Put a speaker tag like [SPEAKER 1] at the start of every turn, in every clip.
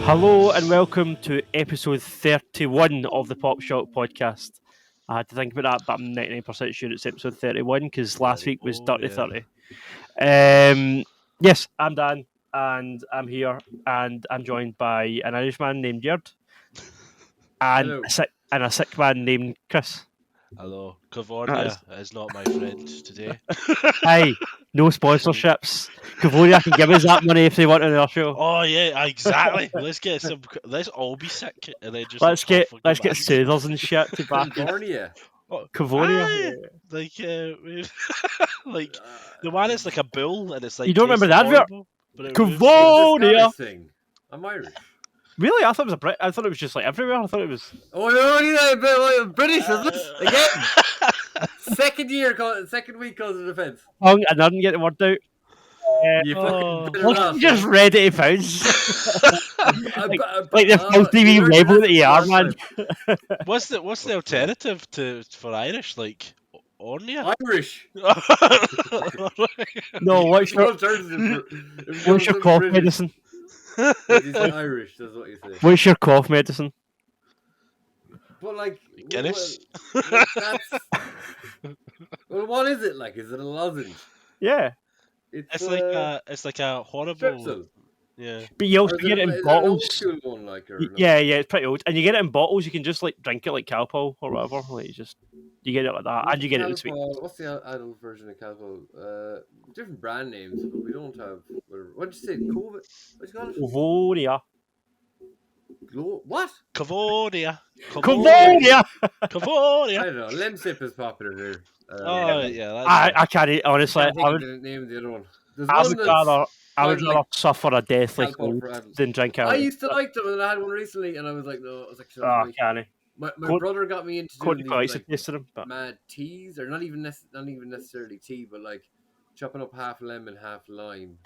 [SPEAKER 1] Hello and welcome to episode 31 of the Pop Shock podcast. I had to think about that, but I'm 99% sure it's episode 31 because last week was Dirty 30. Yes, I'm Dan and I'm here and I'm joined by an Irishman named Jerd and
[SPEAKER 2] Hello.
[SPEAKER 1] a sick man named Chris.
[SPEAKER 3] Hello, California is not my friend today.
[SPEAKER 1] Hey, no sponsorships. Cavonia can give us that money if they want on our show.
[SPEAKER 3] Oh yeah, exactly. Let's all be sick and then just
[SPEAKER 1] Let's get
[SPEAKER 3] bands.
[SPEAKER 1] Soothers and shit to back it.
[SPEAKER 2] California.
[SPEAKER 1] Cavonia.
[SPEAKER 3] Like like the one is like a bull and it's like
[SPEAKER 1] You don't remember
[SPEAKER 3] tastes
[SPEAKER 1] the advert?
[SPEAKER 3] horrible, but it
[SPEAKER 1] Cavonia.
[SPEAKER 3] was-
[SPEAKER 2] It's a Scottish thing. I'm Irish.
[SPEAKER 1] Really? I thought it was I thought it was just like everywhere. I thought it was.
[SPEAKER 2] Oh no, British, is it? Again. Second week cause of defence.
[SPEAKER 1] I didn't get the word out.
[SPEAKER 2] You
[SPEAKER 3] Oh.
[SPEAKER 2] fucking better not.
[SPEAKER 1] Just ready to pounce. like the filthy wee rebel that you are, man.
[SPEAKER 3] What's the alternative for Irish? Like Ornia?
[SPEAKER 2] Irish.
[SPEAKER 1] No, what's your cough medicine?
[SPEAKER 2] Irish, that's what you say.
[SPEAKER 1] What's your cough medicine?
[SPEAKER 2] But like
[SPEAKER 3] Guinness?
[SPEAKER 2] Well, what is it like? Is it a lozenge?
[SPEAKER 1] Yeah,
[SPEAKER 3] It's like a horrible.
[SPEAKER 2] Strepsil.
[SPEAKER 3] Yeah.
[SPEAKER 1] but you
[SPEAKER 2] Or
[SPEAKER 1] also
[SPEAKER 2] is
[SPEAKER 1] get it in
[SPEAKER 2] is an old
[SPEAKER 1] bottles.
[SPEAKER 2] school one, like, or no?
[SPEAKER 1] Yeah, it's pretty old, and you get it in bottles. You can just like drink it like Calpol or whatever. Like you get it like that, and you get it in sweet.
[SPEAKER 2] What's the adult version of Calpol? Different brand names, but we don't have. What'd you say? COVID? What'd you call it?
[SPEAKER 1] Cavonia.
[SPEAKER 2] What?
[SPEAKER 3] Cavonia.
[SPEAKER 1] Cavonia.
[SPEAKER 2] I
[SPEAKER 3] Cavonia.
[SPEAKER 2] don't know. Lemsip is popular here.
[SPEAKER 3] Oh yeah. That's
[SPEAKER 1] I can't honestly.
[SPEAKER 2] I think
[SPEAKER 1] I
[SPEAKER 2] of
[SPEAKER 1] would.
[SPEAKER 2] the name of the other one. There's
[SPEAKER 1] I
[SPEAKER 2] one
[SPEAKER 1] would
[SPEAKER 2] that's
[SPEAKER 1] rather. I would
[SPEAKER 2] called,
[SPEAKER 1] rather
[SPEAKER 2] like,
[SPEAKER 1] suffer a deathly
[SPEAKER 2] Calpol
[SPEAKER 1] cold
[SPEAKER 2] for adults.
[SPEAKER 1] than drink
[SPEAKER 2] I
[SPEAKER 1] out.
[SPEAKER 2] used to like them, and I had one recently, and I was like, no, I was like, shut
[SPEAKER 1] Oh,
[SPEAKER 2] up.
[SPEAKER 1] can't I?
[SPEAKER 2] My
[SPEAKER 1] Quite-
[SPEAKER 2] brother got me into
[SPEAKER 1] Quite
[SPEAKER 2] doing
[SPEAKER 1] quite
[SPEAKER 2] these
[SPEAKER 1] used to
[SPEAKER 2] like
[SPEAKER 1] taste them, but
[SPEAKER 2] mad teas, or not even necessarily tea, but like chopping up half lemon, half lime,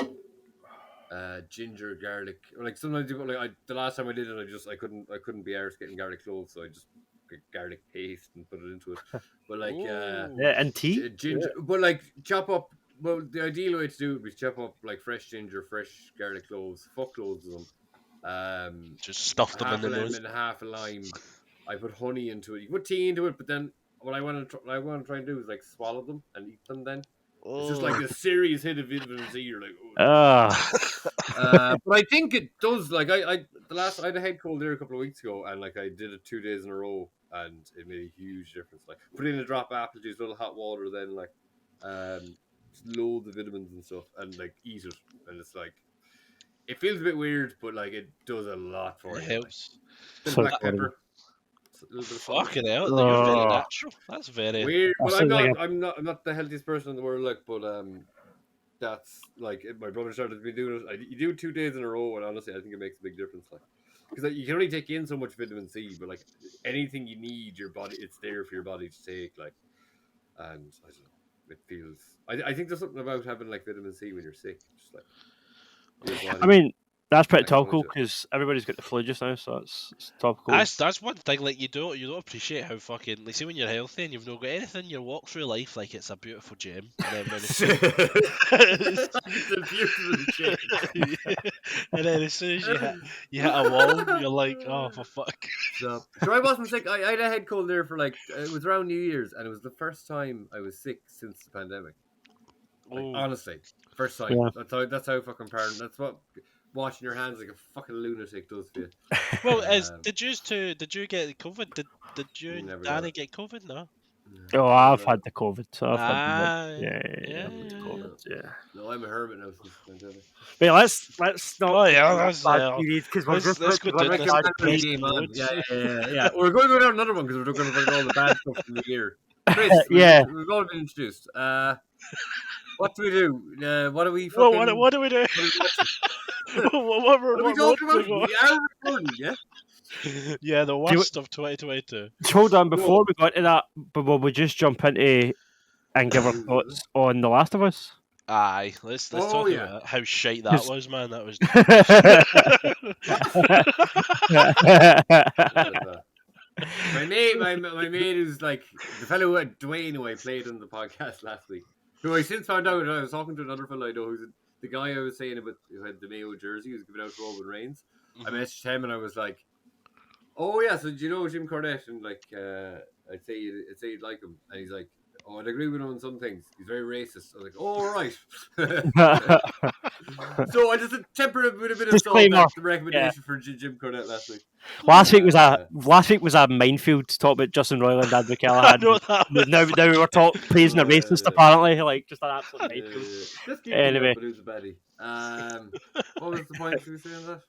[SPEAKER 2] ginger, garlic. Or like sometimes the last time I did it, I couldn't be arsed getting garlic cloves, so I just get garlic paste and put it into it. But like
[SPEAKER 3] Ooh.
[SPEAKER 1] yeah, and tea.
[SPEAKER 2] ginger, but like chop up. Well, the ideal way to do it would be chop up like fresh ginger, fresh garlic cloves, fuck loads of them.
[SPEAKER 3] just stuff them in
[SPEAKER 2] Half a
[SPEAKER 3] the nose.
[SPEAKER 2] lemon, half a lime. I put honey into it. You put tea into it, but then what I want to try and do is like swallow them and eat them. Then it's just like a serious hit of vitamin C. You're like, but I think it does. Like I had a head cold there a couple of weeks ago, and like I did it 2 days in a row, and it made a huge difference. Like put in a drop of apple juice, a little hot water, then like load the vitamins and stuff, and like eat it, and it's like it feels a bit weird, but like it does a lot for
[SPEAKER 3] It
[SPEAKER 2] you.
[SPEAKER 3] helps.
[SPEAKER 2] Like,
[SPEAKER 1] So
[SPEAKER 2] black
[SPEAKER 1] funny.
[SPEAKER 2] pepper. A little bit of salt.
[SPEAKER 3] Fucking hell, you're very
[SPEAKER 1] Oh.
[SPEAKER 3] natural. That's very.
[SPEAKER 2] Weird.
[SPEAKER 1] That
[SPEAKER 2] Well,
[SPEAKER 1] sounds
[SPEAKER 2] I'm not the healthiest person in the world, like, but that's like my brother started to be doing it. You do it 2 days in a row, and honestly, I think it makes a big difference. Like, because like, you can only take in so much vitamin C, but like anything you need, your body, it's there for your body to take. Like, and I don't know, it feels. I think there's something about having like vitamin C when you're sick, just like. your
[SPEAKER 1] I
[SPEAKER 2] body-
[SPEAKER 1] mean, that's pretty
[SPEAKER 2] Like, what
[SPEAKER 1] topical
[SPEAKER 2] is it?
[SPEAKER 1] because everybody's got the flu just now, so it's topical.
[SPEAKER 3] That's one thing. Like you don't appreciate how fucking like see when you're healthy and you've not got anything, you walk through life like it's a beautiful gem, and then when it's
[SPEAKER 2] It's a beautiful shape.
[SPEAKER 3] and then as soon as you hit a wall, you're like, oh for fuck.
[SPEAKER 2] So I wasn't sick. I had a head cold there for like it was around New Year's, and it was the first time I was sick since the pandemic. Like,
[SPEAKER 3] Ooh.
[SPEAKER 2] honestly, first time.
[SPEAKER 1] Yeah.
[SPEAKER 2] That's how fucking paranoid. That's what washing your hands like a fucking lunatic does for you.
[SPEAKER 3] Well,
[SPEAKER 2] Um,
[SPEAKER 3] did you get COVID? Did you and
[SPEAKER 2] Never
[SPEAKER 3] Danny
[SPEAKER 2] got
[SPEAKER 3] get COVID? No.
[SPEAKER 1] Oh, I've had the COVID. So I've
[SPEAKER 3] Ah,
[SPEAKER 1] had
[SPEAKER 3] yeah.
[SPEAKER 1] the COVID. Yeah.
[SPEAKER 2] No, I'm a hermit now since the pandemic.
[SPEAKER 1] Wait, let's not.
[SPEAKER 3] Oh yeah, that's
[SPEAKER 1] because
[SPEAKER 3] let's go down this best roads.
[SPEAKER 2] Yeah. We're going to go down another one because we're going to bring all the bad stuff from the year. Chris,
[SPEAKER 1] Yeah.
[SPEAKER 2] we've all been introduced. What do we do? What do we?
[SPEAKER 3] Well,
[SPEAKER 2] Fucking,
[SPEAKER 3] what do we do?
[SPEAKER 2] what are we talking about? We are recording, yeah.
[SPEAKER 3] Yeah, the worst of 2022.
[SPEAKER 1] Hold on, before we go into that, but will we just jump into and give our thoughts on The Last of Us?
[SPEAKER 3] Let's
[SPEAKER 2] Oh,
[SPEAKER 3] talk
[SPEAKER 2] yeah.
[SPEAKER 3] about how shite that
[SPEAKER 1] Yes.
[SPEAKER 3] was, man. That was.
[SPEAKER 2] My mate is like the fellow who had Dwayne, who I played on the podcast last week. Who I since found out I was talking to another fellow I know who's the guy I was saying about who had the Mayo jersey, who's giving out to Roman Reigns. I messaged him and I was like, "Oh yeah, so do you know Jim Cornette?" And like, I'd say you'd like him, and he's like, "Oh, I'd agree with him on some things. He's very racist." I was like, "Oh, all right." So I just tempered it with a bit of salt.
[SPEAKER 1] Disclaimer.
[SPEAKER 2] That's the recommendation for Jim Cornette last week.
[SPEAKER 1] Last week was a minefield to talk about Justin Roiland and Andrew
[SPEAKER 3] I
[SPEAKER 1] Callahan.
[SPEAKER 3] know that.
[SPEAKER 1] Now we were praising a racist, apparently, like just an absolute minefield.
[SPEAKER 2] Just keep
[SPEAKER 1] Anyway.
[SPEAKER 2] it up, but who's a baddie? What was the point you were saying that?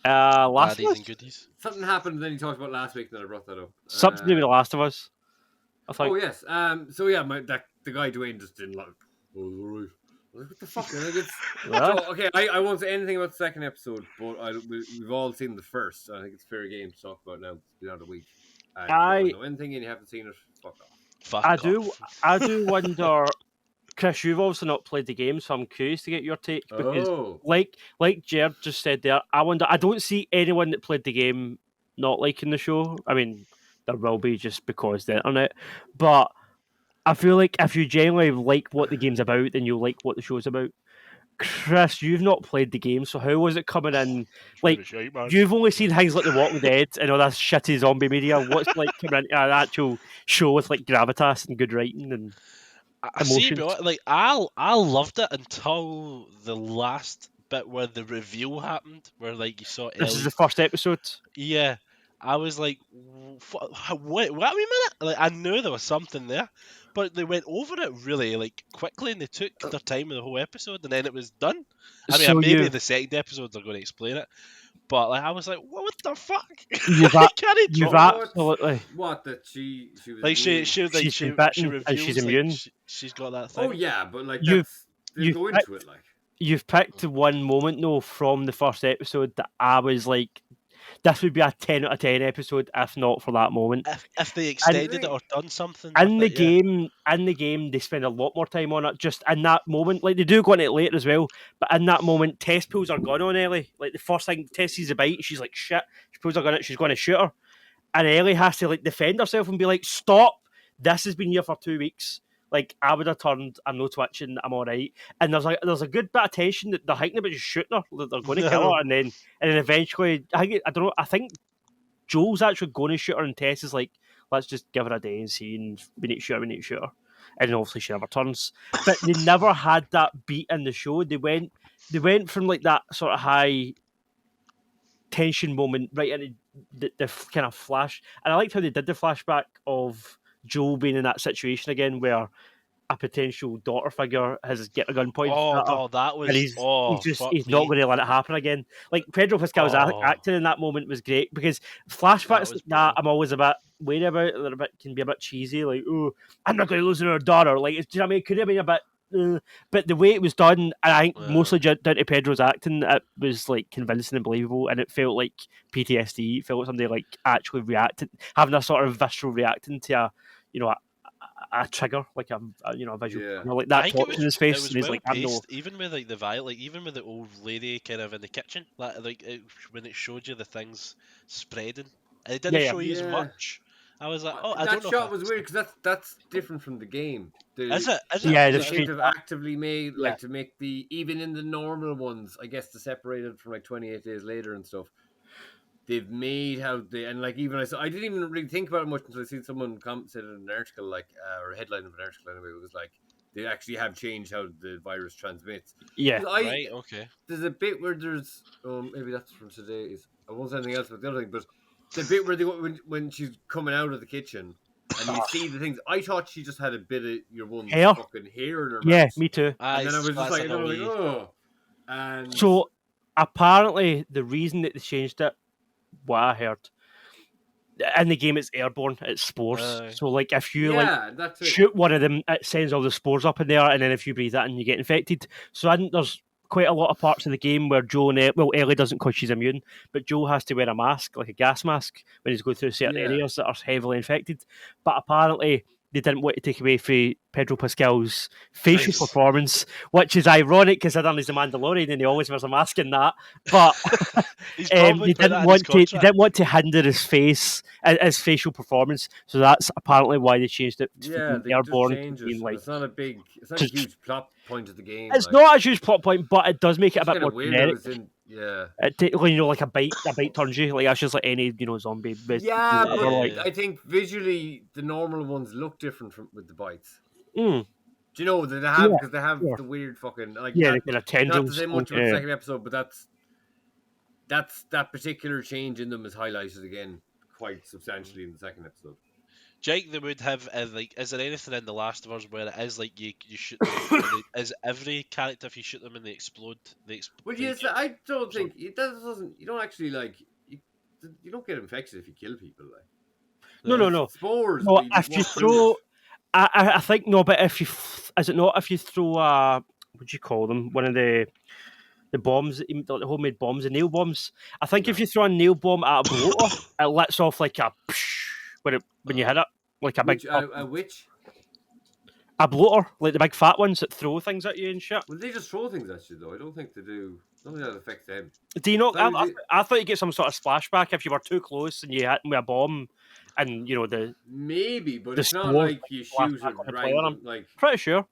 [SPEAKER 1] Last of
[SPEAKER 3] Baddies
[SPEAKER 1] Us?
[SPEAKER 3] and goodies.
[SPEAKER 2] Something happened, and then you talked about last week, and then I brought that up.
[SPEAKER 1] Something to do with The Last of Us. I think.
[SPEAKER 2] Oh yes. So yeah, the guy Dwayne just didn't like. Oh, all right. I was like, what the fuck? I think it's so, okay. I won't say anything about the second episode, but we've all seen the first. So I think it's fair game to talk about now. It's been out a week. And if you don't know anything and you haven't seen it, fuck off.
[SPEAKER 1] I do wonder, Chris, you've also not played the game, so I'm curious to get your take because, like Jerd just said there, I don't see anyone that played the game not liking the show. I mean, there will be just because the internet, but I feel like if you genuinely like what the game's about, then you'll like what the show's about. Chris, you've not played the game, so how was it coming in? Like, you've only seen things like The Walking Dead and all that shitty zombie media. What's like coming into an actual show with like gravitas and good writing and emotions?
[SPEAKER 3] See, like I loved it until the last bit where the reveal happened, where like you saw Ellie.
[SPEAKER 1] This is the first episode.
[SPEAKER 3] Yeah, I was like, wait a minute! Like I knew there was something there, but they went over it really like quickly, and they took their time with the whole episode, and then it was done. I mean,
[SPEAKER 1] So
[SPEAKER 3] maybe the second episode they're going to explain it, but like I was like, what the fuck?
[SPEAKER 1] You've absolutely
[SPEAKER 2] what that she was
[SPEAKER 3] like she
[SPEAKER 1] bitten and she's immune.
[SPEAKER 3] Like, she's got that thing.
[SPEAKER 2] Oh yeah, but like
[SPEAKER 1] you
[SPEAKER 2] go into it like
[SPEAKER 1] you've picked one moment though from the first episode that I was like, this would be a 10 out of 10 episode if not for that moment.
[SPEAKER 3] If they extended it or done something
[SPEAKER 1] in the game, they spend a lot more time on it. Just in that moment, like they do go into it later as well. But in that moment, Tess pulls her gun on Ellie. Like the first thing Tess sees a bite, she's like, "Shit!" She pulls her gun out. She's going to shoot her, and Ellie has to like defend herself and be like, "Stop! This has been here for 2 weeks." Like I would have turned, I'm no twitching, I'm all right. And there's a good bit of tension that they're thinking about just shooting her, that they're going to kill her, and then eventually, I don't know. I think Joel's actually going to shoot her, and Tess is like, "Let's just give her a day and see, and we need to shoot her." And then obviously she never turns. But they never had that beat in the show. They went from like that sort of high tension moment right into the kind of flash. And I liked how they did the flashback of Joel being in that situation again where a potential daughter figure has get a gun pointed at her.
[SPEAKER 3] That was...
[SPEAKER 1] And he's not going to let it happen again. Like, Pedro Pascal's acting in that moment was great, because flashbacks like that I'm always a bit wary about. Can be a bit cheesy, like, "Oh, I'm not going to lose her daughter." Like, do you know what I mean? It could have been a bit... but the way it was done, and I think mostly down to Pedro's acting, it was like convincing and believable, and it felt like PTSD. It felt like somebody like actually reacted, having a sort of visceral reacting to a trigger, like a visual, like that torch in his face.
[SPEAKER 3] It was
[SPEAKER 1] and he's
[SPEAKER 3] well
[SPEAKER 1] like, "I know."
[SPEAKER 3] even with like even with the old lady kind of in the kitchen, when it showed you the things spreading, it didn't show you as much. I was like, I don't know.
[SPEAKER 2] That shot was weird because that's different from the game.
[SPEAKER 3] Is it?
[SPEAKER 1] Yeah,
[SPEAKER 2] they seem to have actively made to make even in the normal ones, I guess, to separate it from like 28 days later and stuff. They've made how they, and like even I didn't even really think about it much until I seen someone said in an article, like or a headline of an article anyway. It was like they actually have changed how the virus transmits.
[SPEAKER 1] Yeah,
[SPEAKER 3] right. Okay.
[SPEAKER 2] There's a bit where there's maybe that's from today's. I won't say anything else about the other thing, but the bit where they when she's coming out of the kitchen and you see the things. I thought she just had a bit of your one fucking hair in her mouth.
[SPEAKER 1] Yeah, me too.
[SPEAKER 2] And then I was just like, oh. And
[SPEAKER 1] so apparently the reason that they changed it, what I heard, in the game it's airborne, it's spores. So like if you shoot one of them, it sends all the spores up in there, and then if you breathe that in, you get infected. So I think there's quite a lot of parts of the game where Ellie doesn't because she's immune, but Joel has to wear a mask, like a gas mask, when he's going through certain areas that are heavily infected. But apparently they didn't want to take away from Pedro Pascal's facial performance, which is ironic considering he's a Mandalorian and he always wears a mask in that. But they didn't want to hinder his facial performance, so that's apparently why they changed it to airborne.
[SPEAKER 2] It's not a huge plot point of the game.
[SPEAKER 1] It's not a huge plot point, but it does make it a bit more generic.
[SPEAKER 2] Yeah.
[SPEAKER 1] When you know, like a bite turns you. Like that's just like any zombie.
[SPEAKER 2] Yeah,
[SPEAKER 3] Yeah,
[SPEAKER 2] but
[SPEAKER 3] yeah.
[SPEAKER 2] I think visually the normal ones look different with the bites.
[SPEAKER 1] Mm,
[SPEAKER 2] Do you know that they have
[SPEAKER 1] yeah,
[SPEAKER 2] because they have
[SPEAKER 1] sure.
[SPEAKER 2] the weird fucking like
[SPEAKER 1] Yeah,
[SPEAKER 2] not
[SPEAKER 1] the kind of
[SPEAKER 2] not to
[SPEAKER 1] tendrils.
[SPEAKER 2] say much about the
[SPEAKER 1] Yeah.
[SPEAKER 2] second episode, but that's that particular change in them is highlighted again quite substantially in the second episode.
[SPEAKER 3] Jake, they would have like, is there anything in The Last of Us where it is like you shoot them and is every character if you shoot them and they explode,
[SPEAKER 2] But
[SPEAKER 3] they
[SPEAKER 2] yes,
[SPEAKER 3] get
[SPEAKER 2] I don't
[SPEAKER 3] absorbed?
[SPEAKER 2] think it doesn't. You don't actually like you don't get infected if you kill people. Like
[SPEAKER 1] No,
[SPEAKER 2] it's
[SPEAKER 1] no.
[SPEAKER 2] spores,
[SPEAKER 1] No,
[SPEAKER 2] but you just
[SPEAKER 1] if you
[SPEAKER 2] walk through it.
[SPEAKER 1] throw, I think no, but if you, is it not if you throw what do you call them? One of the bombs, the homemade bombs, the nail bombs. I think if
[SPEAKER 2] No.
[SPEAKER 1] you throw a nail bomb at a bloater, it lets off like a when you hit it, like a big
[SPEAKER 2] Which?
[SPEAKER 1] a bloater, like the big fat ones that throw things at you and shit.
[SPEAKER 2] Well, they just throw things at you though. I don't think they do. I don't think that affects them.
[SPEAKER 1] Do you not?
[SPEAKER 2] I thought
[SPEAKER 1] I thought you get some sort of splashback if you were too close and you hit them with a bomb, and
[SPEAKER 2] maybe, but
[SPEAKER 1] the
[SPEAKER 2] it's not
[SPEAKER 1] spores
[SPEAKER 2] like you
[SPEAKER 1] splash
[SPEAKER 2] shoot
[SPEAKER 1] back
[SPEAKER 2] at
[SPEAKER 1] on the player. I'm
[SPEAKER 2] random. Like,
[SPEAKER 1] pretty sure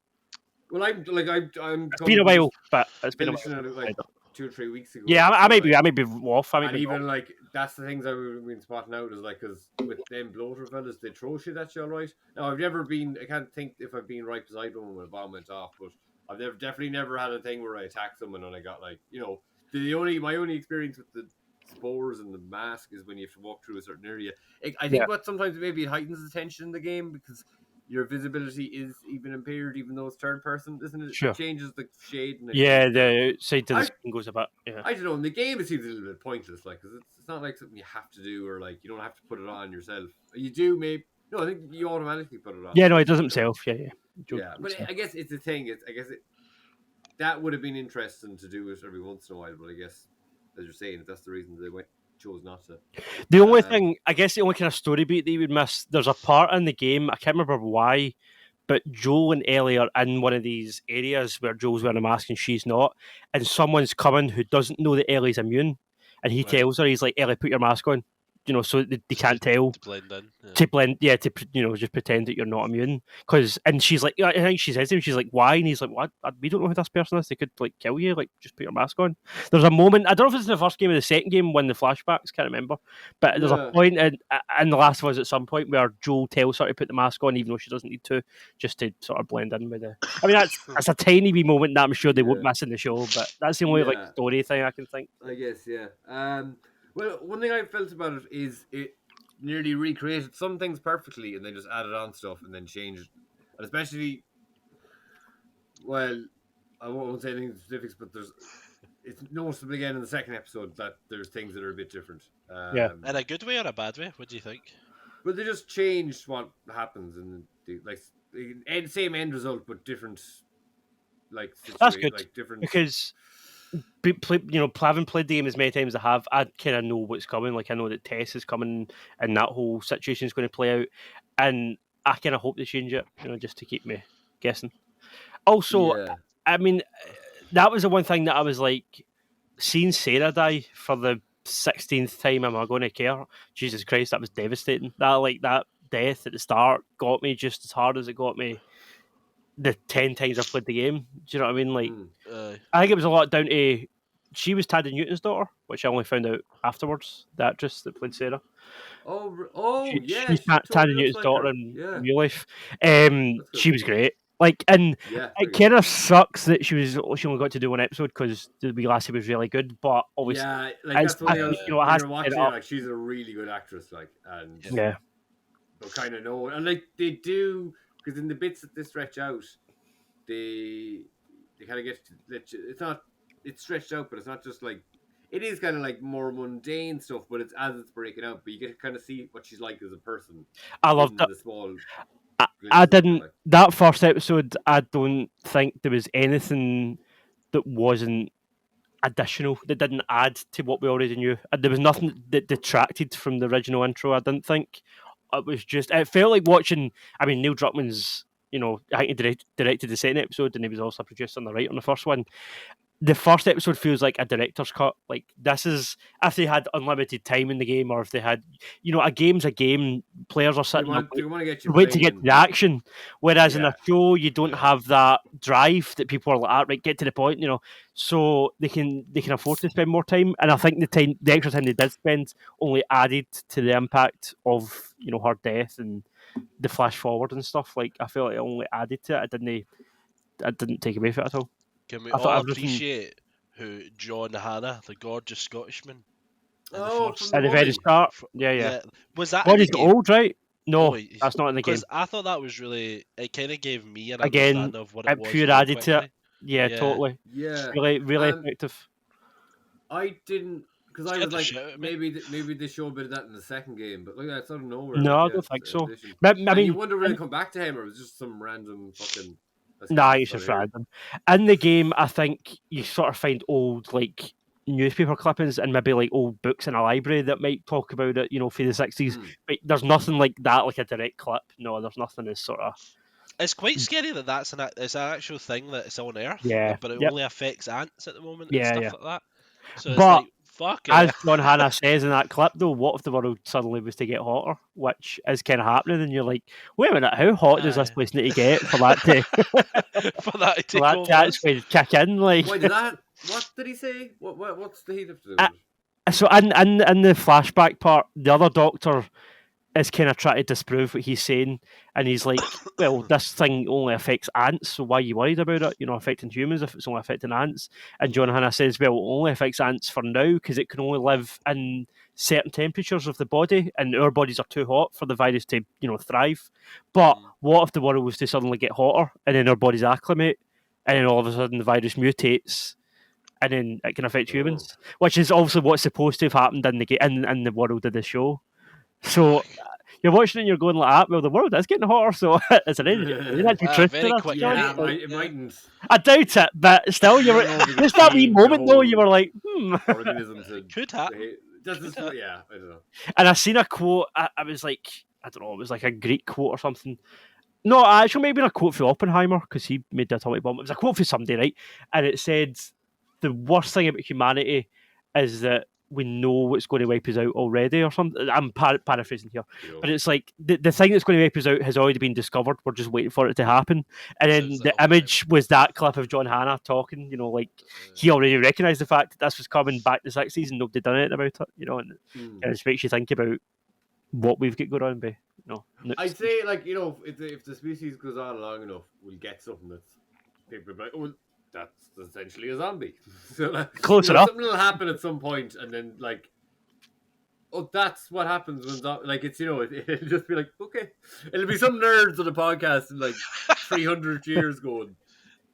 [SPEAKER 2] well, I'm
[SPEAKER 1] it's been a
[SPEAKER 2] just
[SPEAKER 1] while, but it's been a
[SPEAKER 2] finishing
[SPEAKER 1] while.
[SPEAKER 2] it like 2 or 3 weeks ago.
[SPEAKER 1] Yeah,
[SPEAKER 2] So,
[SPEAKER 1] I may be off. I may
[SPEAKER 2] and
[SPEAKER 1] be
[SPEAKER 2] even
[SPEAKER 1] wrong.
[SPEAKER 2] like that's the things I've been spotting out is like because with them bloater fellas, they throw shit at you, all right. Now I've never been. I can't think if I've been right beside one when a bomb went off, but I've definitely never had a thing where I attacked someone and I got like my only experience with the spores and the mask is when you have to walk through a certain area. I think
[SPEAKER 1] Yeah.
[SPEAKER 2] what sometimes maybe it heightens the tension in the game because your visibility is even impaired, even though it's third person, isn't it?
[SPEAKER 1] Sure.
[SPEAKER 2] It changes the shade. And
[SPEAKER 1] Yeah, the outside to the
[SPEAKER 2] I-
[SPEAKER 1] screen goes a bit. Yeah.
[SPEAKER 2] I don't know. In the game, it seems a little bit pointless, like because it's not like something you have to do or like you don't have to put it on yourself. You do, maybe. No, I think you automatically put it on.
[SPEAKER 1] Yeah, no, he does himself. Yeah, yeah.
[SPEAKER 2] Yeah, but I guess it's a thing. That would have been interesting to do it every once in a while, but I guess as you're saying, if that's the reason they chose not to.
[SPEAKER 1] The only thing, I guess, the only kind of story beat that you would miss. There's a part in the game. I can't remember why, but Joel and Ellie are in one of these areas where Joel's wearing a mask and she's not, and someone's coming who doesn't know that Ellie's immune, and he
[SPEAKER 3] Right.
[SPEAKER 1] tells her, he's like, "Ellie, put your mask on," so they can't tell.
[SPEAKER 3] To blend in. Yeah.
[SPEAKER 1] To blend, yeah, to just pretend that you're not immune. And she's like, I think she says to him, she's like, "Why?" And he's like, "What? We don't know who this person is. They could like kill you. Like, just put your mask on." There's a moment. I don't know if it's in the first game or the second game when the flashbacks. Can't remember. But there's a point in The Last of Us at some point where Joel tells her to put the mask on, even though she doesn't need to, just to sort of blend in with the. I mean, that's a tiny wee moment that I'm sure they won't miss in the show. But that's the only like story thing I can think.
[SPEAKER 2] I guess, yeah. Well, one thing I felt about it is it nearly recreated some things perfectly and then just added on stuff and then changed. And especially, well, I won't say anything specifics, but it's noticeable again in the second episode that there's things that are a bit different.
[SPEAKER 1] Yeah.
[SPEAKER 3] In a good way or a bad way? What do you think?
[SPEAKER 2] But they just changed what happens and same end result, but different. Like
[SPEAKER 1] That's good
[SPEAKER 2] like different
[SPEAKER 1] because. Having played the game as many times as I have, I kind of know what's coming. Like I know that Tess is coming, and that whole situation is going to play out, and I kind of hope they change it, just to keep me guessing. Also, I mean, that was the one thing that I was like, seeing Sarah die for the 16th time. Am I going to care? Jesus Christ, that was devastating. That death at the start got me just as hard as it got me the 10 times I've played the game. Do you know what I mean? Like, I think it was a lot down to she was Tandy Newton's daughter, which I only found out afterwards. The actress that played Sarah.
[SPEAKER 2] She's
[SPEAKER 1] Tandy Newton's daughter in real life. She was great. Like, and it kind of sucks that she only got to do one episode because the wee lassie was really good. But obviously,
[SPEAKER 2] that's what
[SPEAKER 1] it
[SPEAKER 2] has
[SPEAKER 1] to
[SPEAKER 2] watching. Like, she's a really good actress. Like, and
[SPEAKER 1] yeah,
[SPEAKER 2] they'll kind of know, and like they do. Because in the bits that they stretch out, they kind of it's stretched out, but it's not just like it is kind of like more mundane stuff, but it's as it's breaking out. But you get to kind of see what she's like as a person.
[SPEAKER 1] I loved it.
[SPEAKER 2] The small.
[SPEAKER 1] I didn't that first episode. I don't think there was anything that wasn't additional that didn't add to what we already knew. There was nothing that detracted from the original intro. I didn't think. It felt like watching. I mean, Neil Druckmann's. I think he directed the second episode, and he was also a producer on the right on the first one. the first episode feels like a director's cut. Like this is if they had unlimited time in the game, or if they had, a game's a game. Players are
[SPEAKER 2] They
[SPEAKER 1] sitting
[SPEAKER 2] want,
[SPEAKER 1] there
[SPEAKER 2] they want to get you
[SPEAKER 1] wait to get to
[SPEAKER 2] playing.
[SPEAKER 1] the action. Whereas in
[SPEAKER 2] Yeah.
[SPEAKER 1] a show, you don't
[SPEAKER 3] Yeah.
[SPEAKER 1] have that drive that people are like, right, get to the point, So they can afford to spend more time. And I think the extra time they did spend only added to the impact of her death and the flash forward and stuff. Like I feel like it only added to it. I didn't take away from it at all.
[SPEAKER 3] Can we
[SPEAKER 1] I thought
[SPEAKER 3] all
[SPEAKER 1] everything-
[SPEAKER 3] appreciate who John Hannah, the gorgeous Scottishman, in the
[SPEAKER 2] Oh,
[SPEAKER 3] first-
[SPEAKER 2] from
[SPEAKER 1] At the
[SPEAKER 2] the
[SPEAKER 1] very
[SPEAKER 2] woman.
[SPEAKER 1] start, yeah.
[SPEAKER 3] was that
[SPEAKER 1] God,
[SPEAKER 3] in the
[SPEAKER 1] he's
[SPEAKER 3] game?
[SPEAKER 1] old, right? No,
[SPEAKER 3] Oh, he's-
[SPEAKER 1] that's not in the game.
[SPEAKER 3] Because I thought that was really, it kind of gave me an
[SPEAKER 1] Again,
[SPEAKER 3] understanding of what it
[SPEAKER 1] it
[SPEAKER 3] was.
[SPEAKER 1] pure
[SPEAKER 3] really
[SPEAKER 1] added to it.
[SPEAKER 3] quickly.
[SPEAKER 1] Yeah,
[SPEAKER 3] Yeah.
[SPEAKER 1] totally.
[SPEAKER 2] Yeah.
[SPEAKER 1] Really
[SPEAKER 2] Um,
[SPEAKER 1] effective.
[SPEAKER 2] I didn't, because I
[SPEAKER 3] Scared
[SPEAKER 2] was
[SPEAKER 3] the
[SPEAKER 2] like,
[SPEAKER 3] shit out of me.
[SPEAKER 2] maybe they show a bit of that in the second game, but look, that's out of nowhere.
[SPEAKER 1] No, I
[SPEAKER 2] like,
[SPEAKER 1] don't think
[SPEAKER 2] it's
[SPEAKER 1] so.
[SPEAKER 2] addition.
[SPEAKER 1] I
[SPEAKER 2] And
[SPEAKER 1] mean,
[SPEAKER 2] you wonder will they come back to him, or it was just some random fucking.
[SPEAKER 1] nah, it's just random. In the game, I think you sort of find old like newspaper clippings and maybe like old books in a library that might talk about it, for the 60s. But there's nothing like that, like a direct clip. No, there's nothing as sort of.
[SPEAKER 3] It's quite scary that it's an actual thing that it's on Earth.
[SPEAKER 1] Yeah,
[SPEAKER 3] But it
[SPEAKER 1] yep.
[SPEAKER 3] only affects ants at the moment
[SPEAKER 1] Yeah,
[SPEAKER 3] and
[SPEAKER 1] yeah.
[SPEAKER 3] stuff like that. So it's
[SPEAKER 1] But
[SPEAKER 3] like, fuck
[SPEAKER 1] As
[SPEAKER 3] it.
[SPEAKER 1] John Hannah says in that clip, though, what if the world suddenly was to get hotter, which is kind of happening, and you're like, wait a minute, how hot does this
[SPEAKER 3] Aye.
[SPEAKER 1] place need to get for that to,
[SPEAKER 3] For that to take
[SPEAKER 1] for that
[SPEAKER 3] over
[SPEAKER 1] to actually kick in? Like,
[SPEAKER 2] Why did that? What did he say? What's the heat have to do?
[SPEAKER 1] I-
[SPEAKER 2] with it?
[SPEAKER 1] so in the flashback part, the other doctor is kind of trying to disprove what he's saying, and he's like, well, this thing only affects ants, so why are you worried about it? Affecting humans if it's only affecting ants? And John Hannah says, well, it only affects ants for now because it can only live in certain temperatures of the body, and our bodies are too hot for the virus to, thrive. But what if the world was to suddenly get hotter, and then our bodies acclimate, and then all of a sudden the virus mutates? And then it can affect humans, which is also what's supposed to have happened in the world of the show. So you're watching and you're going like that. Well, the world is getting hotter, so is there any actual truth to
[SPEAKER 3] very
[SPEAKER 1] that?
[SPEAKER 3] quick,
[SPEAKER 1] John?
[SPEAKER 2] Yeah,
[SPEAKER 3] right?
[SPEAKER 2] it mightn't.
[SPEAKER 1] I doubt it, but still, you were
[SPEAKER 2] I don't know if we
[SPEAKER 1] just
[SPEAKER 2] could
[SPEAKER 1] that wee
[SPEAKER 2] change the
[SPEAKER 1] moment though. You
[SPEAKER 2] whole
[SPEAKER 1] were like,
[SPEAKER 2] organism to
[SPEAKER 3] Could happen.
[SPEAKER 2] behave. Yeah, I don't know.
[SPEAKER 1] And I seen a quote. I was like, I don't know, it was like a Greek quote or something. No, actually, maybe a quote for Oppenheimer because he made the atomic bomb. It was a quote for somebody, right? And it said, "The worst thing about humanity is that we know what's going to wipe us out already," or something. I'm paraphrasing here, but it's like the thing that's going to wipe us out has already been discovered. We're just waiting for it to happen. And then
[SPEAKER 3] Sounds
[SPEAKER 1] the
[SPEAKER 3] like
[SPEAKER 1] image was that clip of John Hannah talking. Like he already recognised the fact that this was coming back to the 60s and nobody done anything about it. And it just makes you think about what we've got going on.
[SPEAKER 2] I'd say, like, if the species goes on long enough, we'll get something that's people will be like, oh, that's essentially a zombie. So, like,
[SPEAKER 1] Close enough.
[SPEAKER 2] something will happen at some point, and then like, oh, that's what happens when like it's it'll just be like, okay, it'll be some nerds on the podcast in like 300 years going,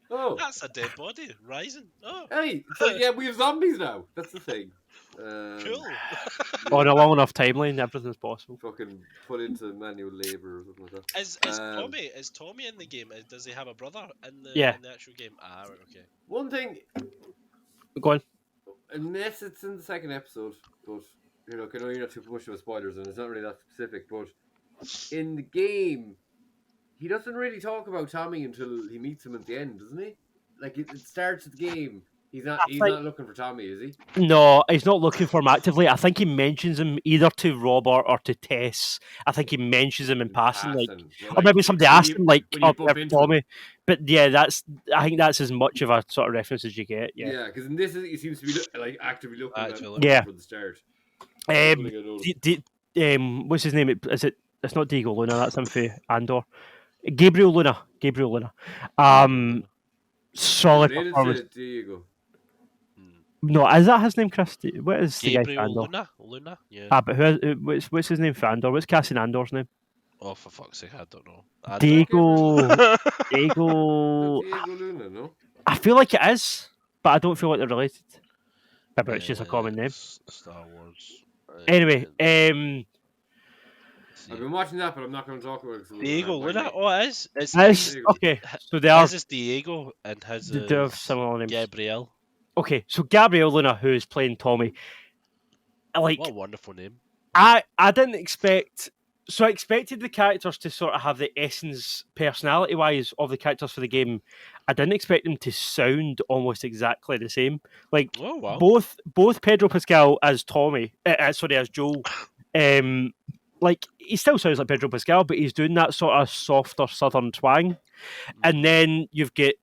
[SPEAKER 2] oh,
[SPEAKER 3] That's a dead body rising. Oh,
[SPEAKER 2] hey, so yeah, we have zombies now. That's the thing.
[SPEAKER 3] cool.
[SPEAKER 1] On a long enough timeline, everything's possible.
[SPEAKER 2] Fucking put into manual labor or something like that.
[SPEAKER 3] Is Tommy in the game? Does he have a brother in the
[SPEAKER 1] Yeah.
[SPEAKER 3] in the actual game? Ah, right, okay.
[SPEAKER 2] One thing,
[SPEAKER 1] Go on.
[SPEAKER 2] unless it's in the second episode, but I know you're not too much of a spoilers, and it's not really that specific. But in the game, he doesn't really talk about Tommy until he meets him at the end, doesn't he? Like it starts at the game. He's not not looking for Tommy, is he?
[SPEAKER 1] No, he's not looking for him actively. I think he mentions him either to Robert or to Tess. I think he mentions him in passing, like,
[SPEAKER 2] Yeah,
[SPEAKER 1] or maybe somebody asked him, like,
[SPEAKER 2] when you bump into
[SPEAKER 1] Tommy. But yeah, I think that's as much of a sort of reference as you get.
[SPEAKER 2] Yeah, because in this he seems to be like actively looking at him
[SPEAKER 1] Yeah.
[SPEAKER 2] from the start.
[SPEAKER 1] What's his name? It's not Diego Luna. That's him for Andor. Gabriel Luna. Solid
[SPEAKER 2] Related
[SPEAKER 1] performance.
[SPEAKER 2] to Diego.
[SPEAKER 1] No, is that his name, Chris? What is the guy for
[SPEAKER 3] Gabriel
[SPEAKER 1] Andor?
[SPEAKER 3] Luna, yeah.
[SPEAKER 1] Ah, but what's his name for Andor? What's Cassian Andor's name?
[SPEAKER 3] Oh, for fuck's sake, I don't know.
[SPEAKER 1] Diego.
[SPEAKER 2] Diego Luna, no?
[SPEAKER 1] I feel like it is, but I don't feel like they're related. But it's just a common name.
[SPEAKER 3] Star Wars.
[SPEAKER 1] Anyway,
[SPEAKER 2] I've been watching that, but I'm not going to talk about it.
[SPEAKER 3] Diego Luna. Oh, it is. It's
[SPEAKER 1] okay. So they are.
[SPEAKER 3] his is Diego and his
[SPEAKER 1] They do have similar names.
[SPEAKER 3] Gabriel.
[SPEAKER 1] Okay, so Gabriel Luna, who is playing Tommy, like,
[SPEAKER 3] What a wonderful name.
[SPEAKER 1] I didn't expect So I expected the characters to sort of have the essence, personality-wise, of the characters for the game. I didn't expect them to sound almost exactly the same. Like
[SPEAKER 3] Oh wow.
[SPEAKER 1] both Pedro Pascal as Tommy, as Joel, like he still sounds like Pedro Pascal, but he's doing that sort of softer Southern twang. And then you've got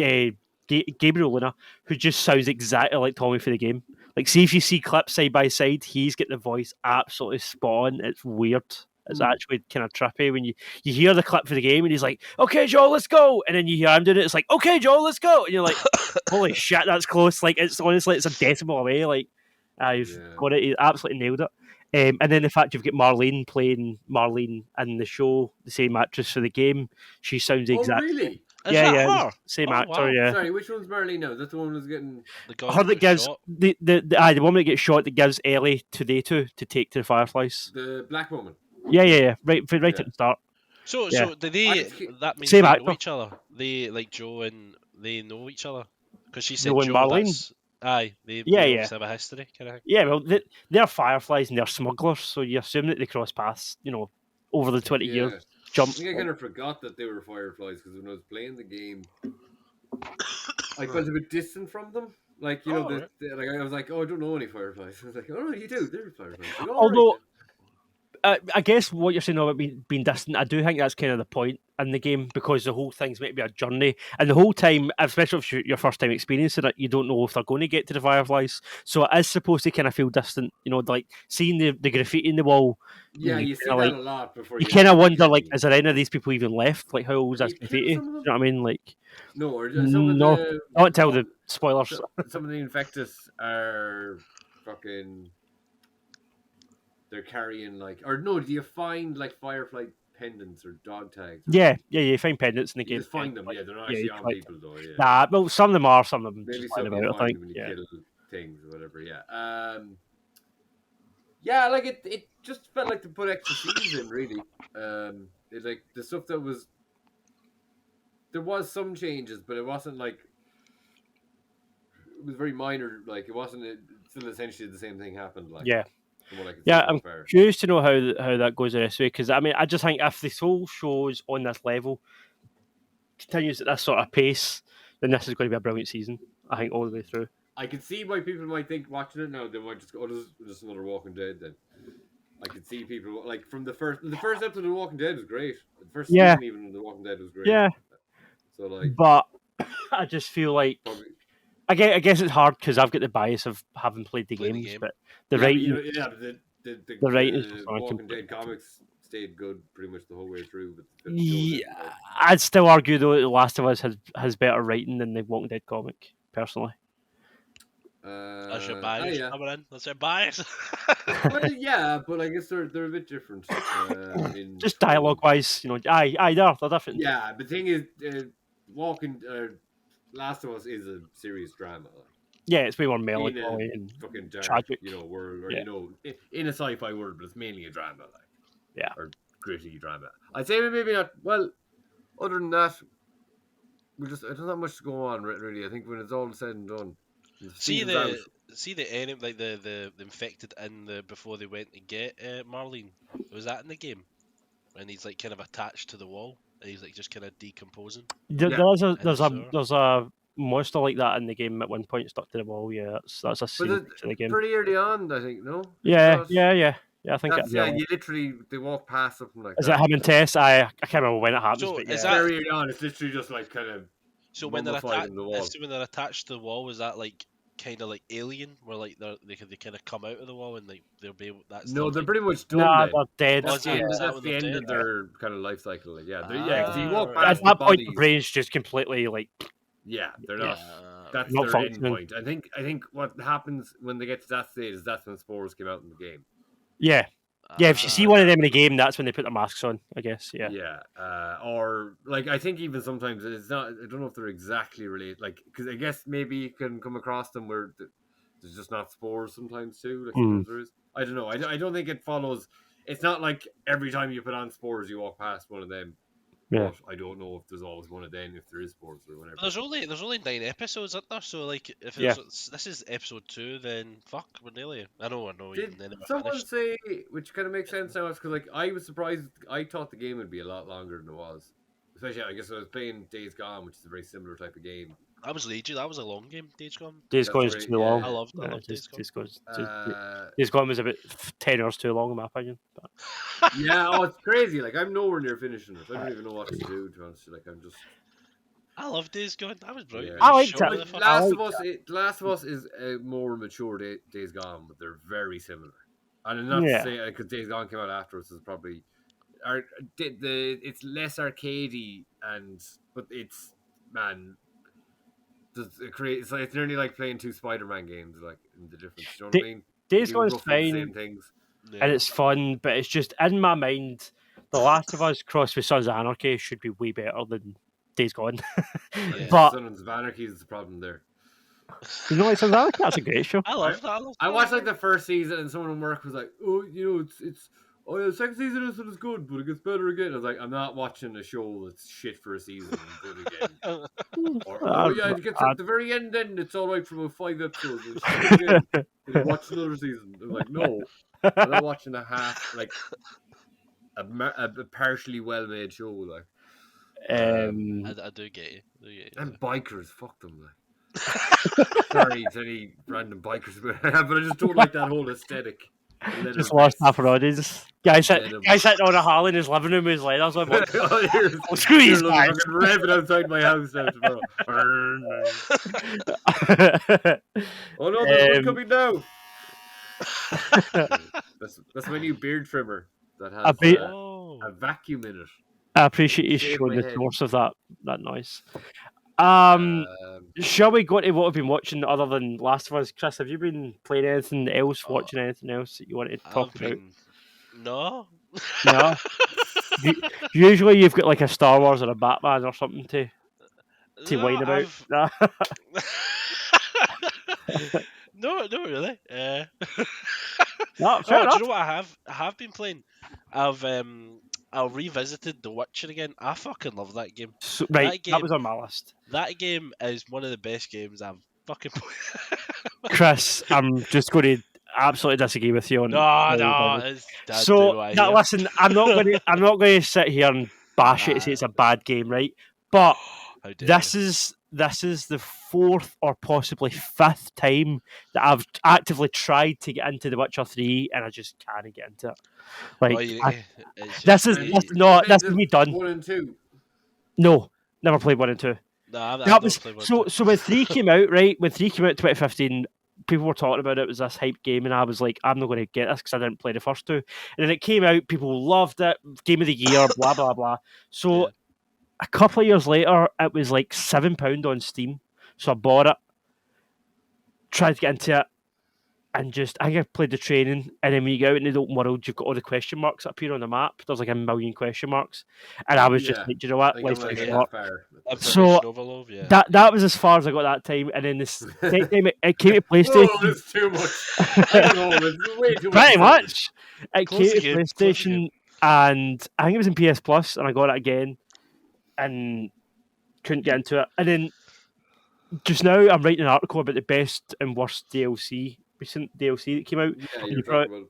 [SPEAKER 1] uh, Gabriel Luna, who just sounds exactly like Tommy for the game. Like, see if you see clips side by side, he's got the voice absolutely spot on. It's weird. It's actually kind of trippy when you hear the clip for the game and he's like, "Okay, Joel, let's go," and then you hear him doing it. It's like, "Okay, Joel, let's go," and you're like, "Holy shit, that's close!" Like, it's honestly, it's a decimal away. Like, you've got it. He absolutely nailed it. And then the fact you've got Marlene playing Marlene in the show, the same actress for the game, she sounds exactly.
[SPEAKER 2] Really?
[SPEAKER 3] Is
[SPEAKER 1] Yeah,
[SPEAKER 3] that
[SPEAKER 1] yeah,
[SPEAKER 3] her?
[SPEAKER 1] same
[SPEAKER 3] Oh,
[SPEAKER 1] actor.
[SPEAKER 3] wow.
[SPEAKER 1] Yeah,
[SPEAKER 2] Sorry, which one's Marlene now? That's the one who's getting.
[SPEAKER 3] The gun
[SPEAKER 1] her that
[SPEAKER 3] got
[SPEAKER 1] gives
[SPEAKER 3] shot.
[SPEAKER 1] the woman that gets shot that gives Ellie to Datu to take to the Fireflies.
[SPEAKER 2] The black woman.
[SPEAKER 1] Yeah. Right
[SPEAKER 2] Yeah.
[SPEAKER 1] at the start.
[SPEAKER 3] So
[SPEAKER 1] Yeah.
[SPEAKER 3] do they?
[SPEAKER 2] just-
[SPEAKER 3] That means
[SPEAKER 1] Same
[SPEAKER 3] they
[SPEAKER 1] actor.
[SPEAKER 3] know each other. They like Joe and they know each other because she said
[SPEAKER 1] Joe and
[SPEAKER 3] Joe.
[SPEAKER 1] Marlene?
[SPEAKER 3] That's aye. They
[SPEAKER 1] Yeah.
[SPEAKER 3] obviously have a history, kind of thing.
[SPEAKER 1] Yeah, well, they're Fireflies and they're smugglers, so you assume that they cross paths, over the 20
[SPEAKER 2] Yeah.
[SPEAKER 1] years jump.
[SPEAKER 2] I think I kind of forgot that they were Fireflies because when I was playing the game, I felt a bit distant from them. Like, you know,
[SPEAKER 3] Oh, right.
[SPEAKER 2] like I was like, oh, I don't know any Fireflies. I was like, oh, no, you do. They're Fireflies. Like, all
[SPEAKER 1] Although,
[SPEAKER 2] right,
[SPEAKER 1] I guess what you're saying about being distant, I do think that's kind of the point in the game because the whole thing's meant to be a journey, and the whole time, especially if it's your first time experiencing it, you don't know if they're going to get to the Fireflies. So it is supposed to kind of feel distant, like seeing the graffiti in the wall.
[SPEAKER 2] yeah, you see
[SPEAKER 1] kinda,
[SPEAKER 2] that
[SPEAKER 1] like,
[SPEAKER 2] a lot before
[SPEAKER 1] you
[SPEAKER 2] you
[SPEAKER 1] kind of
[SPEAKER 2] actually
[SPEAKER 1] wonder, like,
[SPEAKER 2] see
[SPEAKER 1] is there any of these people even left? Like, how old is
[SPEAKER 2] Can
[SPEAKER 1] this
[SPEAKER 2] you kill
[SPEAKER 1] graffiti?
[SPEAKER 2] some of
[SPEAKER 1] You
[SPEAKER 2] them?
[SPEAKER 1] know what I mean? Like,
[SPEAKER 2] No, or some of
[SPEAKER 1] no,
[SPEAKER 2] the
[SPEAKER 1] not until the spoilers.
[SPEAKER 2] some of the Infectus are fucking. They're carrying like, or no? Do you find like Firefly pendants or dog tags? Or
[SPEAKER 1] Yeah, you find pendants in the
[SPEAKER 2] you
[SPEAKER 1] game.
[SPEAKER 2] just find them. Yeah, they're not
[SPEAKER 1] Yeah,
[SPEAKER 2] actually
[SPEAKER 1] you
[SPEAKER 2] on
[SPEAKER 1] collect
[SPEAKER 2] people
[SPEAKER 1] them.
[SPEAKER 2] though. Yeah.
[SPEAKER 1] Nah, well, some of them are, some of them
[SPEAKER 2] Maybe
[SPEAKER 1] just lying
[SPEAKER 2] some you
[SPEAKER 1] about, I
[SPEAKER 2] find
[SPEAKER 1] think.
[SPEAKER 2] when you
[SPEAKER 1] Yeah.
[SPEAKER 2] kill things or whatever. Yeah, like it just felt like to put extra scenes in. Really, it like the stuff that was. There was some changes, but it wasn't like it was very minor. Like it wasn't. Still, essentially, the same thing happened. Like
[SPEAKER 1] Yeah.
[SPEAKER 2] from what I can see
[SPEAKER 1] Yeah,
[SPEAKER 2] so
[SPEAKER 1] I'm
[SPEAKER 2] far.
[SPEAKER 1] curious to know how that goes the rest of the way, because, I mean, I just think if the whole show's on this level, continues at this sort of pace, then this is going to be a brilliant season, I think, all the way through.
[SPEAKER 2] I can see why people might think watching it now they might just go, "Oh, this is another Walking Dead." Then I could see people like from the first episode of The Walking Dead was great. The first
[SPEAKER 1] Yeah.
[SPEAKER 2] season even of The Walking Dead was great.
[SPEAKER 1] Yeah,
[SPEAKER 2] So like
[SPEAKER 1] but I just feel like
[SPEAKER 2] probably
[SPEAKER 1] I guess it's hard because I've got the bias of having played the
[SPEAKER 3] Played the
[SPEAKER 1] games,
[SPEAKER 3] game.
[SPEAKER 1] but the
[SPEAKER 2] yeah, but,
[SPEAKER 1] writing,
[SPEAKER 2] you know, yeah, but
[SPEAKER 1] the writing's just
[SPEAKER 2] the
[SPEAKER 1] on
[SPEAKER 2] Walking
[SPEAKER 1] completely
[SPEAKER 2] Dead comics stayed good pretty much the whole way through. But the show
[SPEAKER 1] Yeah,
[SPEAKER 2] didn't, like.
[SPEAKER 1] I'd still argue though that The Last of Us has better writing than the Walking Dead comic, personally.
[SPEAKER 3] That's your bias
[SPEAKER 2] yeah.
[SPEAKER 3] coming in. That's your bias.
[SPEAKER 2] Well, yeah, but I guess they're a bit different. In
[SPEAKER 1] Just dialogue wise, they're different.
[SPEAKER 2] Yeah, the thing is, Walking Last of Us is a serious drama. Like,
[SPEAKER 1] Yeah, it's way more
[SPEAKER 2] in
[SPEAKER 1] melancholy
[SPEAKER 2] a
[SPEAKER 1] and
[SPEAKER 2] fucking dark,
[SPEAKER 1] tragic.
[SPEAKER 2] world, or
[SPEAKER 1] Yeah.
[SPEAKER 2] in a sci-fi world, but it's mainly a drama, like,
[SPEAKER 1] Yeah.
[SPEAKER 2] or gritty drama. I'd say maybe not. Well, other than that, there's not much to go on really. I think when it's all said and done,
[SPEAKER 3] see the enemy, like the infected in the before they went to get Marlene. Was that in the game? When he's like kind of attached to the wall and he's like just kind of decomposing.
[SPEAKER 1] There's
[SPEAKER 3] the sewer.
[SPEAKER 1] there's a monster like that in the game at one point stuck to the wall. Yeah, that's a scene
[SPEAKER 2] But
[SPEAKER 1] to the game.
[SPEAKER 2] pretty early on, I think. No.
[SPEAKER 1] Yeah.
[SPEAKER 2] It's not-
[SPEAKER 1] I think
[SPEAKER 2] That's, you literally they walk past something like
[SPEAKER 1] Is
[SPEAKER 2] that.
[SPEAKER 1] it him and Tess? I can't remember when it happens,
[SPEAKER 3] So,
[SPEAKER 1] but
[SPEAKER 3] is
[SPEAKER 1] yeah.
[SPEAKER 3] that-
[SPEAKER 2] Very early on. It's literally just like kind of.
[SPEAKER 3] So when they're
[SPEAKER 2] mummified in the wall.
[SPEAKER 3] when they're attached to the wall, was that like kind of like Alien, where like they kind of come out of the wall and they'll be able? That's
[SPEAKER 2] No,
[SPEAKER 3] their,
[SPEAKER 2] they're
[SPEAKER 3] like,
[SPEAKER 2] pretty much done.
[SPEAKER 1] Nah,
[SPEAKER 2] then.
[SPEAKER 1] they're dead.
[SPEAKER 2] That's the
[SPEAKER 3] Yeah.
[SPEAKER 2] end.
[SPEAKER 3] Is that
[SPEAKER 2] That's
[SPEAKER 3] when
[SPEAKER 2] the
[SPEAKER 3] they're
[SPEAKER 2] end
[SPEAKER 3] dead?
[SPEAKER 2] of their kind of life cycle. Like, yeah,
[SPEAKER 3] Ah,
[SPEAKER 2] so you walk
[SPEAKER 3] right.
[SPEAKER 2] past
[SPEAKER 1] At that
[SPEAKER 2] the
[SPEAKER 1] point, the
[SPEAKER 2] bodies.
[SPEAKER 1] brain's just completely like.
[SPEAKER 2] Yeah, they're
[SPEAKER 1] Yeah.
[SPEAKER 2] not. That's
[SPEAKER 1] Not
[SPEAKER 2] their end
[SPEAKER 1] functioning.
[SPEAKER 2] point. I think what happens when they get to that stage is that's when spores come out in the game.
[SPEAKER 1] Yeah. If you see one of them in a game, that's when they put their masks on, I guess. Yeah.
[SPEAKER 2] Yeah. Or like I think even sometimes it's not. I don't know if they're exactly related. Like because I guess maybe you can come across them where there's just not spores sometimes too. Like sometimes there is. I don't know. I don't think it follows. It's not like every time you put on spores you walk past one of them.
[SPEAKER 1] Yeah.
[SPEAKER 2] But I don't know if there's always one of them if there is sports or whatever.
[SPEAKER 3] But there's only 9 episodes, isn't there? So like, if
[SPEAKER 1] Yeah.
[SPEAKER 3] this is episode 2, then fuck, we're nearly. I know,
[SPEAKER 2] Did
[SPEAKER 3] even then we're
[SPEAKER 2] someone
[SPEAKER 3] finished.
[SPEAKER 2] say, which kind of makes sense now, because like I was surprised. I thought the game would be a lot longer than it was. Especially, I guess I was playing Days Gone, which is a very similar type of game.
[SPEAKER 3] That was Legion. That was a long game. Days Gone.
[SPEAKER 1] Days
[SPEAKER 2] That's
[SPEAKER 1] Gone is
[SPEAKER 2] right,
[SPEAKER 1] too long.
[SPEAKER 3] I loved
[SPEAKER 1] Yeah,
[SPEAKER 3] Days Gone.
[SPEAKER 1] Days Gone was about 10 hours too long, in my opinion. But...
[SPEAKER 2] Yeah, oh, it's crazy. Like I'm nowhere near finishing it. I don't even know what to do. To be honest, like I'm just.
[SPEAKER 3] I love Days Gone. That was brilliant.
[SPEAKER 2] Yeah.
[SPEAKER 1] I like
[SPEAKER 3] Shut
[SPEAKER 1] that.
[SPEAKER 3] the
[SPEAKER 2] Like,
[SPEAKER 3] fuck
[SPEAKER 1] I
[SPEAKER 3] up.
[SPEAKER 2] Last of Us is a more mature Days Gone, but they're very similar. And not
[SPEAKER 1] Yeah.
[SPEAKER 2] to say because Days Gone came out afterwards, is probably it's less arcadey but it's man. It's like it's nearly like playing two Spider-Man games, like in the difference. You know what I mean?
[SPEAKER 1] Days
[SPEAKER 2] Do
[SPEAKER 1] Gone is
[SPEAKER 2] roughly the
[SPEAKER 1] fine,
[SPEAKER 2] same things.
[SPEAKER 3] Yeah.
[SPEAKER 1] and it's fun, but it's just in my mind, The Last of Us crossed with Sons of Anarchy should be way better than Days Gone.
[SPEAKER 3] Yeah.
[SPEAKER 1] But
[SPEAKER 2] Sons of Anarchy is the problem there.
[SPEAKER 1] you know, like Sons of Anarchy, that's a great show.
[SPEAKER 3] I love that.
[SPEAKER 2] I watched like the first season, and someone at work was like, "Oh, you know, it's oh yeah, the second season is good, but it gets better again." I was like, "I'm not watching a show that's shit for a season and good again." Or, oh yeah, it gets at the very end, then it's all right for about 5 episodes. And it's shit again. And you watch another season. I'm like, no, I'm not watching a partially well-made show. Like,
[SPEAKER 3] I do get you.
[SPEAKER 2] and bikers, fuck them. Like. Sorry to any random bikers, but I just don't like that whole aesthetic.
[SPEAKER 1] Just lost half an audience. Guy sitting
[SPEAKER 2] Leather-
[SPEAKER 1] on a Harley in his living room with his leathers on.
[SPEAKER 2] Oh,
[SPEAKER 1] screw these
[SPEAKER 2] fucking
[SPEAKER 1] guys.
[SPEAKER 2] revving outside my house now tomorrow. Oh no, there's one coming now. That's my new beard trimmer that has a vacuum in it.
[SPEAKER 1] I appreciate you
[SPEAKER 2] Shave
[SPEAKER 1] showing
[SPEAKER 2] my
[SPEAKER 1] the
[SPEAKER 2] head.
[SPEAKER 1] source of that noise.
[SPEAKER 2] Um,
[SPEAKER 1] Shall we go to what we've been watching other than Last of Us? Chris, have you been playing anything else, watching anything else that you want to talk about?
[SPEAKER 3] No.
[SPEAKER 1] No. Usually you've got like a Star Wars or a Batman or something to whine about. Nah.
[SPEAKER 3] No, not really.
[SPEAKER 1] No, fair enough.
[SPEAKER 3] Do you know what I have been playing? I revisited The Witcher again. I fucking love that game.
[SPEAKER 1] Right, that was on my list.
[SPEAKER 3] That game is one of the best games I've fucking played.
[SPEAKER 1] Chris, I'm just going to absolutely disagree with you on. Listen, I'm not going to sit here and bash it and say it's a bad game, right? But this is the 4th or possibly 5th time that I've actively tried to get into The Witcher 3 and I just can't get into it. Like this is me done.
[SPEAKER 2] 1 and 2.
[SPEAKER 1] No, never played 1 and 2.
[SPEAKER 3] No,
[SPEAKER 1] that was so when 3 came out, right? When 3 came out in 2015, people were talking about it was this hype game, and I was like, I'm not going to get this because I didn't play the first 2. And then it came out, people loved it, game of the year, blah blah blah. So a couple of years later, it was like £7 on Steam, so I bought it, tried to get into it, and I think I played the training, and then when you get out in the open world, you've got all the question marks that appear on the map. There's like a million question marks, and I was just like, you know what, life is short. So that was as far as I got that time, and then this time it came to PlayStation.
[SPEAKER 2] Whoa, that's too much. I don't know, it's way too much.
[SPEAKER 1] Pretty much. It came to PlayStation, and I think it was in PS Plus, and I got it again, and couldn't get into it. And then just now, I'm writing an article about the best and worst recent DLC that came out.
[SPEAKER 2] Yeah, you're talking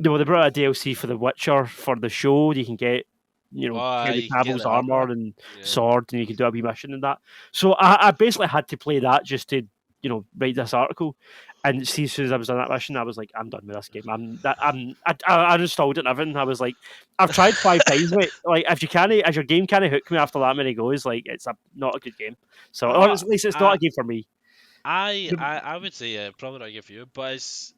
[SPEAKER 2] about.
[SPEAKER 1] They brought a DLC for The Witcher for the show. You can get, Henry Cavill's armor and sword, and you can do a wee mission and that. So I basically had to play that just to, write this article. And see, as soon as I was on that mission, I was like, I'm done with this game. I installed it and everything. I was like, I've tried 5 times, mate. Like, if your game can't hook me after that many goes, like, it's not a good game. So at least it's not a game for me.
[SPEAKER 3] I would say probably not a game for you, but it's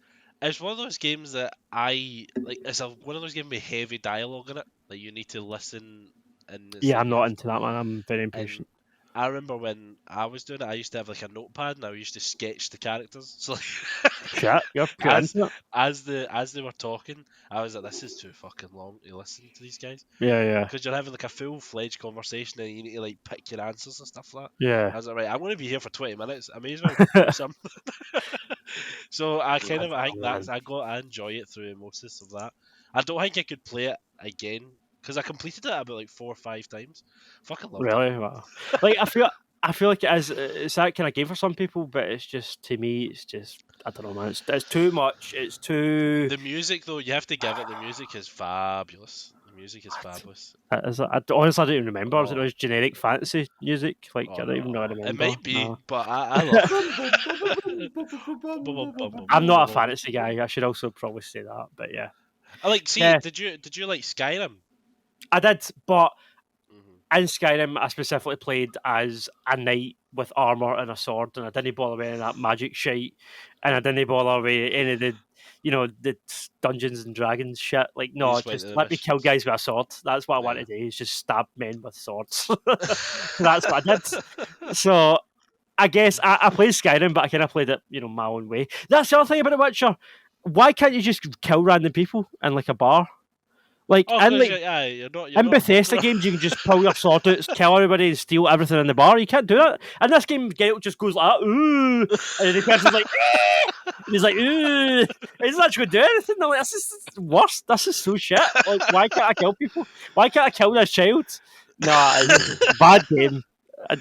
[SPEAKER 3] one of those games that I like. It's one of those games with heavy dialogue in it. Like you need to listen. And
[SPEAKER 1] I'm not into that, man. I'm very impatient.
[SPEAKER 3] I remember when I was doing it, I used to have like a notepad, and I used to sketch the characters. So as they were talking, I was like, "This is too fucking long to listen to these guys."
[SPEAKER 1] Yeah.
[SPEAKER 3] Because you're having like a full-fledged conversation, and you need to like pick your answers and stuff like that.
[SPEAKER 1] Yeah.
[SPEAKER 3] I was like, right, I'm going to be here for 20 minutes. I may as well do something. So I enjoy it through osmosis of that. I don't think I could play it again because I completed it about like 4 or 5 times. Fucking loved
[SPEAKER 1] Really? Wow. Like I feel like it's that kind of game for some people, but it's just to me, it's just I don't know, man. It's too much. It's
[SPEAKER 3] it.
[SPEAKER 1] too.
[SPEAKER 3] The music though, you have to give it. The music is fabulous. The music is fabulous.
[SPEAKER 1] Honestly, I don't even remember. I was it
[SPEAKER 3] Oh,
[SPEAKER 1] was generic fantasy music. Like I
[SPEAKER 3] oh
[SPEAKER 1] don't even really
[SPEAKER 3] no, it
[SPEAKER 1] remember.
[SPEAKER 3] might be,
[SPEAKER 1] No.
[SPEAKER 3] but I love
[SPEAKER 1] I'm not a
[SPEAKER 3] it.
[SPEAKER 1] fantasy guy. I should also probably say that. But yeah,
[SPEAKER 3] I like. See,
[SPEAKER 1] yeah,
[SPEAKER 3] did you like Skyrim?
[SPEAKER 1] I did. But
[SPEAKER 3] Mm-hmm.
[SPEAKER 1] in Skyrim, I specifically played as a knight with armor and a sword, and I didn't bother with any of that magic shite, and I didn't bother with any of the, the Dungeons and Dragons shit. Like,
[SPEAKER 3] You
[SPEAKER 1] no,
[SPEAKER 3] just went to
[SPEAKER 1] just
[SPEAKER 3] the
[SPEAKER 1] let me kill
[SPEAKER 3] missions.
[SPEAKER 1] guys with a sword. That's what I want
[SPEAKER 3] Yeah.
[SPEAKER 1] to do. Is just stab men with swords. That's what I did. So I guess I played Skyrim, but I kind of played it, my own way. That's the other thing about The Witcher. Why can't you just kill random people in like a bar? Like,
[SPEAKER 3] Oh,
[SPEAKER 1] and
[SPEAKER 3] because
[SPEAKER 1] like
[SPEAKER 3] you're
[SPEAKER 1] in
[SPEAKER 3] not a
[SPEAKER 1] Bethesda
[SPEAKER 3] murderer.
[SPEAKER 1] games, you can just pull your sword out, kill everybody, and steal everything in the bar. You can't do that. In this game, Geralt just goes like, ooh, and then the person's like, and he's like, ooh, and he's not actually going to do anything. I'm like, this is worse. This is so shit. Like, why can't I kill people? Why can't I kill this child? No, bad game.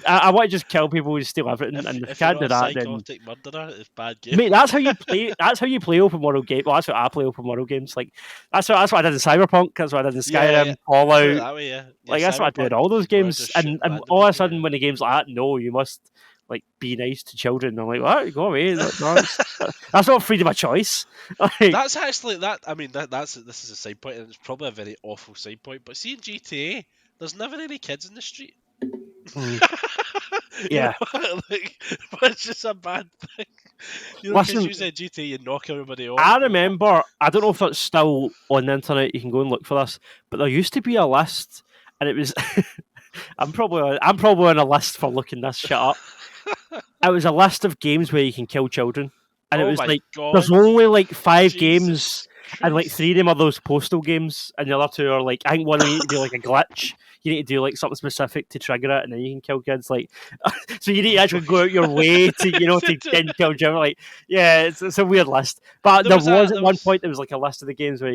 [SPEAKER 1] I want to just kill people and steal everything, and if you
[SPEAKER 3] If you're
[SPEAKER 1] can't
[SPEAKER 3] not
[SPEAKER 1] do
[SPEAKER 3] a
[SPEAKER 1] that, then
[SPEAKER 3] psychotic murderer, it's bad game.
[SPEAKER 1] mate, that's how you play. That's how you play open world games. Well, that's how I play open world games. Like that's what I did in Cyberpunk. That's what I did in
[SPEAKER 3] Yeah,
[SPEAKER 1] Skyrim, Fallout.
[SPEAKER 3] put it that way. Yeah, yeah.
[SPEAKER 1] Like that's what I do in
[SPEAKER 3] Cyberpunk,
[SPEAKER 1] all those
[SPEAKER 3] you want to
[SPEAKER 1] games.
[SPEAKER 3] just shoot
[SPEAKER 1] And
[SPEAKER 3] random
[SPEAKER 1] all of a
[SPEAKER 3] people.
[SPEAKER 1] sudden,
[SPEAKER 3] Yeah.
[SPEAKER 1] when the game's like that, no, you must like be nice to children. I'm like, what? Go away. No, that's not freedom of choice. Like,
[SPEAKER 3] That's actually that. I mean, this is a side point, and it's probably a very awful side point. But see in GTA, there's never any kids in the street.
[SPEAKER 1] mm,
[SPEAKER 3] You
[SPEAKER 1] yeah.
[SPEAKER 3] know, like, but it's just a bad thing. You know, because
[SPEAKER 1] Listen,
[SPEAKER 3] you said GTA, you knock everybody off.
[SPEAKER 1] I
[SPEAKER 3] You know?
[SPEAKER 1] remember. I don't know if it's still on the internet. You can go and look for this, but there used to be a list, and it was. I'm probably on a list for looking this shit up. It was a list of games where you can kill children, and it
[SPEAKER 3] Oh
[SPEAKER 1] was
[SPEAKER 3] my
[SPEAKER 1] like
[SPEAKER 3] god,
[SPEAKER 1] there's only like 5 games,
[SPEAKER 3] Jesus
[SPEAKER 1] and like
[SPEAKER 3] Christ!
[SPEAKER 1] 3 of them are those postal games, and the other 2 are like I think one of them you need to do like a glitch. You need to do like something specific to trigger it, and then you can kill kids. Like, so you need to
[SPEAKER 3] Oh
[SPEAKER 1] actually
[SPEAKER 3] my
[SPEAKER 1] go out your way to to then kill children. Like, yeah, it's a weird list. But
[SPEAKER 3] There
[SPEAKER 1] there
[SPEAKER 3] was
[SPEAKER 1] was
[SPEAKER 3] a
[SPEAKER 1] at one point there was like a list of the games where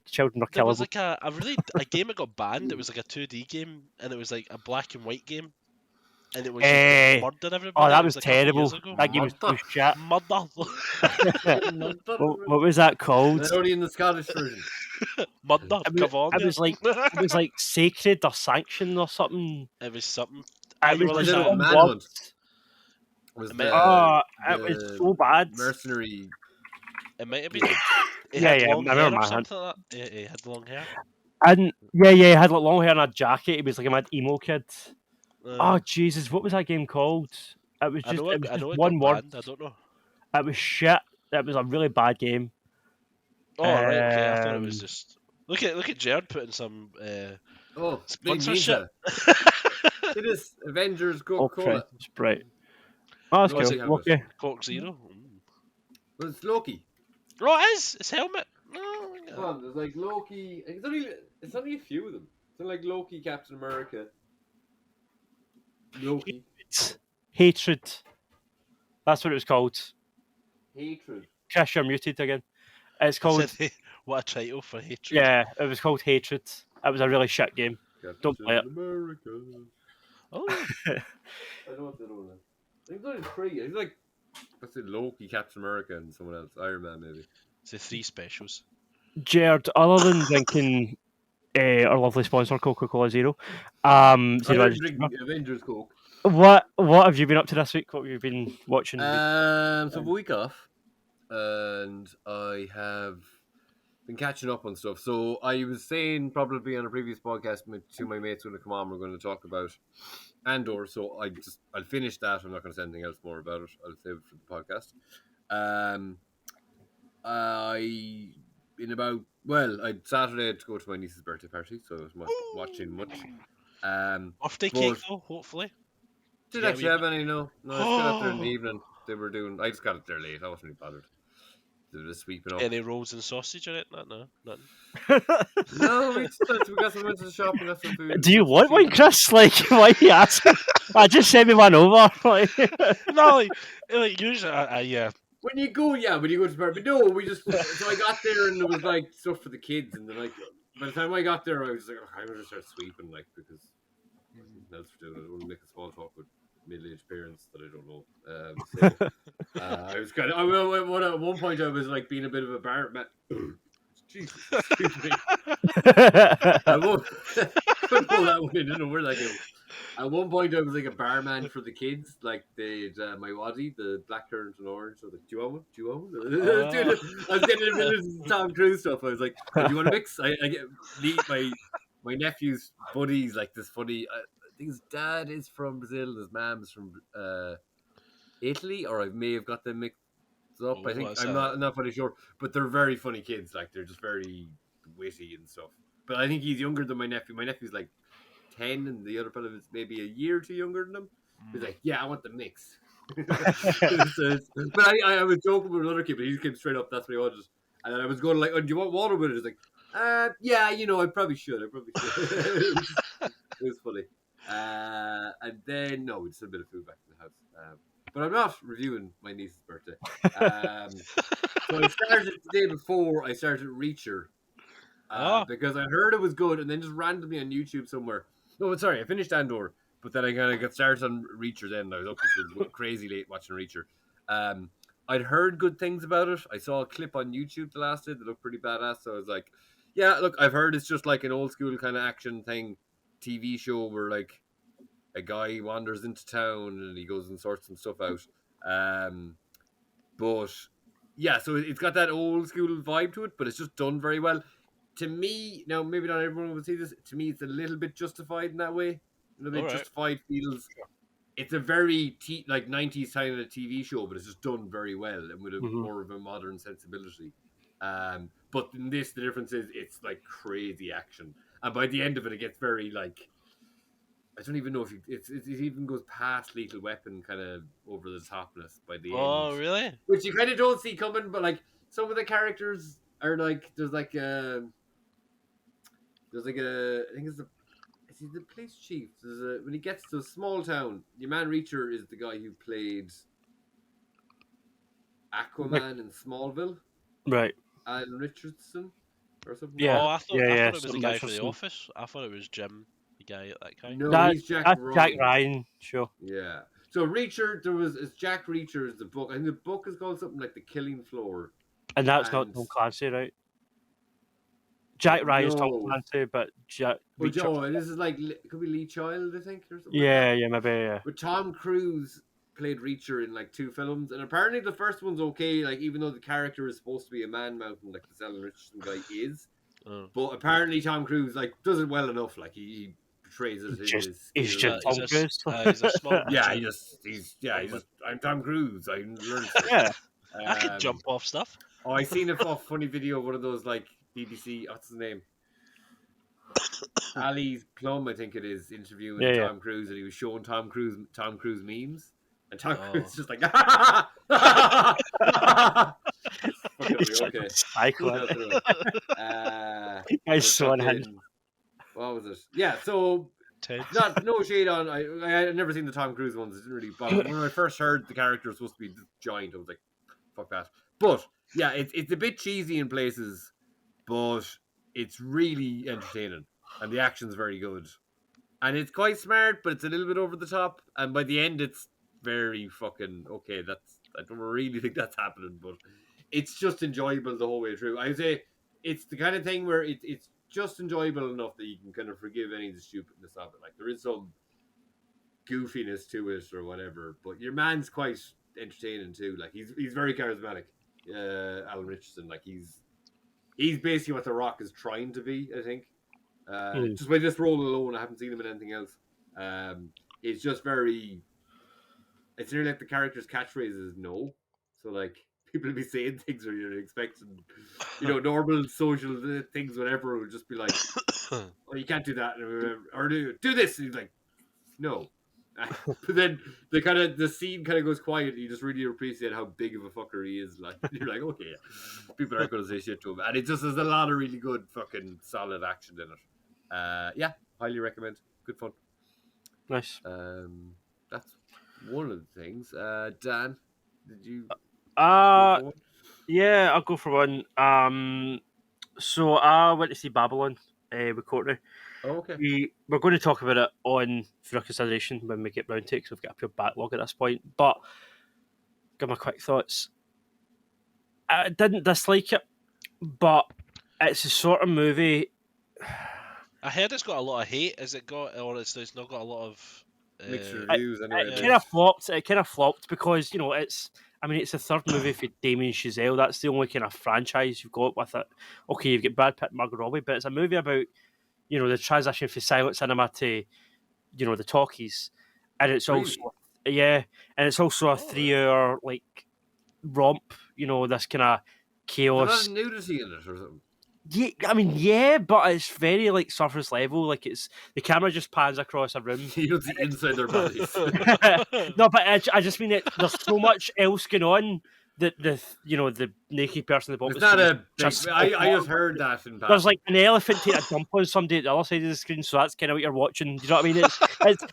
[SPEAKER 1] children are
[SPEAKER 3] there was
[SPEAKER 1] killable.
[SPEAKER 3] like a game that got banned. It was like a 2D game, and it was like a black and white game, and it was you could
[SPEAKER 1] Eh,
[SPEAKER 3] murder
[SPEAKER 1] oh,
[SPEAKER 3] everybody.
[SPEAKER 1] that
[SPEAKER 3] It
[SPEAKER 1] was
[SPEAKER 3] was a couple of years
[SPEAKER 1] terrible.
[SPEAKER 3] ago.
[SPEAKER 1] That game was too shit.
[SPEAKER 3] Murder,
[SPEAKER 1] what was that called?
[SPEAKER 2] They're only in the Scottish version.
[SPEAKER 3] murder. Come on,
[SPEAKER 1] It was like it was like sacred or sanctioned or something.
[SPEAKER 3] it was something.
[SPEAKER 1] It
[SPEAKER 3] You
[SPEAKER 1] was
[SPEAKER 3] were
[SPEAKER 2] Was
[SPEAKER 3] like
[SPEAKER 1] just
[SPEAKER 2] it
[SPEAKER 3] that.
[SPEAKER 1] one word.
[SPEAKER 2] Manhunt? Was
[SPEAKER 3] It might,
[SPEAKER 1] It was
[SPEAKER 2] the
[SPEAKER 1] so bad.
[SPEAKER 2] mercenary?
[SPEAKER 3] it might have been.
[SPEAKER 2] game?
[SPEAKER 3] He
[SPEAKER 1] Yeah,
[SPEAKER 3] had
[SPEAKER 1] yeah, I
[SPEAKER 3] long hair
[SPEAKER 1] remember
[SPEAKER 3] or
[SPEAKER 1] Manhunt.
[SPEAKER 3] something like that. Yeah, he had long hair.
[SPEAKER 1] And yeah, he had like long hair and a jacket. He was like a mad emo kid.
[SPEAKER 3] Uh,
[SPEAKER 1] Oh Jesus, what was that game called? It was
[SPEAKER 3] I
[SPEAKER 1] just
[SPEAKER 3] know
[SPEAKER 1] it was
[SPEAKER 3] I
[SPEAKER 1] just
[SPEAKER 3] know it
[SPEAKER 1] one
[SPEAKER 3] got
[SPEAKER 1] word.
[SPEAKER 3] banned. I don't know.
[SPEAKER 1] It was shit. It was a really bad game.
[SPEAKER 3] Oh right, okay. I thought it was
[SPEAKER 1] Um,
[SPEAKER 3] just look at Jerd putting some
[SPEAKER 2] Oh, Big
[SPEAKER 3] sponsorship.
[SPEAKER 2] Ninja. It is Avengers Coca-Cola.
[SPEAKER 1] okay, Sprite. Oh, that's
[SPEAKER 2] No,
[SPEAKER 1] cool.
[SPEAKER 2] I think I was.
[SPEAKER 1] Okay.
[SPEAKER 3] Coke Zero.
[SPEAKER 2] But it's Loki.
[SPEAKER 3] Oh, it is. It's helmet. No,
[SPEAKER 2] Come on, there's like Loki. It's only a few of them. It's like Loki, Captain America, Loki,
[SPEAKER 1] Hatred. That's what it was called.
[SPEAKER 2] Hatred.
[SPEAKER 1] Chris, you're muted again. It's
[SPEAKER 3] I
[SPEAKER 1] called.
[SPEAKER 3] said, hey, what a title for hatred.
[SPEAKER 1] Yeah, it was called Hatred. It was a really shit game.
[SPEAKER 2] Captain
[SPEAKER 1] Don't play it.
[SPEAKER 2] America.
[SPEAKER 3] Oh,
[SPEAKER 2] I know what the other one is. I think there's 3. I think like what's it? Loki, Captain America, and someone else. Iron Man maybe.
[SPEAKER 3] it's the 3 specials.
[SPEAKER 1] Jared, other than drinking our lovely sponsor Coca-Cola Zero, Zero
[SPEAKER 2] I
[SPEAKER 1] Energy
[SPEAKER 2] drink
[SPEAKER 1] Sugar,
[SPEAKER 2] Avengers Coke.
[SPEAKER 1] what have you been up to this week? What have you been watching?
[SPEAKER 2] So a week off, and I have been catching up on stuff. So I was saying probably on a previous podcast to my mates when they come on, we're going to talk about Andor. So I'll finish that. I'm not going to say anything else more about it. I'll save it for the podcast. I Saturday to go to my niece's birthday party, so I was watching much.
[SPEAKER 3] Birthday
[SPEAKER 2] but-
[SPEAKER 3] cake, though, hopefully.
[SPEAKER 2] Did
[SPEAKER 3] Yeah,
[SPEAKER 2] actually
[SPEAKER 3] we-
[SPEAKER 2] have any? No, I just got up there in the evening. They were doing. I just got up there late. I wasn't really bothered. They were just sweeping up.
[SPEAKER 3] Any rolls and sausage or it? No, nothing.
[SPEAKER 2] No, we got some went to the shop and got some food.
[SPEAKER 1] Do you want one, Chris? Like, why are you asking? I just sent me one over. Like,
[SPEAKER 3] No, like usually, yeah.
[SPEAKER 2] When you go to the party, but no, we just. So I got there and there was like stuff for the kids and then like by the time I got there, I was like, I'm gonna start sweeping, like, because nothing else to do. I don't want to make a small talk with middle-aged parents that I don't know. I was kind of. At one point, I was like being a bit of a barman. Jesus, excuse me. I won't. Couldn't pull that one in. I don't know where that came. At one point, I was like a barman for the kids. Like they'd my waddy, the blackcurrant and orange. I was like, "Do you want one? Do you want one?" Dude, I was getting in the middle of some Tom Cruise stuff. I was like, "Do you want a mix?" I get my nephew's buddies like this funny. I think his dad is from Brazil and his mom's from Italy, or I may have got them mixed up. I think I'm not fully sure, but they're very funny kids. Like they're just very witty and stuff. But I think he's younger than my nephew. My nephew's like 10, and the other fellow is maybe a year too younger than him. He's like, "Yeah, I want the mix." But I was joking with another kid, but he came straight up. That's what he wanted. And then I was going like, "Oh, do you want water with it?" He's like, yeah, I probably should. It was funny. And then no, we just had a bit of food back in the house. But I'm not reviewing my niece's birthday. So I started the day before. I started Reacher because I heard it was good, and then just randomly on YouTube somewhere. No, sorry, I finished Andor, but then I kind of got started on Reacher. Then I was up to crazy late watching Reacher. I'd heard good things about it. I saw a clip on YouTube the last day that looked pretty badass. So I was like, yeah, look, I've heard it's just like an old school kind of action thing, TV show where like a guy wanders into town and he goes and sorts some stuff out. But yeah, so it's got that old school vibe to it, but it's just done very well. To me, now maybe not everyone would see this. To me, it's a little bit justified in that way. A little bit justified feels. It's a very like 90s kind of TV show, but it's just done very well and with a more of a modern sensibility. But in this, the difference is it's like crazy action, and by the end of it, it gets very like I don't even know if it even goes past Lethal Weapon, kind of over the topness by the end.
[SPEAKER 3] Oh, really?
[SPEAKER 2] Which you kind of don't see coming, but like some of the characters are like there's like I think it's the police chief. When he gets to a small town, your man Reacher is the guy who played Aquaman in Smallville.
[SPEAKER 1] Right.
[SPEAKER 2] Alan Richardson or something.
[SPEAKER 3] Yeah. Oh, I thought it was the guy
[SPEAKER 1] Richardson.
[SPEAKER 3] for The Office. I thought it was Jim, the guy at that kind.
[SPEAKER 2] No, he's Jack Ryan.
[SPEAKER 1] Jack Ryan, sure.
[SPEAKER 2] Yeah. So Reacher, it's Jack Reacher is the book. I think the book is called something like The Killing Floor.
[SPEAKER 1] And that's not Tom Clancy, right? Jack Ryan's Tom Clancy, but Jack.
[SPEAKER 2] This is like it could be Lee Child, I think, or something.
[SPEAKER 1] Yeah, maybe. Yeah.
[SPEAKER 2] But Tom Cruise played Reacher in like 2 films, and apparently the first one's okay. Like even though the character is supposed to be a man mountain, like the Alan Richardson guy is, but apparently Tom Cruise like does it well enough. Like he portrays it.
[SPEAKER 1] He's just Tom Cruise.
[SPEAKER 3] He's a small.
[SPEAKER 2] I'm Tom Cruise. I learned.
[SPEAKER 1] Yeah.
[SPEAKER 3] I could jump off stuff.
[SPEAKER 2] Oh, I seen a funny video of one of those like BBC. What's his name? Ali Plum, I think it is, interviewing Tom Cruise, and he was showing Tom Cruise memes, and Tom Cruise is just like, okay. What was it? Yeah, so no shade on. I had never seen the Tom Cruise ones. It didn't really bother. When I first heard the character was supposed to be giant, I was like, fuck that. But yeah, it's a bit cheesy in places, but it's really entertaining, and the action's very good, and it's quite smart, but it's a little bit over the top, and by the end, it's very fucking okay. I don't really think that's happening, but it's just enjoyable the whole way through. I would say it's the kind of thing where it's just enjoyable enough that you can kind of forgive any of the stupidness of it. Like there is some goofiness to it or whatever, but your man's quite entertaining too. Like he's very charismatic. Alan Richardson, like he's basically what The Rock is trying to be, I think. Just by this role alone, I haven't seen him in anything else. It's just it's nearly like the character's catchphrase is no. So like people will be saying things where you're expecting, normal social things, whatever, would just be like, oh, you can't do that, or do this. And he's like, no. But then the scene kind of goes quiet, and you just really appreciate how big of a fucker he is. Like you're like, okay, yeah. People aren't going to say shit to him, and it just has a lot of really good fucking solid action in it. Yeah, highly recommend. Good fun.
[SPEAKER 1] Nice.
[SPEAKER 2] That's one of the things. Dan, did you?
[SPEAKER 1] Yeah, I'll go for one. So I went to see Babylon with Courtney.
[SPEAKER 2] Oh, okay.
[SPEAKER 1] We're going to talk about it on for consideration when we get round to it, because we've got a pure backlog at this point. But give my quick thoughts. I didn't dislike it, but it's the sort of movie.
[SPEAKER 3] I heard it's got a lot of hate. Is it got, or it's not got a lot of
[SPEAKER 2] Mixed reviews anyway.
[SPEAKER 1] It
[SPEAKER 3] Yeah.
[SPEAKER 1] kind of flopped. It kind of flopped because it's. I mean, it's the third movie for Damien Chazelle. That's the only kind of franchise you've got with it. Okay, you've got Brad Pitt, and Margot Robbie, but it's a movie about the transition from silent cinema to the talkies, and it's
[SPEAKER 2] Really?
[SPEAKER 1] also and it's also a 3 hour like romp. This kind of
[SPEAKER 2] There's a lot
[SPEAKER 1] chaos.
[SPEAKER 2] of nudity in it or something.
[SPEAKER 1] Yeah, I mean, yeah, but it's very like surface level. Like it's the camera just pans across a room.
[SPEAKER 2] You don't see inside their bodies.
[SPEAKER 1] No, but I just mean it. There's so much else going on that the naked person at the bottom.
[SPEAKER 2] It's
[SPEAKER 1] of the
[SPEAKER 2] not
[SPEAKER 1] screen
[SPEAKER 2] a big.
[SPEAKER 1] just
[SPEAKER 2] I just heard that in
[SPEAKER 1] There's
[SPEAKER 2] passing.
[SPEAKER 1] like an elephant taking a dump on somebody at the other side of the screen, so that's kind of what you're watching. Do you know what I mean?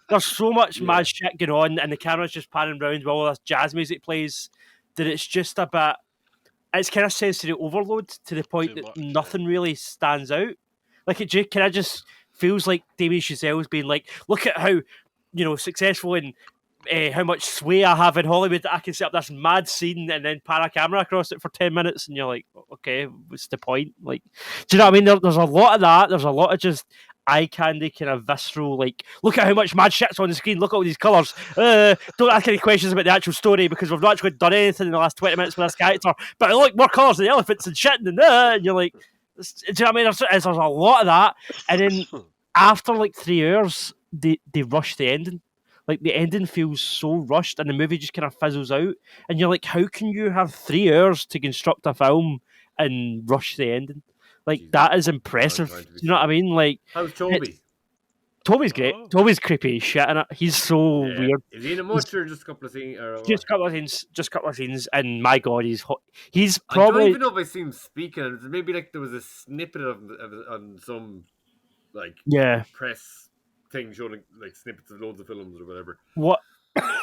[SPEAKER 1] There's so much mad shit going on, and the camera's just panning around while all this jazz music plays, that it's just a bit. It's kind of sensory overload to the point
[SPEAKER 3] Too
[SPEAKER 1] that
[SPEAKER 3] much,
[SPEAKER 1] nothing really stands out. Like it kind of just feels like Damien Chazelle's being like, look at how successful and how much sway I have in Hollywood that I can set up this mad scene and then pan a camera across it for 10 minutes, and you're like, okay, what's the point? Like, do you know what I mean? There's a lot of that. There's a lot of just eye candy, kind of visceral, like, look at how much mad shit's on the screen, look at all these colours. Don't ask any questions about the actual story because we've not actually done anything in the last 20 minutes with this character, but I like more colours and the elephants and shit, and you're like, do you know what I mean? There's a lot of that, and then after like 3 hours, they rush the ending. Like the ending feels so rushed, and the movie just kind of fizzles out. And you're like, how can you have 3 hours to construct a film and rush the ending? Like
[SPEAKER 2] Jesus.
[SPEAKER 1] that is impressive.
[SPEAKER 2] Trying to
[SPEAKER 1] Do
[SPEAKER 2] be
[SPEAKER 1] you know what I mean? Like
[SPEAKER 2] How's Toby?
[SPEAKER 1] Toby's great.
[SPEAKER 3] Oh.
[SPEAKER 1] Toby's creepy as shit in it. He's so
[SPEAKER 2] Yeah.
[SPEAKER 1] weird.
[SPEAKER 2] Is he in a much or just a couple of scenes? Or
[SPEAKER 1] Just a couple of scenes. Just a couple of scenes. And my God, he's
[SPEAKER 2] I don't
[SPEAKER 1] probably
[SPEAKER 2] even know if I seen him speaking. Maybe like there was a snippet of on some like press thing showing like snippets of loads of films or whatever.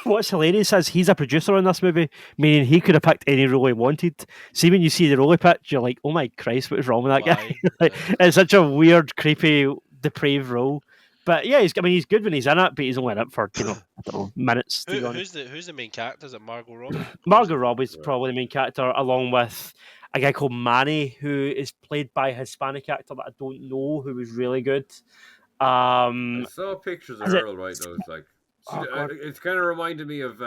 [SPEAKER 1] What's hilarious is he's a producer on this movie, meaning he could have picked any role he wanted. See, when you see the role he picked, you're like, oh my Christ, what is wrong with that guy? Like, it's such a weird, creepy, depraved role. But yeah, he's good when he's in it, but he's only in it for I don't know, minutes. To be honest.
[SPEAKER 3] Who's the main character? Is it Margot Robbie?
[SPEAKER 1] Margot Robbie's probably the main character, along with a guy called Manny, who is played by a Hispanic actor that I don't know, who was really good.
[SPEAKER 2] I saw pictures of
[SPEAKER 1] is it-
[SPEAKER 2] Earl right now. It's like
[SPEAKER 1] Oh, God.
[SPEAKER 2] it's kind of reminded me of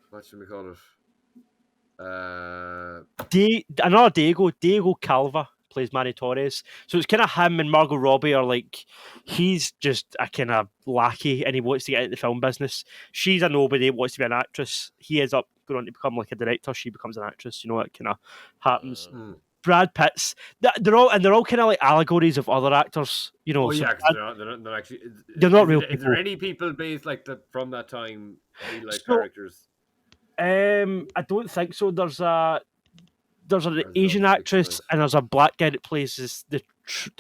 [SPEAKER 2] what should we call it?
[SPEAKER 1] Another Diego Calva plays Manny Torres. So it's kind of him and Margot Robbie are like, he's just a kind of lackey and he wants to get into the film business. She's a nobody, wants to be an actress. He ends up going on to become like a director. She becomes an actress. You know, it kind of happens. Brad Pitt's, they're all kind of like allegories of other actors. You know,
[SPEAKER 2] Oh
[SPEAKER 1] so
[SPEAKER 2] yeah, 'cause they're not actually.
[SPEAKER 1] they're not real
[SPEAKER 2] Is there
[SPEAKER 1] people.
[SPEAKER 2] any people based like that from that time? Real life
[SPEAKER 1] So-
[SPEAKER 2] characters.
[SPEAKER 1] I don't think so. There's an
[SPEAKER 2] There's
[SPEAKER 1] Asian
[SPEAKER 2] no
[SPEAKER 1] actress
[SPEAKER 2] pictures.
[SPEAKER 1] and there's a black guy that plays the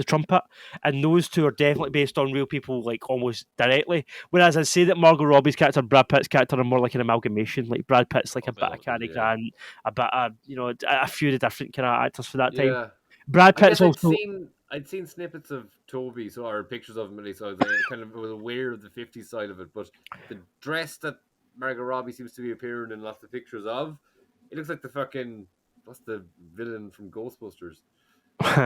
[SPEAKER 1] trumpet, and those two are definitely based on real people, like almost directly. Whereas I'd say that Margot Robbie's character, and Brad Pitt's character, are more like an amalgamation. Like Brad Pitt's like a bit of Cary Grant, a bit of a few of the different kind of actors for that time.
[SPEAKER 2] Yeah,
[SPEAKER 1] Brad
[SPEAKER 2] I guess
[SPEAKER 1] Pitt's also
[SPEAKER 2] I'd seen snippets of Toby, or pictures of him, at least, so I was aware of the 50s side of it. But the dress that Margot Robbie seems to be appearing in lots of pictures of, it looks like the fucking what's the villain from Ghostbusters?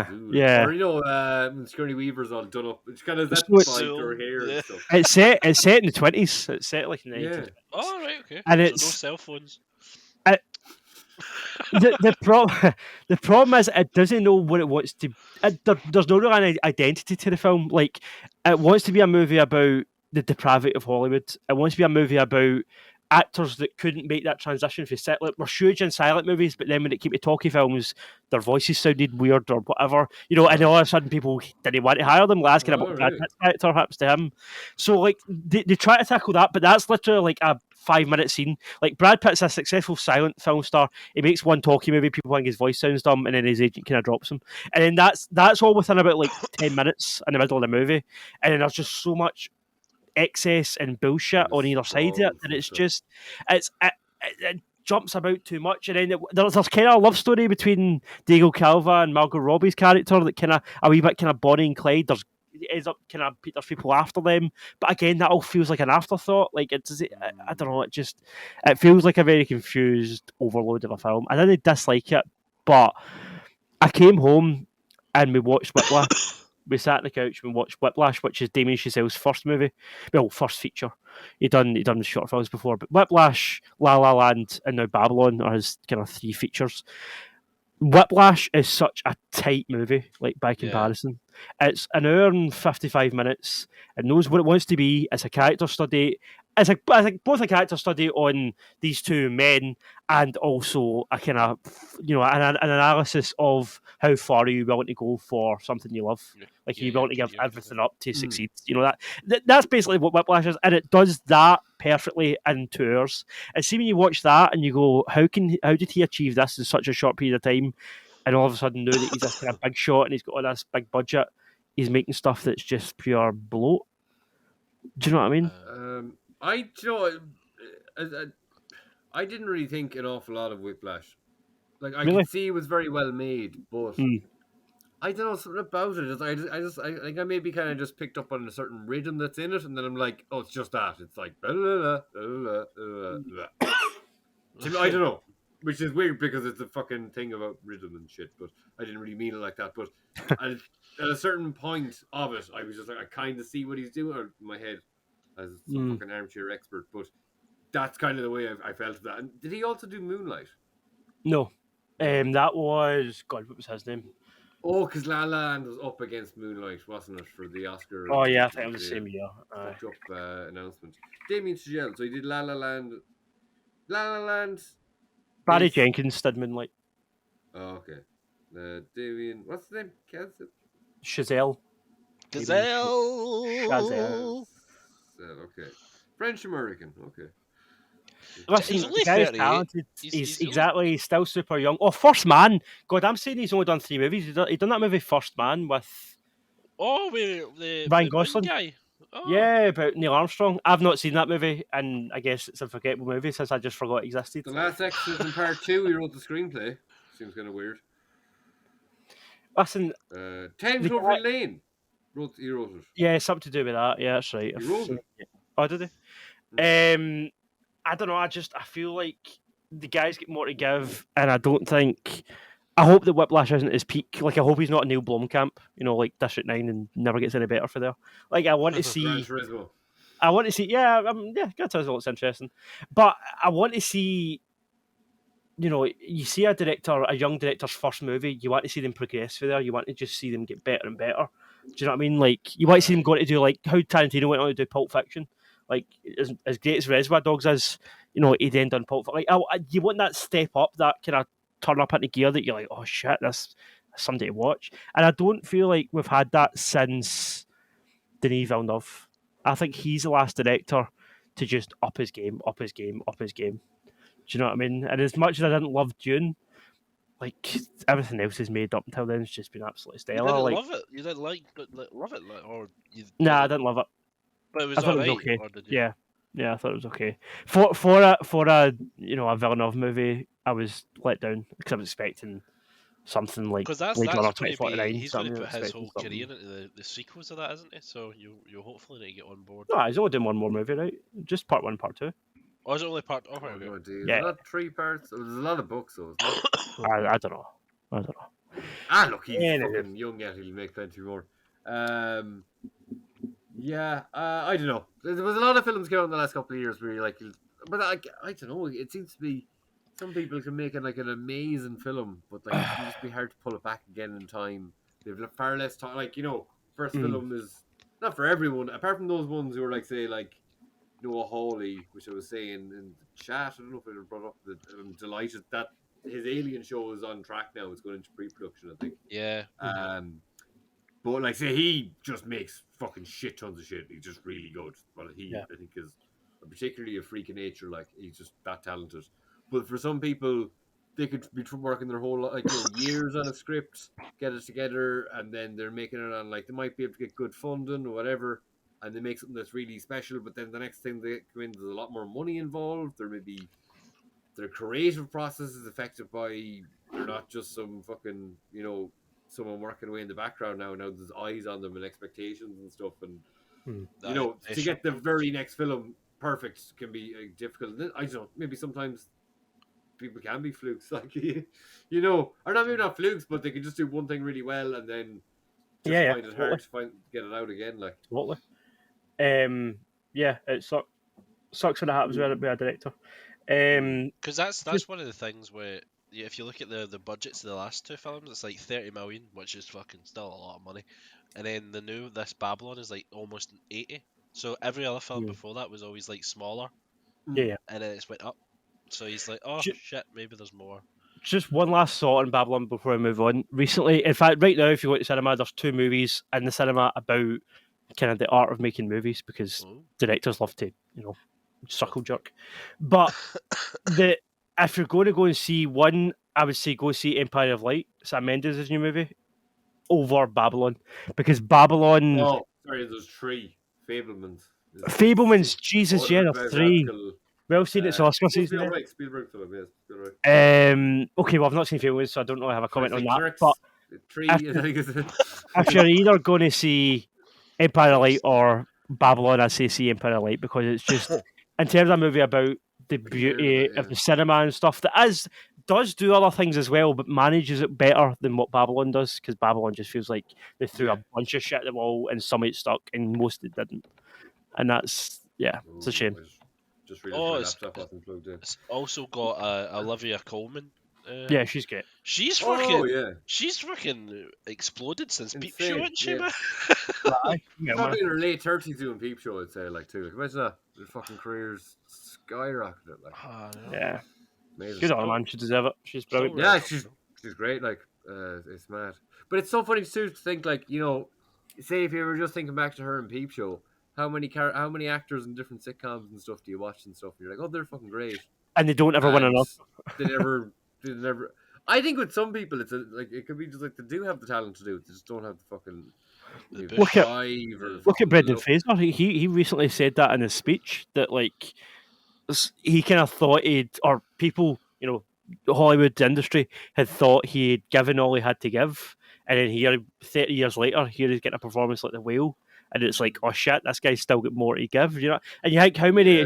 [SPEAKER 2] Dude.
[SPEAKER 1] yeah.
[SPEAKER 2] Or Sigourney Weaver's all done up. It's kind of that
[SPEAKER 1] So it's-
[SPEAKER 2] vibe to her hair and stuff.
[SPEAKER 1] It's set in the 20s. It's set like in the 90s.
[SPEAKER 2] Yeah.
[SPEAKER 3] Oh right, okay.
[SPEAKER 1] And
[SPEAKER 3] So
[SPEAKER 1] it's-
[SPEAKER 3] no cell phones.
[SPEAKER 1] The problem is it doesn't know what it wants to. There's no real identity to the film. Like it wants to be a movie about the depravity of Hollywood. It wants to be a movie about actors that couldn't make that transition for set. Like we're huge in silent movies, but then when it came to talkie films, their voices sounded weird or whatever. And all of a sudden people didn't want to hire them. Asking about Brad Pitt's character happens to him. So like they try to tackle that, but that's literally like a 5-minute scene. Like Brad Pitt's a successful silent film star. He makes one talkie movie, people think his voice sounds dumb, and then his agent kind of drops him. And then that's all within about like 10 minutes in the middle of the movie. And then there's just so much excess and bullshit on either side of it, and it's just jumps about too much, and then there's kind of a love story between Diego Calva and Margot Robbie's character that kind of a wee bit kind of Bonnie and Clyde. It ends up kind of there's people after them, but again, that all feels like an afterthought. Like I don't know. It feels like a very confused overload of a film. I didn't dislike it, but I came home and we watched Whiplash. We sat on the couch and watched Whiplash, which is Damien Chazelle's first movie, first feature. He done short films before, but Whiplash, La La Land, and now Babylon are his kind of three features. Whiplash is such a tight movie, like by comparison. It's an hour and 55 minutes. It knows what it wants to be. It's a character study. It's both a character study on these two men and also a kind of, an analysis of how far are you willing to go for something you love. Like, are you willing to give everything up to succeed? That's basically what Whiplash is, and it does that perfectly in 2 hours. And see, when you watch that and you go, how did he achieve this in such a short period of time? And all of a sudden know that he's this kind of big shot and he's got all this big budget. He's making stuff that's just pure bloat. Do you know what I mean?
[SPEAKER 2] I didn't really think an awful lot of Whiplash. Like, I
[SPEAKER 1] Really?
[SPEAKER 2] could see it was very well made, but I don't know, something about it. I think I maybe kind of just picked up on a certain rhythm that's in it, and then I'm like, oh, it's just that. It's like blah, blah, blah, blah, blah. I don't know, which is weird because it's a fucking thing about rhythm and shit. But I didn't really mean it like that. But at a certain point of it, I was just like, I kind of see what he's doing in my head as some fucking armchair expert. But that's kind of the way I felt of that. And did he also do Moonlight?
[SPEAKER 1] No. That was... God, what was his name?
[SPEAKER 2] Oh, because La La Land was up against Moonlight, wasn't it, for the Oscar?
[SPEAKER 1] Oh, yeah, I think it was the same year.
[SPEAKER 2] Fucked up announcement. Damien Chazelle, so he did La La Land. La La Land.
[SPEAKER 1] Barry Jenkins did Moonlight.
[SPEAKER 2] Oh, okay. Damien, what's the name?
[SPEAKER 1] Chazelle.
[SPEAKER 3] Gazelle.
[SPEAKER 2] Okay. French American. Okay.
[SPEAKER 1] Listen,
[SPEAKER 3] He's only
[SPEAKER 1] the guy's
[SPEAKER 3] 38.
[SPEAKER 1] talented.
[SPEAKER 3] He's
[SPEAKER 1] Exactly. He's still super young. Oh, First Man. God, I'm saying he's only done 3 movies. He done that movie First Man with
[SPEAKER 3] the
[SPEAKER 1] Ryan
[SPEAKER 3] the
[SPEAKER 1] Gosling.
[SPEAKER 3] guy. Oh.
[SPEAKER 1] Yeah, about Neil Armstrong. I've not seen that movie, and I guess it's a forgettable movie since I just forgot it existed.
[SPEAKER 2] The Last Exorcist in Part 2, he wrote the screenplay. Seems kind of weird.
[SPEAKER 1] Listen,
[SPEAKER 2] 10 Cloverfield Lane. He wrote it.
[SPEAKER 1] Yeah, something to do with that. Yeah, that's right.
[SPEAKER 2] He wrote it.
[SPEAKER 1] Oh, did he? I don't know. I feel like the guys get more to give, and I don't think. I hope that Whiplash isn't his peak. Like, I hope he's not a Neil Blomkamp, like District 9 and never gets any better for there. Like, I want to see.
[SPEAKER 2] Gran Turismo.
[SPEAKER 1] I want to see. Yeah, Gran Turismo looks interesting, but I want to see. You see a young director's first movie, you want to see them progress through there. You want to just see them get better and better. Do you know what I mean? Like, you want to see them going to do, like, how Tarantino went on to do Pulp Fiction. Like, as great as Reservoir Dogs is, he'd end on Pulp Fiction. Like, you want that step up, that kind of turn up into gear that you're like, oh shit, that's something to watch. And I don't feel like we've had that since Denis Villeneuve. I think he's the last director to just up his game. Do you know what I mean? And as much as I didn't love Dune, like, everything else is made up until then. It's just been absolutely stellar.
[SPEAKER 3] You didn't
[SPEAKER 1] like,
[SPEAKER 3] love it? You didn't love it? Or you...
[SPEAKER 1] Nah, I didn't love it.
[SPEAKER 3] But it was
[SPEAKER 1] I thought
[SPEAKER 3] alright,
[SPEAKER 1] it was okay.
[SPEAKER 3] or did you?
[SPEAKER 1] Yeah, I thought it was okay. For a a Villeneuve movie, I was let down because I was expecting something like
[SPEAKER 3] Because that's
[SPEAKER 1] Blade Runner
[SPEAKER 3] going to be...
[SPEAKER 1] 2049.
[SPEAKER 3] He's going to put his
[SPEAKER 1] expecting
[SPEAKER 3] whole
[SPEAKER 1] something.
[SPEAKER 3] career into the sequels of that, isn't he? So you hopefully need to get on board.
[SPEAKER 1] No, he's only doing one more movie, right? Just part 1, part 2.
[SPEAKER 3] Or is it only part... Oh,
[SPEAKER 2] Oh,
[SPEAKER 3] okay.
[SPEAKER 2] no, dude.
[SPEAKER 1] Yeah.
[SPEAKER 2] There's not 3 parts. There's a lot of books, though. Isn't
[SPEAKER 1] I don't know.
[SPEAKER 2] Look, he's fucking young yet. He'll make plenty more. I don't know. There was a lot of films coming out in the last couple of years where you're like, but I don't know. It seems to be some people can make like an amazing film, but like it can just be hard to pull it back again in time. They've far less time. Like, first film is not for everyone. Apart from those ones who are like, say, like Noah Hawley, which I was saying in the chat. I don't know if it brought up that I'm delighted that his Alien show is on track now. It's going into pre-production, I think.
[SPEAKER 3] Yeah.
[SPEAKER 2] But like, say, he just makes fucking shit tons of shit. He's just really good. Well, I think is particularly a freak of nature. Like, he's just that talented. But for some people, they could be working their whole years on a script, get it together, and then they're making it on, like, they might be able to get good funding or whatever, and they make something that's really special. But then the next thing they come in, there's a lot more money involved. There's their creative process is affected by they're not just some fucking someone working away in the background now there's eyes on them and expectations and stuff, and to get the very next film perfect can be difficult. I don't know, maybe sometimes people can be flukes, like or not, maybe not flukes, but they can just do one thing really well and then just find it hard to get it out again, like.
[SPEAKER 1] Totally. It sucks when it happens with a director.
[SPEAKER 3] Because that's one of the things where if you look at the budgets of the last two films, it's like 30 million, which is fucking still a lot of money, and then this Babylon is like almost 80. So every other film before that was always like smaller, and then it's went up. So he's like, oh shit, maybe there's more.
[SPEAKER 1] Just one last thought on Babylon before I move on. Recently, in fact, right now, if you go to cinema, there's 2 movies in the cinema about kind of the art of making movies, because directors love to, circle jerk. But if you're going to go and see one, I would say go see Empire of Light, Sam Mendes' new movie, over Babylon, because Babylon.
[SPEAKER 2] Oh, sorry, there's 3
[SPEAKER 1] Fablemans, Jesus, there's 3. Well seen, it's Oscar season.
[SPEAKER 2] Right. Spielberg film, yes. Right.
[SPEAKER 1] Okay, well, I've not seen Fablemans, so I don't know. I have a comment on that.
[SPEAKER 2] Clerks,
[SPEAKER 1] but
[SPEAKER 2] 3,
[SPEAKER 1] if you're either going to see Empire of Light or Babylon, I say see Empire of Light, because it's just, in terms of a movie about the beauty of the cinema and stuff, that does do other things as well, but manages it better than what Babylon does, because Babylon just feels like they threw a bunch of shit at the wall and some of it stuck and most it didn't. And that's, it's a shame.
[SPEAKER 2] Just realized my laptop wasn't plugged in.
[SPEAKER 3] It's also got Olivia Colman.
[SPEAKER 1] Yeah, she's great.
[SPEAKER 3] She's fucking exploded since Peep Show, isn't she, man?
[SPEAKER 2] Probably in her late 30s doing Peep Show, I'd say, like, too. Like, imagine that. Their fucking careers skyrocketed, like.
[SPEAKER 1] Yeah.
[SPEAKER 2] Amazing.
[SPEAKER 1] Good on her, man. She deserves it. She's brilliant.
[SPEAKER 2] Yeah, she's great, like, it's mad. But it's so funny, too, to think, like, say if you were just thinking back to her in Peep Show, how many actors in different sitcoms and stuff do you watch and stuff? And you're like, oh, they're fucking great.
[SPEAKER 1] And they don't ever win enough.
[SPEAKER 2] They never. I think with some people, it could be just like they do have the talent to do it. They just don't have the fucking.
[SPEAKER 1] Look at Brendan Fraser. He recently said that in his speech, that like he kind of thought or people, the Hollywood industry had thought he had given all he had to give, and then here 30 years later, here he's getting a performance like The Whale. And it's like, oh shit, this guy's still got more to give, And you think how many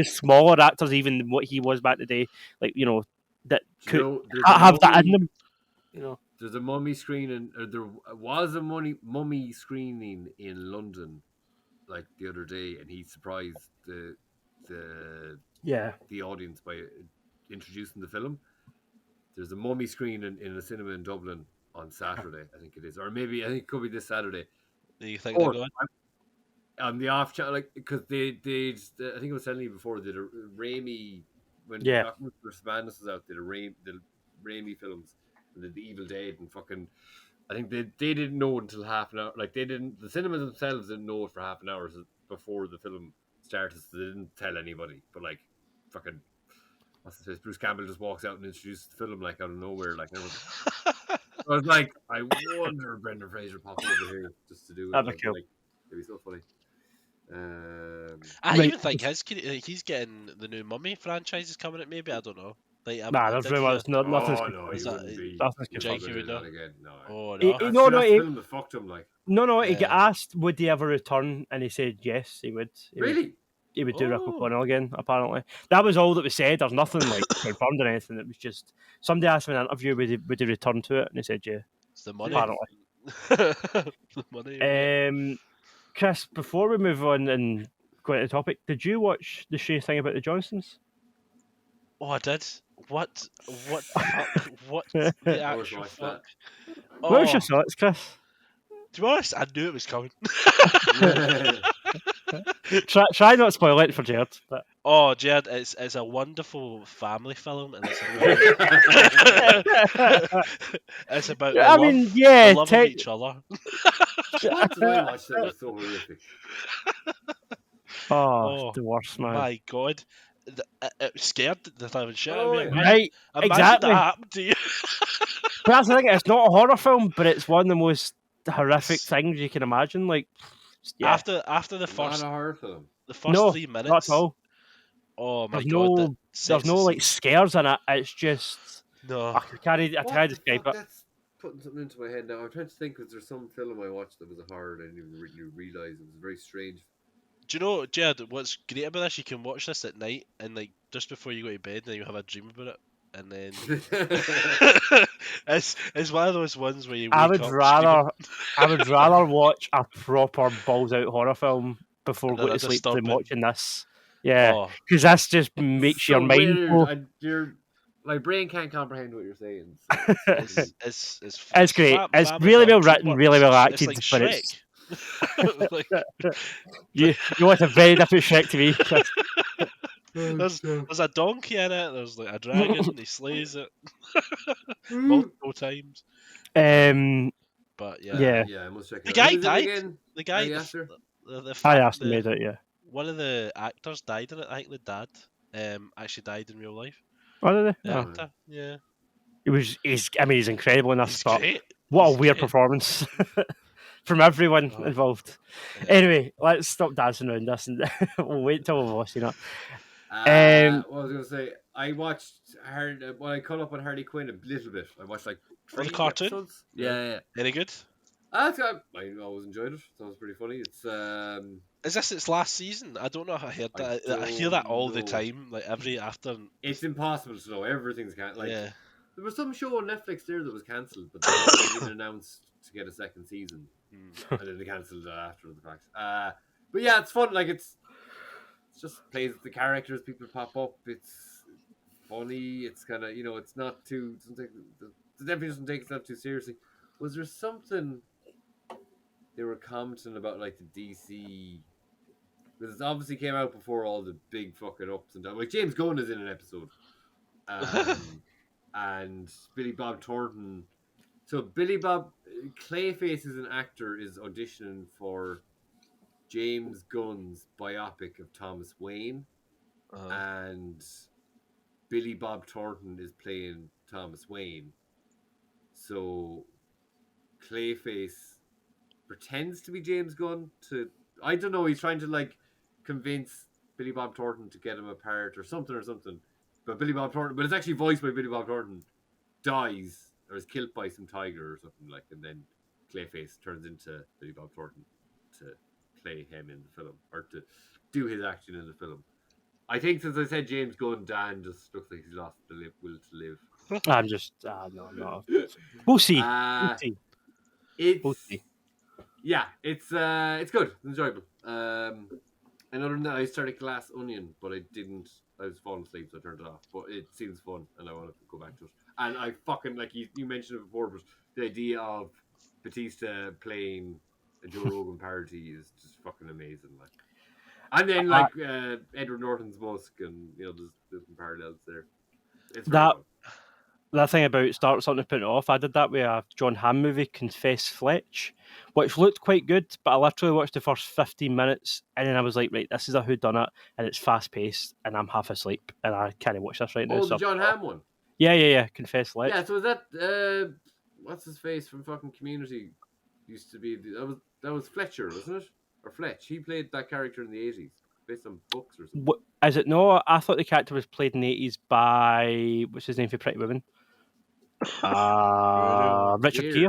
[SPEAKER 1] smaller actors, even than what he was back in the day, like that could have that in them.
[SPEAKER 2] There's a mummy screening, or there was a mummy screening in London, like the other day, and he surprised the audience by introducing the film. There's a mummy screening in a cinema in Dublin on Saturday, I think it is, or maybe I think it could be this Saturday.
[SPEAKER 3] Do you think they're going?
[SPEAKER 2] On the off channel, like, because they I think I was telling you before, they did a Raimi, when Doctor Madness was out, they did the Raimi films, the Evil Dead, and fucking, I think they didn't know until half an hour, like the cinemas themselves didn't know it for half an hour before the film started, so they didn't tell anybody, but like, fucking, what's it, Bruce Campbell just walks out and introduces the film, like, out of nowhere, like, I was like, I wonder if Brendan Fraser popped over here just to do it.
[SPEAKER 1] That'd be cool.
[SPEAKER 2] Like, it'd be so funny.
[SPEAKER 3] I even think he's getting the new Mummy franchise is coming out. Maybe, I don't know. Like,
[SPEAKER 1] there's rumors. Nothing's
[SPEAKER 2] again. No.
[SPEAKER 3] Oh no.
[SPEAKER 2] That's the film that fucked him. Like,
[SPEAKER 1] no. He got asked would he ever return, and he said yes, he would. He would do Rick O'Connell again, apparently. That was all that was said. There's nothing like confirmed or anything. It was just somebody asked him in an interview would he return to it, and he said yeah.
[SPEAKER 3] It's the money.
[SPEAKER 1] Apparently.
[SPEAKER 3] The money.
[SPEAKER 1] Chris, before we move on and go into the topic, did you watch the Shay thing about the Johnsons?
[SPEAKER 3] Oh, I did. What? What the actual fuck?
[SPEAKER 1] What was your thoughts, Chris?
[SPEAKER 3] To be honest, I knew it was coming.
[SPEAKER 1] Try not to spoil it for Jerd. But...
[SPEAKER 3] Oh, Jerd, it's a wonderful family film, and it's about the love of each other.
[SPEAKER 2] So horrific.
[SPEAKER 1] Oh, the worst, man.
[SPEAKER 3] My God. It was scared the time of shit.
[SPEAKER 1] Right,
[SPEAKER 3] exactly. That happened to you.
[SPEAKER 1] But that's the thing, it's not a horror film, but it's one of the most horrific things you can imagine. Like,
[SPEAKER 3] after the first,
[SPEAKER 2] not a horror film.
[SPEAKER 3] The first 3 minutes.
[SPEAKER 1] Not at all.
[SPEAKER 3] Oh my
[SPEAKER 1] There's
[SPEAKER 3] god, that
[SPEAKER 1] no
[SPEAKER 3] sets the
[SPEAKER 1] like
[SPEAKER 3] scene.
[SPEAKER 1] scares in it. It's just
[SPEAKER 3] No.
[SPEAKER 1] I can't
[SPEAKER 2] What the
[SPEAKER 1] describe
[SPEAKER 2] fuck?
[SPEAKER 1] it.
[SPEAKER 2] That's putting something into my head now. I'm trying to think. Was there some film I watched that was a horror and I didn't even really realize it was very strange?
[SPEAKER 3] Do you know, Jed, what's great about this? You can watch this at night and like just before you go to bed, and then you have a dream about it, and then it's one of those ones where you
[SPEAKER 1] I
[SPEAKER 3] wake
[SPEAKER 1] would
[SPEAKER 3] up
[SPEAKER 1] rather watch a proper balls out horror film before
[SPEAKER 3] screaming,
[SPEAKER 1] going
[SPEAKER 3] and
[SPEAKER 1] to
[SPEAKER 3] then a
[SPEAKER 1] sleep than
[SPEAKER 3] disturbing.
[SPEAKER 1] watching this. Yeah,
[SPEAKER 3] Oh,
[SPEAKER 1] because this just
[SPEAKER 2] It's
[SPEAKER 1] makes your
[SPEAKER 2] so
[SPEAKER 1] mind
[SPEAKER 2] weird.
[SPEAKER 1] go.
[SPEAKER 2] My brain can't comprehend what you're saying. So it's fucking-
[SPEAKER 1] It's great. It's
[SPEAKER 3] family
[SPEAKER 1] really
[SPEAKER 3] fun,
[SPEAKER 1] well written, really well
[SPEAKER 3] It's
[SPEAKER 1] acted,
[SPEAKER 3] like
[SPEAKER 1] but
[SPEAKER 3] Shrek. Like,
[SPEAKER 1] you want a very different Shrek to me, Chris.
[SPEAKER 3] there's a donkey in it. There's like a dragon. He slays it multiple times. But
[SPEAKER 1] Yeah,
[SPEAKER 2] yeah, I must check
[SPEAKER 3] the
[SPEAKER 2] it out.
[SPEAKER 3] guy
[SPEAKER 2] Who is it
[SPEAKER 3] died.
[SPEAKER 2] again?
[SPEAKER 3] The guy,
[SPEAKER 2] The
[SPEAKER 3] the,
[SPEAKER 2] actor?
[SPEAKER 1] I asked him made it. Yeah,
[SPEAKER 3] one of the actors died in it. I think the dad actually died in real life.
[SPEAKER 1] what did they?
[SPEAKER 3] The
[SPEAKER 1] Oh.
[SPEAKER 3] actor, yeah.
[SPEAKER 1] He's incredible in this
[SPEAKER 3] He's
[SPEAKER 1] spot.
[SPEAKER 3] great.
[SPEAKER 1] What
[SPEAKER 3] He's
[SPEAKER 1] a weird
[SPEAKER 3] great.
[SPEAKER 1] performance from everyone
[SPEAKER 3] Oh.
[SPEAKER 1] involved.
[SPEAKER 3] Yeah.
[SPEAKER 1] Anyway, let's stop dancing around this and we'll wait till we've lost, you know.
[SPEAKER 2] What was I going to say? I watched I caught up on Harley Quinn a little bit. I watched like
[SPEAKER 3] On
[SPEAKER 2] 3
[SPEAKER 3] the cartoon?
[SPEAKER 2] episodes. Yeah.
[SPEAKER 3] Any good?
[SPEAKER 2] I always enjoyed it. Sounds pretty funny. It's
[SPEAKER 3] Is this its last season? I don't know if I heard that. I hear that all the time. Like every after.
[SPEAKER 2] it's impossible to know. Everything's like
[SPEAKER 3] Yeah.
[SPEAKER 2] there was some show on Netflix there that was cancelled, but they been announced to get a second season, and then they cancelled it after the fact. But yeah, it's fun. Like it's just plays with the characters. People pop up. It's funny. It's kind of it's not too. The definitely doesn't take itself too seriously. Was there something they were commenting about, like the DC? Because it obviously came out before all the big fucking ups and downs. Like James Gunn is in an episode, and Billy Bob Thornton. So Clayface is an actor, is auditioning for James Gunn's biopic of Thomas Wayne, and Billy Bob Thornton is playing Thomas Wayne. So Clayface pretends to be James Gunn to, I don't know, he's trying to like convince Billy Bob Thornton to get him a part or something. But Billy Bob Thornton, but it's actually voiced by Billy Bob Thornton, dies or is killed by some tiger or something like, and then Clayface turns into Billy Bob Thornton to play him in the film or to do his acting in the film. I think since I said James Gunn, Dan just looks like he's lost the will to live.
[SPEAKER 1] I'm just no. We'll see. We'll see.
[SPEAKER 2] It's good. It's enjoyable. And other than that, I started Glass Onion, but I didn't. I was falling asleep, so I turned it off. But it seems fun, and I want to go back to it. And I fucking like you mentioned it before, but the idea of Batista playing a Joe Rogan parody is just fucking amazing. Like, and then like Edward Norton's Musk, and there's some parallels there. It's very fun.
[SPEAKER 1] That thing about start something to put it off, I did that with a John Hamm movie, Confess Fletch, which looked quite good, but I literally watched the first 15 minutes and then I was like, right, this is a whodunit and it's fast paced and I'm half asleep and I can't watch this right now.
[SPEAKER 2] Oh, the John Hamm one?
[SPEAKER 1] Yeah, Confess Fletch.
[SPEAKER 2] Yeah, so is that, what's his face from fucking Community? Used to be, that was Fletcher, wasn't it? Or Fletch. He played that character in the 80s, based on books or something.
[SPEAKER 1] What, is it no? I thought the character was played in the 80s by, what's his name for Pretty Women? Richard Gere.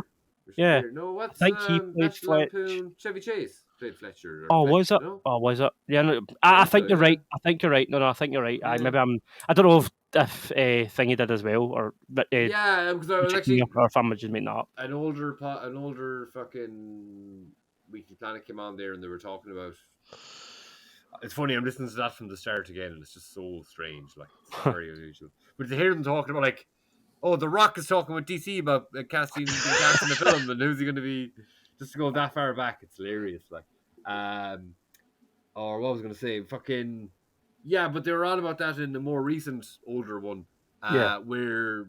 [SPEAKER 1] Yeah.
[SPEAKER 2] No, what's
[SPEAKER 1] I think he played
[SPEAKER 2] National
[SPEAKER 1] Fletch.
[SPEAKER 2] Lampoon? Chevy Chase played Fletcher.
[SPEAKER 1] Oh,
[SPEAKER 2] Fletch,
[SPEAKER 1] was it?
[SPEAKER 2] no?
[SPEAKER 1] Oh, was it? Yeah, no, I think
[SPEAKER 2] so,
[SPEAKER 1] you're
[SPEAKER 2] yeah.
[SPEAKER 1] right. I think you're right. No, I think you're right.
[SPEAKER 2] Yeah.
[SPEAKER 1] I don't know if Thingy did as well, or
[SPEAKER 2] yeah, because I was
[SPEAKER 1] Richard
[SPEAKER 2] actually
[SPEAKER 1] Gere, or if I'm just making that up.
[SPEAKER 2] an older fucking Weekly Planet came on there, and they were talking about. It's funny. I'm listening to that from the start again, and it's just so strange. Like it's very unusual. But to hear them talking about like, oh, The Rock is talking with DC about casting the film, and who's he going to be? Just to go that far back, it's hilarious. Like, or what was I going to say? Fucking, yeah. But they were on about that in the more recent, older one, where,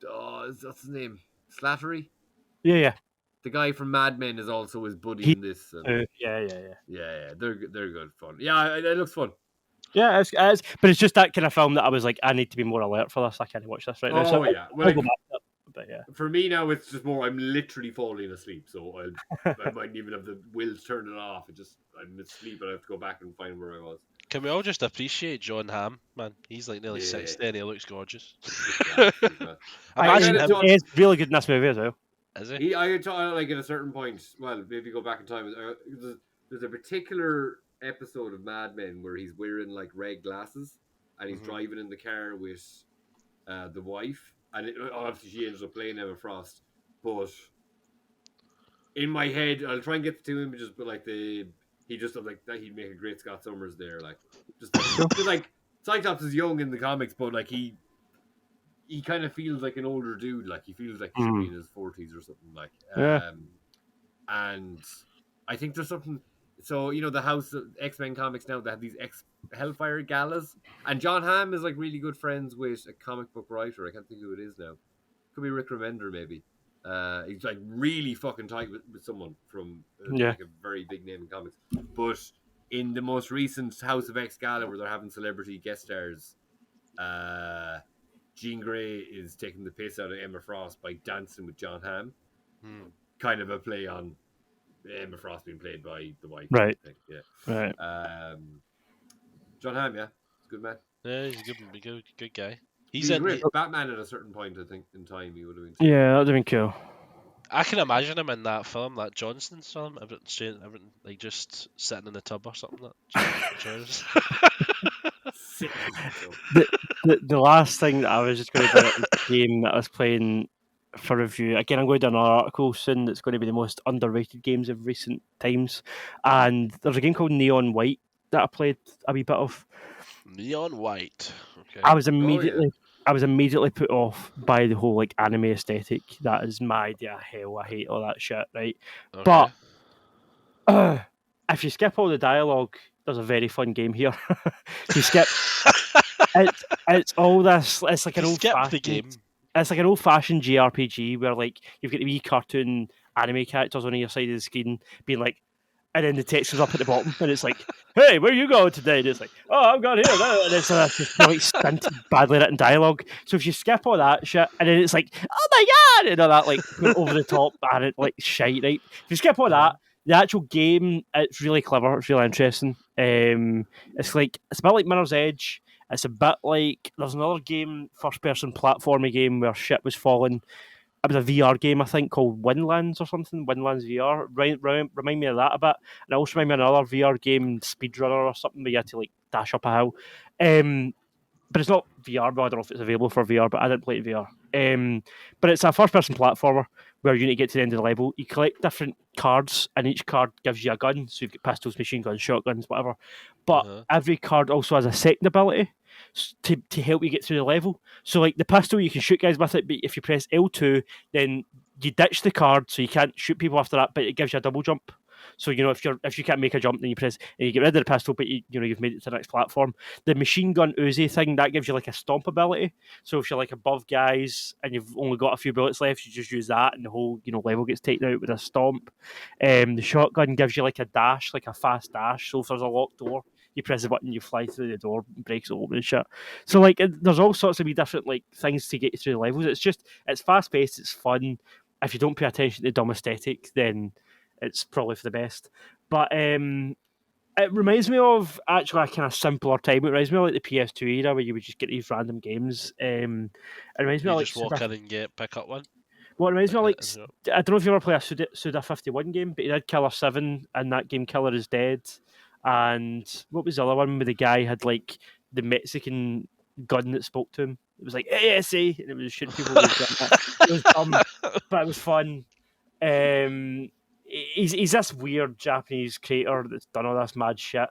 [SPEAKER 2] what's his name? Slattery.
[SPEAKER 1] Yeah.
[SPEAKER 2] The guy from Mad Men is also his buddy in this. And,
[SPEAKER 1] Yeah.
[SPEAKER 2] They're good fun. Yeah, it looks fun.
[SPEAKER 1] Yeah, it's, but it's just that kind of film that I was like, I need to be more alert for this. I can't watch this right now. So
[SPEAKER 2] yeah.
[SPEAKER 1] I'll go back to it, but yeah.
[SPEAKER 2] For me now, it's just more. I'm literally falling asleep, so I mightn't even have the will to turn it off. I'm asleep, and I have to go back and find where I was.
[SPEAKER 3] Can we all just appreciate John Hamm, man? He's like nearly
[SPEAKER 2] Yeah.
[SPEAKER 3] 60 and he looks gorgeous.
[SPEAKER 2] He's mad. I
[SPEAKER 3] Imagine
[SPEAKER 2] kinda
[SPEAKER 3] him.
[SPEAKER 2] thought-
[SPEAKER 1] He's really good in this movie as well.
[SPEAKER 3] Is he?
[SPEAKER 2] I thought, like, at a certain point, well, maybe go back in time. There's a particular episode of Mad Men where he's wearing like red glasses and he's driving in the car with the wife, and obviously she ends up playing Emma Frost. But in my head, I'll try and get the two images, but like he just like that he'd make a great Scott Summers there, like just like Cyclops is young in the comics, but like he kind of feels like an older dude. Like he feels like he should be in his 40s or something. Like, and I think there's something. So the House of X-Men comics now, they have these Hellfire galas, and John Hamm is like really good friends with a comic book writer. I can't think who it is now. Could be Rick Remender maybe. He's like really fucking tight with someone from like a very big name in comics. But in the most recent House of X gala where they're having celebrity guest stars, Jean Grey is taking the piss out of Emma Frost by dancing with John Hamm. Kind of a play on Emma Frost being played by the wife.
[SPEAKER 1] Right.
[SPEAKER 2] I think. Yeah.
[SPEAKER 1] Right.
[SPEAKER 2] John Hamm, yeah. He's a good man.
[SPEAKER 3] Yeah, he's a good guy.
[SPEAKER 2] He's great. Batman at a certain point, I think, in time, he would have been.
[SPEAKER 1] Yeah, that would have been cool.
[SPEAKER 3] I can imagine him in that film, that Johnston's film, everything like just sitting in the tub or something.
[SPEAKER 1] The last thing that I was just going to bring up was the game that I was playing for review. Again, I'm going to do another article soon that's going to be the most underrated games of recent times. And there's a game called Neon White that I played a wee bit of.
[SPEAKER 3] Neon White. Okay.
[SPEAKER 1] I was immediately put off by the whole like anime aesthetic. That is my idea of hell. I hate all that shit, right?
[SPEAKER 3] Okay.
[SPEAKER 1] But if you skip all the dialogue, there's a very fun game here. You skip it's all this. It's like an old
[SPEAKER 3] the game.
[SPEAKER 1] It's like an old-fashioned JRPG where like you've got the wee cartoon anime characters on either side of the screen being like, and then the text is up at the bottom and it's like, "Hey, where you going today?" And it's like, "Oh, I've got here," and it's just like stunted, badly written dialogue. So if you skip all that shit, and then it's like, "Oh my god," and all that like over the top and it like shite, right? If you skip all that, the actual game, it's really clever. It's really interesting. It's a bit like Mirror's Edge. It's a bit like there's another game, first-person platformy game where shit was falling. It was a VR game, I think, called Windlands or something. Windlands VR. Remind me of that a bit. And it also remind me of another VR game, Speedrunner or something, where you had to like dash up a hill. But it's not VR. But I don't know if it's available for VR, but I didn't play it in VR. But it's a first-person platformer where you need to get to the end of the level. You collect different cards, and each card gives you a gun. So you've got pistols, machine guns, shotguns, whatever. But every card also has a second ability to help you get through the level. So like the pistol, you can shoot guys with it, but if you press L2, then you ditch the card, so you can't shoot people after that, but it gives you a double jump. So if you can't make a jump, then you press and you get rid of the pistol, but you've made it to the next platform. The machine gun Uzi thing that gives you like a stomp ability. So if you're like above guys and you've only got a few bullets left, you just use that, and the whole level gets taken out with a stomp. The shotgun gives you like a dash, like a fast dash. So if there's a locked door, you press the button, you fly through the door, breaks it open and shit. So like there's all sorts of different like things to get you through the levels. It's fast paced, it's fun. If you don't pay attention to the dumb aesthetic, then it's probably for the best. But it reminds me of actually a kind of simpler time. It reminds me of like the PS2 era where you would just get these random games. It reminds me of like
[SPEAKER 3] just walk in and pick up one.
[SPEAKER 1] Well, it reminds me of like I don't know if you ever play a Suda 51 game, but he did Killer 7, and that game Killer is Dead. And what was the other one where the guy had like the Mexican gun that spoke to him? It was like ASA, and it was shooting people with it. It was dumb, but it was fun. He's this weird Japanese creator that's done all this mad shit.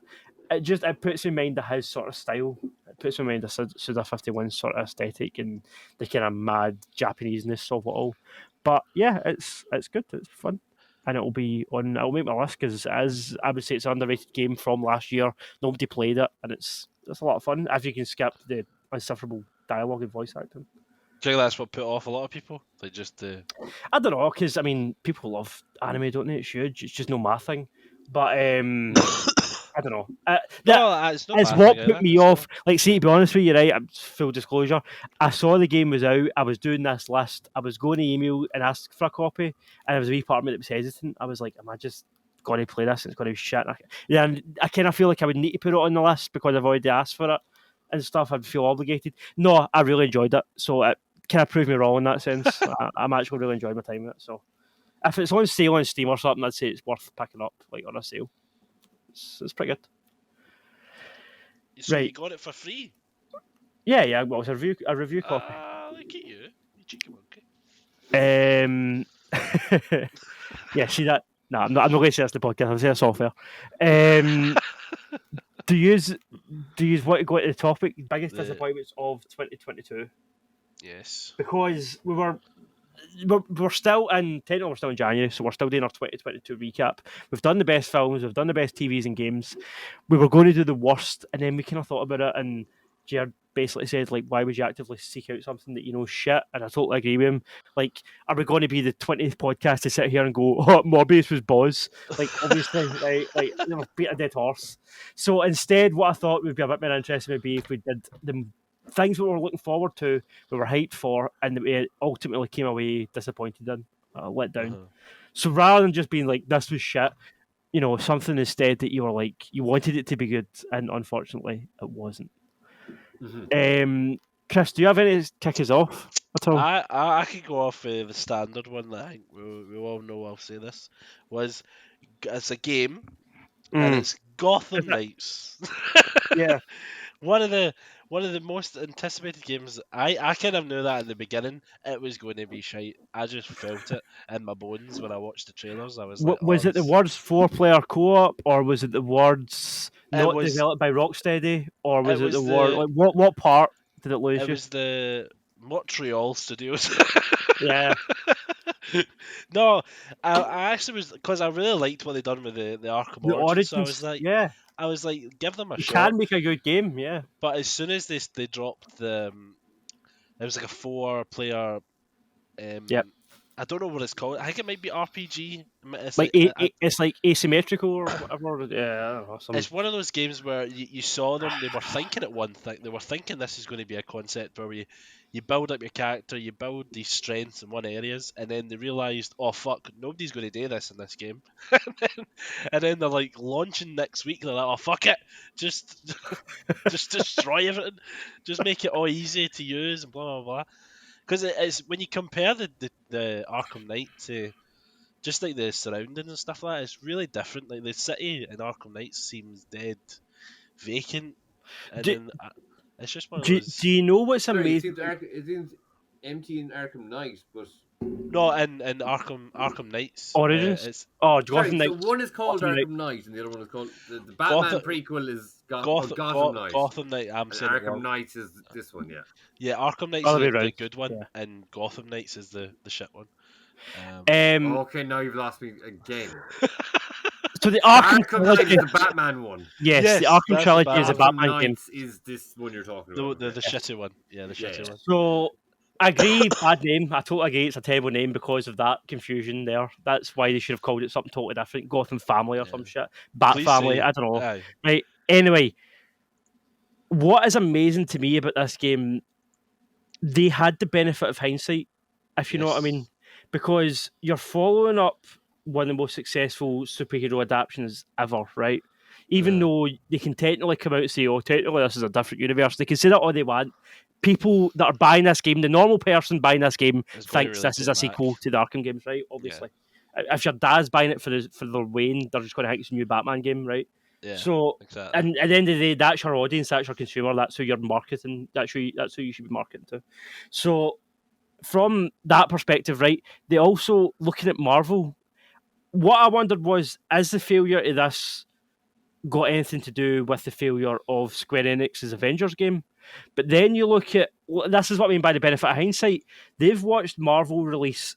[SPEAKER 1] It puts me in mind of his sort of style. It puts me in mind of Suda 51 sort of aesthetic and the kind of mad Japaneseness of it all. But yeah, it's good. It's fun. And it'll make my list because I would say it's an underrated game from last year. Nobody played it, and it's a lot of fun if you can skip the insufferable dialogue and voice acting.
[SPEAKER 3] Do you think that's what put off a lot of people? Like just
[SPEAKER 1] I don't know, because I mean, people love anime, don't they? It's huge. It's just no my thing. But I don't know. It's what put me off. Like, see, to be honest with you, right? Full disclosure, I saw the game was out. I was doing this list. I was going to email and ask for a copy, and there was a wee part of me that was hesitant. I was like, am I just got to play this. It's going to be shit. I kind of feel like I would need to put it on the list because I've already asked for it and stuff. I'd feel obligated. No, I really enjoyed it, so it kind of proved me wrong in that sense. I'm actually really enjoying my time with it. So if it's on sale on Steam or something, I'd say it's worth picking up, like on a sale. It's pretty good.
[SPEAKER 3] So
[SPEAKER 1] Right.
[SPEAKER 3] you got it for free?
[SPEAKER 1] Yeah. Well, it's a review copy.
[SPEAKER 3] Look at you cheeky monkey.
[SPEAKER 1] Yeah, see that? No, I'm not going to say that's the podcast. I'll say it's software. Do you want to go to the topic? Biggest disappointments of 2022?
[SPEAKER 3] Yes.
[SPEAKER 1] Because we're still in technically we're still in January, so we're still doing our 2022 recap. We've done the best films, we've done the best TVs and games. We were going to do the worst, and then we kind of thought about it, and Jerd basically said, like, why would you actively seek out something that you know shit? And I totally agree with him. Like, are we going to be the 20th podcast to sit here and go, oh, Morbius was Boz? Like, obviously, right? Like, they were beat a dead horse. So instead, what I thought would be a bit more interesting would be if we did the things we were looking forward to, we were hyped for, and that we ultimately came away disappointed in, let down. So rather than just being like, this was shit, you know, something instead that you were like, you wanted it to be good, and unfortunately, it wasn't. Chris, do you have any to kick us off at all?
[SPEAKER 3] I could go off the standard one that I think we all know. I'll say this was it's a game and it's Gotham Knights.
[SPEAKER 1] Yeah.
[SPEAKER 3] One of the most anticipated games. I kind of knew that at the beginning it was going to be shite. I just felt it in my bones when I watched the trailers. I was like,
[SPEAKER 1] was it the words 4-player co-op, or was it the words not developed by Rocksteady, or was it the word like what part did it lose you?
[SPEAKER 3] It was the Montreal Studios.
[SPEAKER 1] Yeah.
[SPEAKER 3] No, I actually was because I really liked what they done with the Arkham Origins. So I was like, give them a shot.
[SPEAKER 1] You can make a good game, yeah.
[SPEAKER 3] But as soon as they dropped it was like a 4-player. I don't know what it's called. I think it might be RPG. It's
[SPEAKER 1] it's like asymmetrical or whatever. Yeah, I don't know.
[SPEAKER 3] It's one of those games where you saw them. They were thinking at one thing. They were thinking this is going to be a concept where you build up your character, you build these strengths in one areas, and then they realised, oh fuck, nobody's going to do this in this game. and then they're like launching next week. They're like, oh fuck it, just destroy everything, just make it all easy to use and blah blah blah. Because it's when you compare the Arkham Knight to just like the surroundings and stuff like that, it's really different. Like the city in Arkham Knight seems dead, vacant, and it's just one of those.
[SPEAKER 1] Do you know what's amazing?
[SPEAKER 2] It seems empty in Arkham Knight, but
[SPEAKER 3] no, in Arkham Knights
[SPEAKER 1] Origins. Gotham Knights.
[SPEAKER 2] So one is called Arkham Knight, and the other one is called the Batman prequel is Gotham Knight.
[SPEAKER 3] Gotham Knight. I'm saying
[SPEAKER 2] Arkham Knights is this one, yeah.
[SPEAKER 3] Yeah, Arkham Knights is the good one, and Gotham Knights is the shit one.
[SPEAKER 2] Okay, now you've lost me again.
[SPEAKER 1] So the Arkham
[SPEAKER 2] Knight is the Batman one.
[SPEAKER 1] Yes, the Arkham trilogy is a Batman game.
[SPEAKER 2] Is this one you're talking about?
[SPEAKER 3] The shitty one. Yeah, the shitty one.
[SPEAKER 1] So I agree, bad name. I totally agree. It's a terrible name because of that confusion there. That's why they should have called it something totally different. Gotham Family or some shit. Family. I don't know.
[SPEAKER 3] Aye.
[SPEAKER 1] Right. Anyway, what is amazing to me about this game, they had the benefit of hindsight, if you know what I mean. Because you're following up one of the most successful superhero adaptations ever, right? Even though they can technically come out and say, oh, technically this is a different universe, they can say that all they want. People that are buying this game, the normal person buying this game, thinks this is a sequel to the Arkham games, right? Obviously. Yeah. If your dad's buying it for their Wayne, they're just going to think it's a new Batman game, right?
[SPEAKER 3] Yeah,
[SPEAKER 1] so,
[SPEAKER 3] exactly.
[SPEAKER 1] And at the end of the day, that's your audience, that's your consumer, that's who you're marketing, that's who you should be marketing to. So, from that perspective, right, they also, looking at Marvel, what I wondered was, is the failure of this got anything to do with the failure of Square Enix's Avengers game? But then you look at, this is what I mean by the benefit of hindsight, they've watched Marvel release,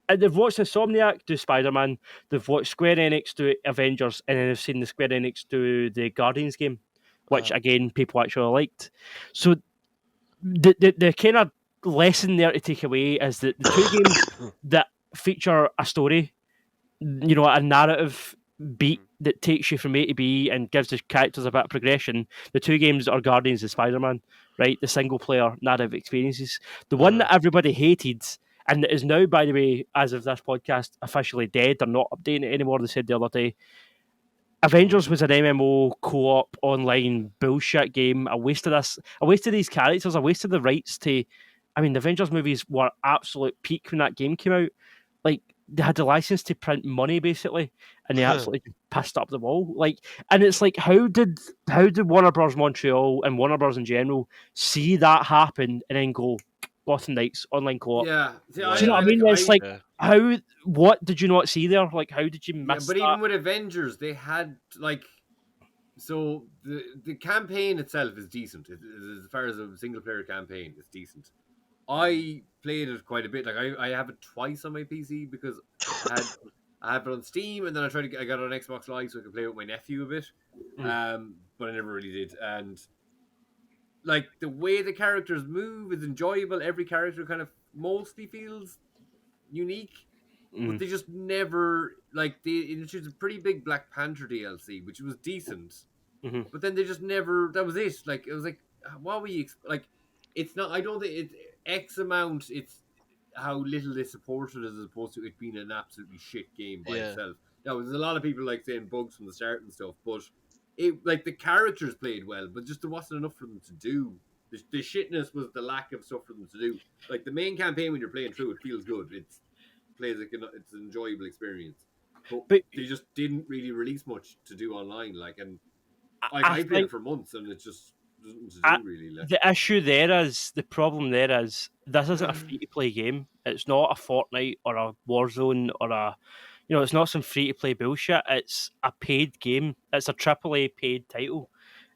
[SPEAKER 1] and they've watched Insomniac do Spider-Man, they've watched Square Enix do Avengers, and then they've seen the Square Enix do the Guardians game, which again, people actually liked. So the kind of lesson there to take away is that the two games that feature a story, you know, a narrative beat that takes you from A to B and gives the characters a bit of progression, the two games are Guardians and Spider-Man, right? The single player narrative experiences. The one that everybody hated, and it is now, by the way, as of this podcast, officially dead. They're not updating it anymore. They said the other day. Avengers was an MMO co-op online bullshit game. I wasted these characters. I wasted the rights to. I mean, the Avengers movies were absolute peak when that game came out. Like they had the license to print money basically, and they absolutely pissed up the wall. Like, and it's like, how did Warner Bros. Montreal and Warner Bros. In general see that happen and then go Gotham Knights online co-op?
[SPEAKER 2] Yeah. See,
[SPEAKER 1] Do you know what I mean? It's like, how? What did you not see there? Like, how did you miss
[SPEAKER 2] but
[SPEAKER 1] that?
[SPEAKER 2] even with Avengers, they had like, so the campaign itself is decent. As far as a single player campaign, it's decent. I played it quite a bit. Like I have it twice on my PC because I have it on Steam, and then I got it on Xbox Live so I could play with my nephew a bit. But I never really did. And like the way the characters move is enjoyable. Every character kind of mostly feels unique, but they just never like they introduced a pretty big Black Panther DLC, which was decent. But then they just never. That was it. Like it was like, what were you like? It's not. I don't think it's X amount. It's how little they supported as opposed to it being an absolutely shit game by itself. Now there's a lot of people like saying bugs from the start and stuff, but it like the characters played well, but just there wasn't enough for them to do. The shitness was the lack of stuff for them to do. Like the main campaign when you're playing through, it feels good. It's it's an enjoyable experience. But they just didn't really release much to do online. Like, and I played it for months, and it just doesn't do really. Like.
[SPEAKER 1] The issue there is, the problem there is, this isn't a free to play game. It's not a Fortnite or a Warzone or a, it's not some free to play bullshit. It's a paid game. It's a AAA paid title.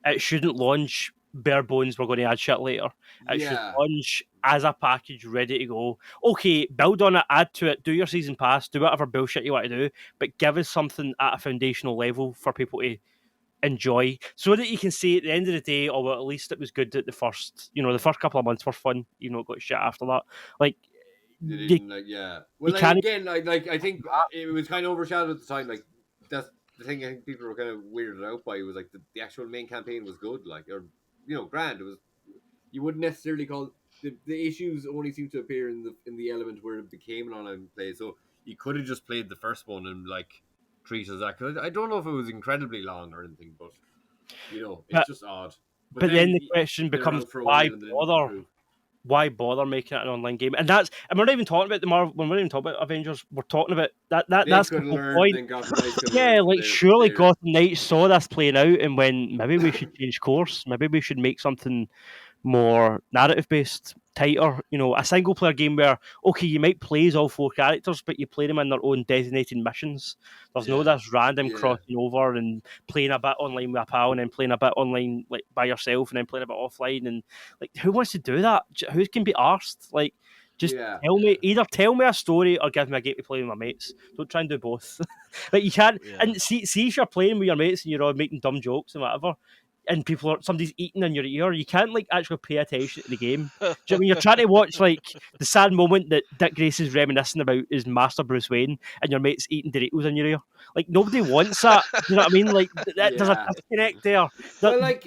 [SPEAKER 1] It shouldn't launch bare bones. We're going to add shit later. It should launch as a package ready to go. Okay, build on it, add to it, do your season pass, do whatever bullshit you want to do, but give us something at a foundational level for people to enjoy, so that you can say at the end of the day, oh well, at least it was good at the first couple of months were fun. You know, got shit after that. Like,
[SPEAKER 2] Well, again, I think it was kind of overshadowed at the time. Like that's the thing. I think people were kind of weirded out by. It was like the actual main campaign was good. Like, or grand. It was. You wouldn't necessarily call the issues only seem to appear in the element where it became an online play. So you could have just played the first one and like treat as that. Cause I don't know if it was incredibly long or anything, but it's just odd.
[SPEAKER 1] But then the question becomes, why bother making it an online game? And we're not even talking about the Marvel. When we're not even talking about Avengers, we're talking about that's the whole point. Yeah, like surely Gotham Knights saw this playing out and went, maybe we should change course. Maybe we should make something more narrative based, tighter, a single player game where, okay, you might play as all four characters, but you play them in their own designated missions. There's no this random crossing over and playing a bit online with a pal and then playing a bit online like by yourself and then playing a bit offline, and like, who wants to do that? Who can be arsed? Like, just either tell me a story or give me a game to play with my mates. Don't try and do both. Like, you can't. And see if you're playing with your mates and you're all making dumb jokes and whatever, and somebody's eating in your ear, you can't like actually pay attention to the game. Do you know what I mean? You're trying to watch like the sad moment that Dick Grayson is reminiscing about is Master Bruce Wayne, and your mate's eating Doritos in your ear. Like, nobody wants that. Do you know what I mean? Like, there's a disconnect there.
[SPEAKER 2] Well, like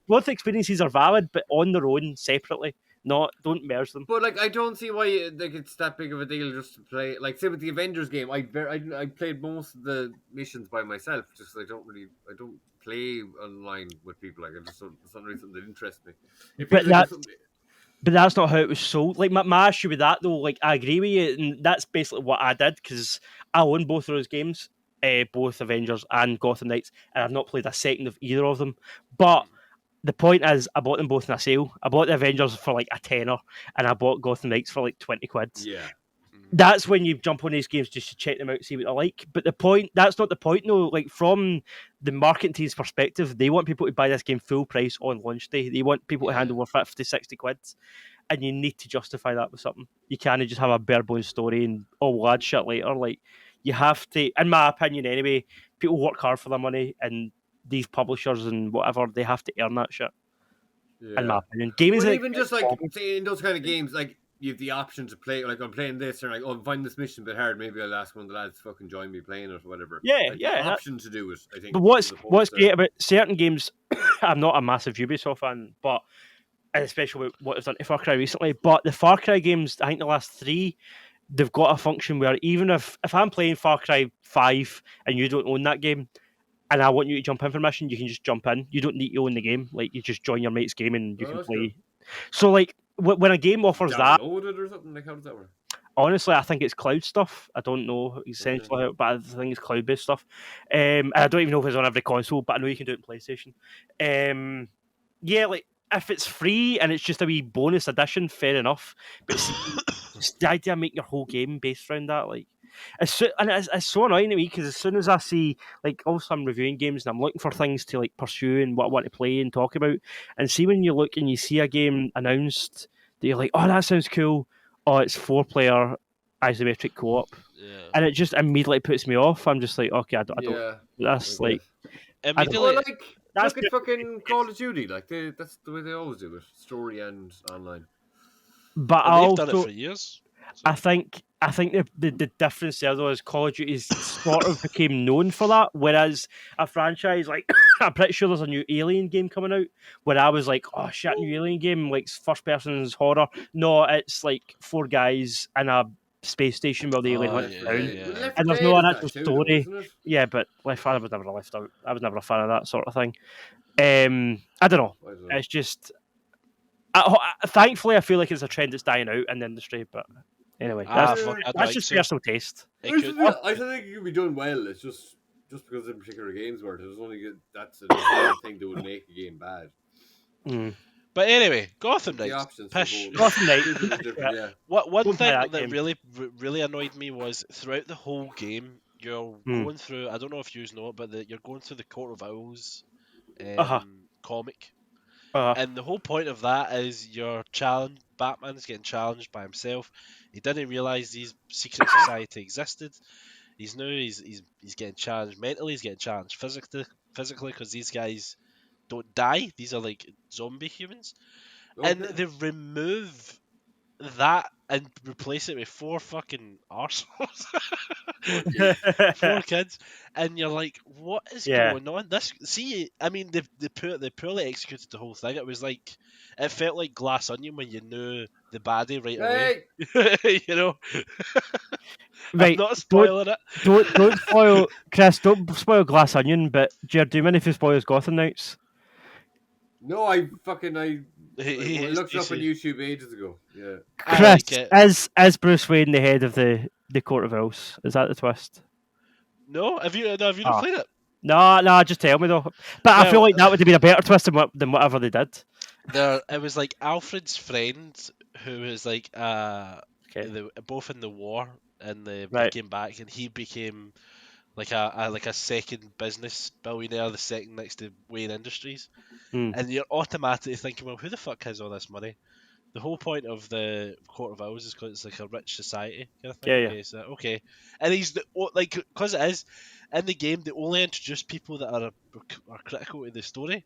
[SPEAKER 1] both experiences are valid, but on their own, separately. Don't merge them.
[SPEAKER 2] But like, I don't see why it's that big of a deal just to play. Like, say with the Avengers game, I played most of the missions by myself. Just I don't play online with people. Like, it's not really something that interests me.
[SPEAKER 1] But that's not how it was sold. Like, my issue with that though, like, I agree with you, and that's basically what I did because I own both of those games, both Avengers and Gotham Knights, and I've not played a second of either of them. But the point is, I bought them both in a sale. I bought the Avengers for like a tenner, and I bought Gotham Knights for like 20 quid.
[SPEAKER 2] Yeah.
[SPEAKER 1] That's when you jump on these games just to check them out, see what they're like. But that's not the point, though. Like, from the marketing team's perspective, they want people to buy this game full price on launch day. They want people to hand over 50, 60 quid. And you need to justify that with something. You can't just have a bare bones story and, we'll add shit later. Like, you have to, in my opinion anyway, people work hard for their money, and these publishers and whatever, they have to earn that shit. Yeah. In my opinion. Gaming is
[SPEAKER 2] even just like, say, in those kind of games, like, you have the option to play, like, I'm playing this, and like, I'm finding this mission a bit hard, maybe I'll ask one of the lads to fucking join me playing it or whatever.
[SPEAKER 1] Yeah,
[SPEAKER 2] like, the option to do it, I think.
[SPEAKER 1] But what's great about certain games, I'm not a massive Ubisoft fan, but and especially with what they've done to Far Cry recently. But the Far Cry games, I think the last 3, they've got a function where even if I'm playing Far Cry 5 and you don't own that game, and I want you to jump in for a mission, you can just jump in. You don't need to own the game. Like, you just join your mate's game and you
[SPEAKER 2] Oh,
[SPEAKER 1] can
[SPEAKER 2] that's
[SPEAKER 1] play.
[SPEAKER 2] cool.
[SPEAKER 1] So, like, when a game offers that,
[SPEAKER 2] Download it or something? Like, how does that work?
[SPEAKER 1] honestly, I think it's cloud stuff. I don't know essentially,
[SPEAKER 2] Okay.
[SPEAKER 1] but I think it's cloud-based stuff. And I don't even know if it's on every console, but I know you can do it in PlayStation. Yeah, like, if it's free and it's just a wee bonus edition, fair enough. But see, just the idea of making your whole game based around that, like, it's so annoying to me because as soon as I see, like, also I'm reviewing games and I'm looking for things to, like, pursue and what I want to play and talk about, and see when you look and you see a game announced that you're like, oh, that sounds cool. Oh, it's 4-player isometric co-op,
[SPEAKER 3] Yeah.
[SPEAKER 1] and it just immediately puts me off. I'm just like, okay, I don't.
[SPEAKER 2] Yeah.
[SPEAKER 1] That's
[SPEAKER 2] I
[SPEAKER 1] like,
[SPEAKER 2] guess.
[SPEAKER 1] I don't.
[SPEAKER 2] Or
[SPEAKER 3] Immediately,
[SPEAKER 2] like,
[SPEAKER 1] That's
[SPEAKER 2] look at fucking Call of Duty. Like, that's the way they always do it: story and online.
[SPEAKER 1] but I
[SPEAKER 3] and they've done it
[SPEAKER 1] also
[SPEAKER 3] for years. So.
[SPEAKER 1] I think the difference there though is Call of Duty sort of became known for that, whereas a franchise like I'm pretty sure there's a new Alien game coming out where I was like, oh shit, new Alien game, like first person's horror. No, it's like 4 guys in a space station where the alien
[SPEAKER 3] Oh,
[SPEAKER 1] hunts
[SPEAKER 3] yeah,
[SPEAKER 1] down,
[SPEAKER 3] yeah.
[SPEAKER 2] Well, Left 4
[SPEAKER 1] and there's no
[SPEAKER 2] Dead
[SPEAKER 1] an
[SPEAKER 2] is
[SPEAKER 1] actual
[SPEAKER 2] that too, though,
[SPEAKER 1] story.
[SPEAKER 2] isn't it?
[SPEAKER 1] Yeah, but I was never left out. I was never a fan of that sort of thing. I don't know.
[SPEAKER 2] I don't know.
[SPEAKER 1] It's just thankfully I feel like it's a trend that's dying out in the industry, but anyway,
[SPEAKER 3] Ah,
[SPEAKER 1] that's
[SPEAKER 3] fuck, I'd
[SPEAKER 1] that's
[SPEAKER 3] like
[SPEAKER 1] just
[SPEAKER 3] so.
[SPEAKER 1] personal taste.
[SPEAKER 3] It
[SPEAKER 2] I
[SPEAKER 3] could.
[SPEAKER 2] think it could be done well. It's just because in particular games where there's only that's an inherent thing that would make a game bad.
[SPEAKER 1] Mm.
[SPEAKER 3] But anyway, Gotham
[SPEAKER 2] The
[SPEAKER 3] Knights.
[SPEAKER 2] options
[SPEAKER 3] Pish.
[SPEAKER 2] for both.
[SPEAKER 1] Gotham Knights.
[SPEAKER 2] Two things different, yeah.
[SPEAKER 3] One
[SPEAKER 1] Don't play
[SPEAKER 3] thing
[SPEAKER 1] that
[SPEAKER 3] that
[SPEAKER 1] game.
[SPEAKER 3] really annoyed me was throughout the whole game, you're going through. I don't know if you know it, but you're going through the Court of Owls
[SPEAKER 1] Uh-huh.
[SPEAKER 3] comic.
[SPEAKER 1] Uh-huh.
[SPEAKER 3] And the whole point of that is you're challenged. Batman's getting challenged by himself. He didn't realize these secret society existed. He's getting challenged mentally. He's getting challenged physically because these guys don't die. These are like zombie humans, and
[SPEAKER 2] Okay.
[SPEAKER 3] they remove that and replace it with 4 fucking arseholes. 4 kids, and you're like, what is
[SPEAKER 1] Yeah.
[SPEAKER 3] going on? I mean, they poorly executed the whole thing. It was like, it felt like Glass Onion when you knew the baddie right away.
[SPEAKER 2] Hey!
[SPEAKER 3] You know, I'm
[SPEAKER 1] Right.
[SPEAKER 3] not spoiling it.
[SPEAKER 1] Don't spoil, Chris. Don't spoil Glass Onion. But Jerd, do you mind if you spoils Gotham Knights?
[SPEAKER 2] No, I looked it up on
[SPEAKER 3] DC.
[SPEAKER 2] YouTube ages ago. Yeah.
[SPEAKER 3] I
[SPEAKER 1] Chris,
[SPEAKER 3] like it.
[SPEAKER 1] is Bruce Wayne the head of the Court of Owls? Is that the twist?
[SPEAKER 3] No, have you not
[SPEAKER 1] Ah.
[SPEAKER 3] played it?
[SPEAKER 1] No, just tell me though. But I feel
[SPEAKER 3] Well,
[SPEAKER 1] like that would have been a better twist than whatever they did.
[SPEAKER 3] It was like Alfred's friend who was like
[SPEAKER 1] Okay.
[SPEAKER 3] both in the war, and they
[SPEAKER 1] Right.
[SPEAKER 3] came back, and he became like a second business billionaire, the second next to Wayne Industries. And you're automatically thinking, well, who the fuck has all this money? The whole point of the Court of Owls is because it's like a rich society kind of thing.
[SPEAKER 1] Yeah, yeah.
[SPEAKER 3] Okay, so okay, and he's because it is in the game they only introduce people that are critical to the story.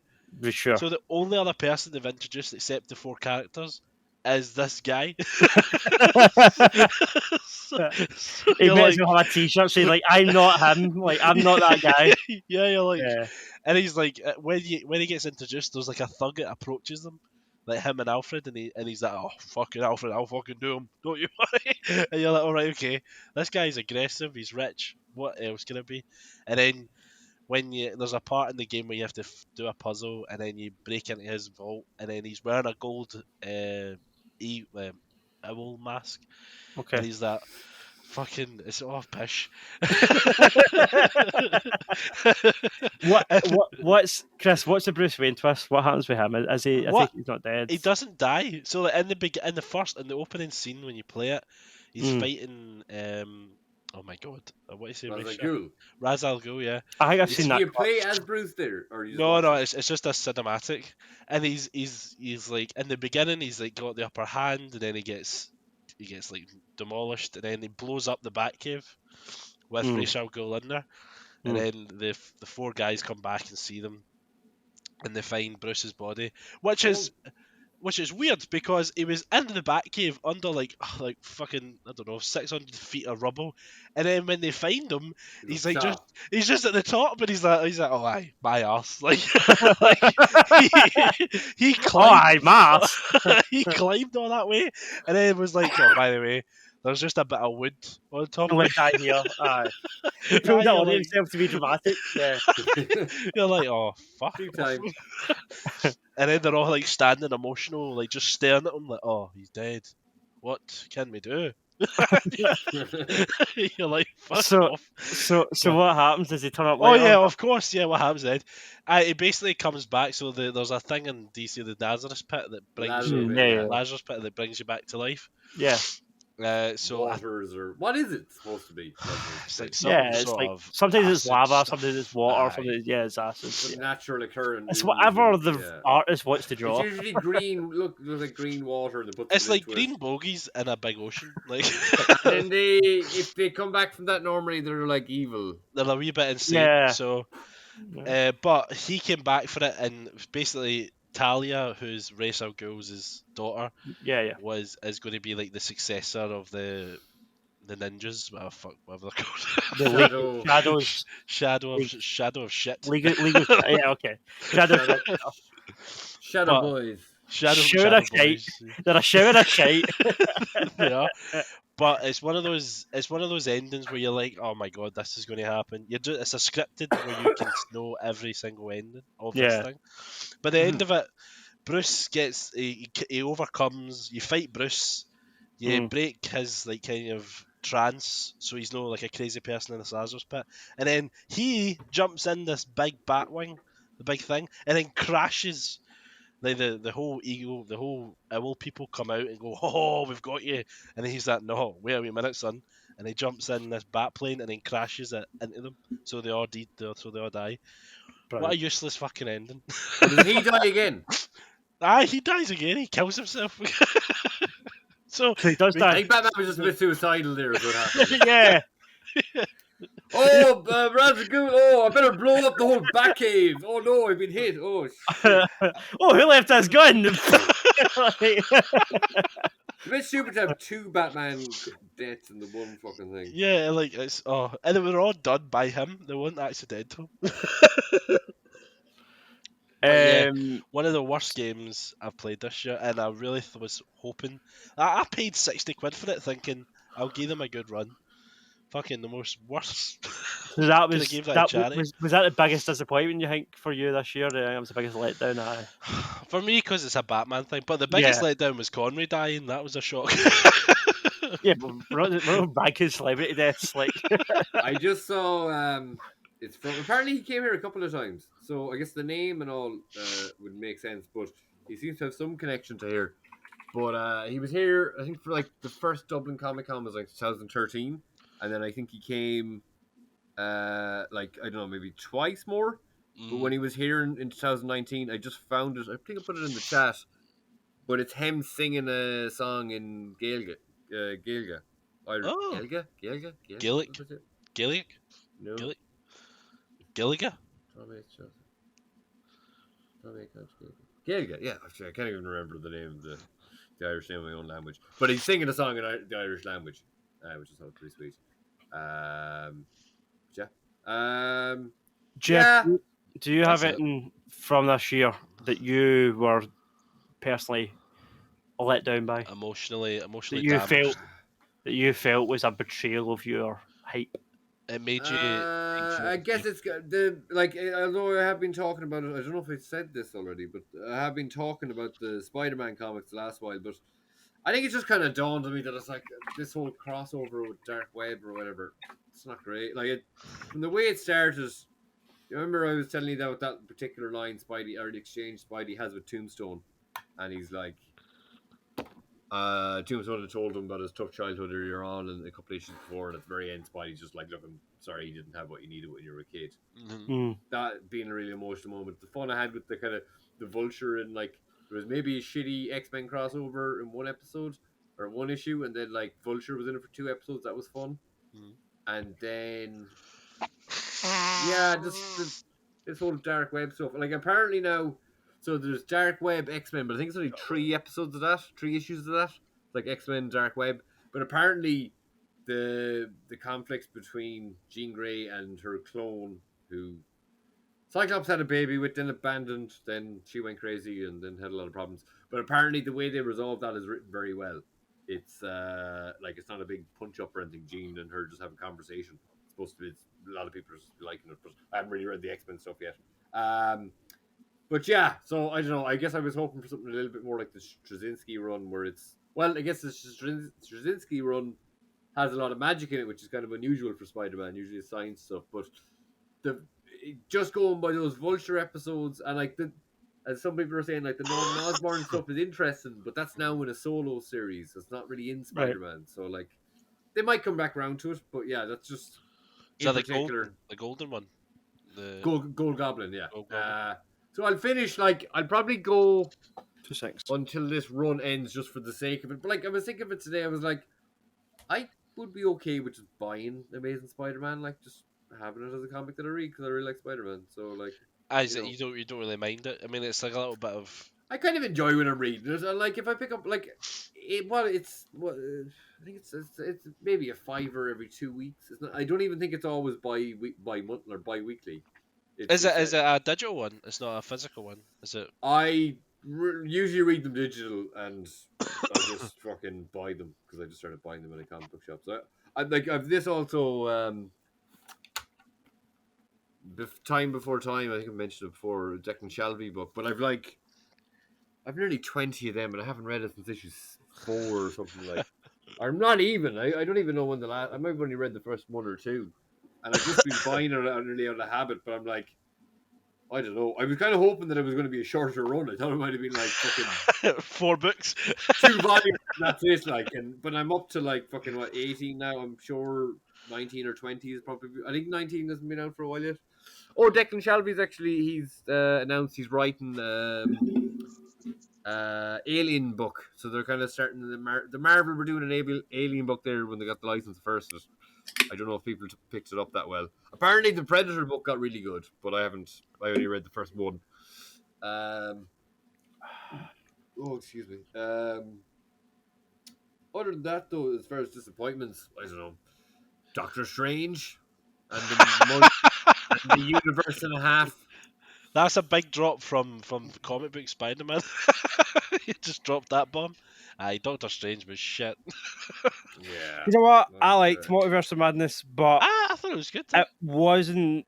[SPEAKER 1] Sure.
[SPEAKER 3] So the only other person they've introduced except the 4 characters is this guy.
[SPEAKER 1] He might as well have a T-shirt saying like, "I'm not him." Like, I'm not that guy.
[SPEAKER 3] Yeah, you're like,
[SPEAKER 1] Yeah.
[SPEAKER 3] and he's like, when he gets introduced, there's like a thug that approaches them, like him and Alfred, and he's like, "Oh, fucking Alfred, I'll fucking do him. Don't you worry." And you're like, "All right, okay, this guy's aggressive. He's rich. What else can it be?" And then there's a part in the game where you have to do a puzzle, and then you break into his vault, and then he's wearing a gold owl mask,
[SPEAKER 1] Okay.
[SPEAKER 3] and he's that fucking it's off pish.
[SPEAKER 1] What's Chris? What's the Bruce Wayne twist? What happens with him? Is he? I think he's not dead.
[SPEAKER 3] He doesn't die. So like, in the opening scene when you play it, he's fighting. Oh my god, what is he? Ra's al Ghul, yeah.
[SPEAKER 1] I think I've seen that.
[SPEAKER 2] Do you play as Bruce there, or you just
[SPEAKER 3] No,
[SPEAKER 2] watch it?
[SPEAKER 3] it's just a cinematic, and he's like in the beginning he's like got the upper hand, and then he gets like demolished, and then he blows up the Batcave with Ra's al Ghul in there, and then the 4 guys come back and see them, and they find Bruce's body, which is which is weird because he was in the Batcave under like fucking I don't know 600 feet of rubble, and then when they find him, he's like he's just at the top, but he's like oh aye my arse like like he
[SPEAKER 1] Oh, aye,
[SPEAKER 3] climbed
[SPEAKER 1] Mars.
[SPEAKER 3] he climbed all that way, and then was like oh by the way there's just a bit of wood on top of
[SPEAKER 1] Like
[SPEAKER 3] it.
[SPEAKER 1] that here. Aye. He pulled that
[SPEAKER 3] you're
[SPEAKER 1] on
[SPEAKER 3] like,
[SPEAKER 1] himself to be dramatic. Yeah.
[SPEAKER 3] you're like oh fuck
[SPEAKER 2] Two
[SPEAKER 3] off.
[SPEAKER 2] times.
[SPEAKER 3] And then they're all like standing emotional, like just staring at him, like, "Oh, he's dead. What can we do?" You're like, "Fuck
[SPEAKER 1] So
[SPEAKER 3] off."
[SPEAKER 1] so
[SPEAKER 3] But-
[SPEAKER 1] what happens? Does he turn up
[SPEAKER 3] Oh
[SPEAKER 1] later?
[SPEAKER 3] yeah, of course. Yeah, what happens then? He basically comes back. So there's a thing in DC, the Lazarus Pit that brings you
[SPEAKER 1] yeah.
[SPEAKER 3] Lazarus Pit that brings you back to life.
[SPEAKER 1] Yeah.
[SPEAKER 3] So
[SPEAKER 2] Waters or what is it supposed to be?
[SPEAKER 3] it's like some
[SPEAKER 1] Yeah, it's
[SPEAKER 3] sort
[SPEAKER 1] like
[SPEAKER 3] of
[SPEAKER 1] sometimes it's
[SPEAKER 3] acid
[SPEAKER 1] lava,
[SPEAKER 3] stuff.
[SPEAKER 1] sometimes it's water,
[SPEAKER 3] Aye.
[SPEAKER 1] sometimes it's acid.
[SPEAKER 2] Some
[SPEAKER 1] Yeah.
[SPEAKER 2] natural occurrence.
[SPEAKER 1] It's whatever the artist wants to
[SPEAKER 2] It's
[SPEAKER 1] draw.
[SPEAKER 2] usually green. Look, there's like green water, and they put
[SPEAKER 3] It's
[SPEAKER 2] something
[SPEAKER 3] like
[SPEAKER 2] into
[SPEAKER 3] green
[SPEAKER 2] it.
[SPEAKER 3] bogies in a big ocean. Like
[SPEAKER 2] And then if they come back from that, normally they're like evil.
[SPEAKER 3] they're a wee bit insane.
[SPEAKER 1] Yeah.
[SPEAKER 3] So.
[SPEAKER 1] Yeah.
[SPEAKER 3] But he came back for it, and basically Talia, who's Ra's al Ghul's daughter,
[SPEAKER 1] Yeah.
[SPEAKER 3] is going to be like the successor of the ninjas, whatever they're called.
[SPEAKER 1] The
[SPEAKER 2] Shadow.
[SPEAKER 1] Shadows.
[SPEAKER 3] Shadow of shit.
[SPEAKER 1] Legal. Yeah. Okay. Shadows.
[SPEAKER 2] Shadow
[SPEAKER 3] But-
[SPEAKER 2] boys.
[SPEAKER 1] Shower of shite.
[SPEAKER 3] boys.
[SPEAKER 1] They're a shower of shite.
[SPEAKER 3] They are. But it's one of those endings where you're like, oh my god, this is going to happen. It's a scripted where you can know every single ending of
[SPEAKER 1] Yeah.
[SPEAKER 3] this thing. But the end of it, Bruce gets he overcomes. You fight Bruce. You break his like kind of trance, so he's no like a crazy person in the Lazarus Pit. And then he jumps in this big Batwing, the big thing, and then crashes. Like the whole ego, the whole owl people come out and go, oh, we've got you. And then he's like, no, wait a minute, son. And he jumps in this bat plane and then crashes it into them, so they all die. What a useless fucking ending.
[SPEAKER 2] Does he die again?
[SPEAKER 3] Aye, he dies again. He kills himself. So
[SPEAKER 1] He does
[SPEAKER 2] I
[SPEAKER 1] that.
[SPEAKER 2] think Batman was just a bit suicidal there. Is what happened.
[SPEAKER 1] Yeah.
[SPEAKER 2] Oh, Ra's al Ghul. Oh, I better blow up the whole Batcave. Oh no, I've been hit. Oh shit.
[SPEAKER 1] Oh, who left his gun?
[SPEAKER 2] It's a bit stupid to have two Batman deaths in the one fucking thing.
[SPEAKER 3] yeah, like it's and they were all done by him. They weren't accidental. Yeah. One of the worst games I've played this year, and I really was hoping. I paid 60 quid for it, thinking I'll give them a good run. Fucking the most worst.
[SPEAKER 1] So that
[SPEAKER 3] Coulda
[SPEAKER 1] was
[SPEAKER 3] gave that a
[SPEAKER 1] that
[SPEAKER 3] charity.
[SPEAKER 1] was that the biggest disappointment you think for you this year? That was the biggest letdown. Aye.
[SPEAKER 3] For me, because it's a Batman thing. But the biggest
[SPEAKER 1] Yeah.
[SPEAKER 3] letdown was Conway dying. That was a shock.
[SPEAKER 1] Yeah, but we're not bagging celebrity deaths. Like,
[SPEAKER 2] I just saw it's from apparently he came here a couple of times, so I guess the name and all would make sense. But he seems to have some connection to here. But he was here, I think, for like the first Dublin Comic Con was like 2013, and then I think he came like I don't know, maybe twice more. But when he was here in 2019, I just found it. I think I put it in the chat, but it's him singing a song in Gaeilge. Gaeilge.
[SPEAKER 3] Oh.
[SPEAKER 2] Gaeilge? Gaeilge?
[SPEAKER 3] Gaelic?
[SPEAKER 2] What was it?
[SPEAKER 3] Gaelic?
[SPEAKER 2] No.
[SPEAKER 3] Gaelic? Gilliga?
[SPEAKER 2] Gaeilge, yeah. Actually, I can't even remember the name of the Irish name of my own language. But he's singing a song in the Irish language, which is pretty sweet.
[SPEAKER 1] Jeff,
[SPEAKER 2] Yeah.
[SPEAKER 1] do you have
[SPEAKER 3] That's it.
[SPEAKER 1] anything from this year that you were personally let down by?
[SPEAKER 3] Emotionally
[SPEAKER 1] That you
[SPEAKER 3] damaged.
[SPEAKER 1] felt was a betrayal of your hype?
[SPEAKER 3] It made you.
[SPEAKER 2] I guess it's the like. Although I have been talking about it, I don't know if I said this already, but I have been talking about the Spider-Man comics the last while. But I think it just kind of dawned on me that it's like this whole crossover with Dark Web or whatever. It's not great. Like from the way it started. You remember I was telling you that particular line Spidey or the exchange Spidey has with Tombstone, and he's like, Tombstone had told him about his tough childhood earlier on, and a couple of issues before, and at the very end, Spidey's just like, "Look, I'm sorry, you didn't have what you needed when you were a kid."
[SPEAKER 3] Mhm.
[SPEAKER 2] That being a really emotional moment. The fun I had with the kind of the Vulture and like there was maybe a shitty X-Men crossover in one episode or one issue, and then like Vulture was in it for 2 episodes. That was fun, and then. Yeah, just this whole Dark Web stuff. Like, apparently now, So there's Dark Web X-Men, but I think it's only 3 issues of that, like X-Men Dark Web. But apparently, the conflicts between Jean Grey and her clone, who Cyclops had a baby with, then abandoned, then she went crazy, and then had a lot of problems. But apparently, the way they resolved that is written very well. It's like it's not a big punch up or anything. Jean and her just have a conversation. It's supposed to be. A lot of people are liking it, but I haven't really read the X-Men stuff yet. But yeah, so I don't know. I guess I was hoping for something a little bit more like the Straczynski run, where it's I guess the Straczynski run has a lot of magic in it, which is kind of unusual for Spider-Man. Usually it's science stuff, but the just going by those Vulture episodes and like as some people are saying, like the Norman Osborn stuff is interesting, but that's now in a solo series. It's not really in Spider-Man, so like they might come back around to it. But yeah, that's just
[SPEAKER 3] Is that the golden one? The
[SPEAKER 2] Gold Goblin, yeah.
[SPEAKER 3] Gold Goblin.
[SPEAKER 2] So I'll finish, like, I'll probably go
[SPEAKER 1] 2/6
[SPEAKER 2] until this run ends just for the sake of it. But, like, I was thinking of it today. I was like, I would be okay with just buying Amazing Spider-Man, like, just having it as a comic that I read because I really like Spider-Man. So, like,
[SPEAKER 3] you don't really mind it. I mean, it's like a little bit of.
[SPEAKER 2] I kind of enjoy when I'm reading it. And, like, if I pick up, like, I think it's maybe a $5 every 2 weeks. It's not, I don't even think it's always bi-month or bi-weekly.
[SPEAKER 3] Is it a digital one? It's not a physical one, is it?
[SPEAKER 2] I usually read them digital, and I just fucking buy them because I just started buying them in a comic book shop. So I've this also Time Before Time. I think I mentioned it before, Declan Shalvey book, but I've nearly 20 of them, and I haven't read it since issue 4 or something like. I'm not even. I don't even know when the last. I might have only read the first 1 or 2, and I've just been buying it nearly out of habit. But I'm like, I don't know. I was kind of hoping that it was going to be a shorter run. I thought it might have been like fucking
[SPEAKER 3] 4 books,
[SPEAKER 2] 2 volumes. That's it. Like, but I'm up to like fucking 18 now. I'm sure 19 or 20 is probably. I think 19 hasn't been out for a while yet. Oh, Declan Shalvey's he's announced he's writing Alien book. So they're kind of starting the Marvel were doing an Alien book there when they got the license first. I don't know if people picked it up that well. Apparently, the Predator book got really good, but I only read the first one. Excuse me. Other than that, though, as far as disappointments, I don't know. Doctor Strange and the universe and a half.
[SPEAKER 3] That's a big drop from comic book Spider-Man. You just dropped that bomb. Aye, Doctor Strange was shit.
[SPEAKER 2] Yeah.
[SPEAKER 1] You know what? I liked Multiverse of Madness, but
[SPEAKER 3] I thought it was good.
[SPEAKER 1] it wasn't.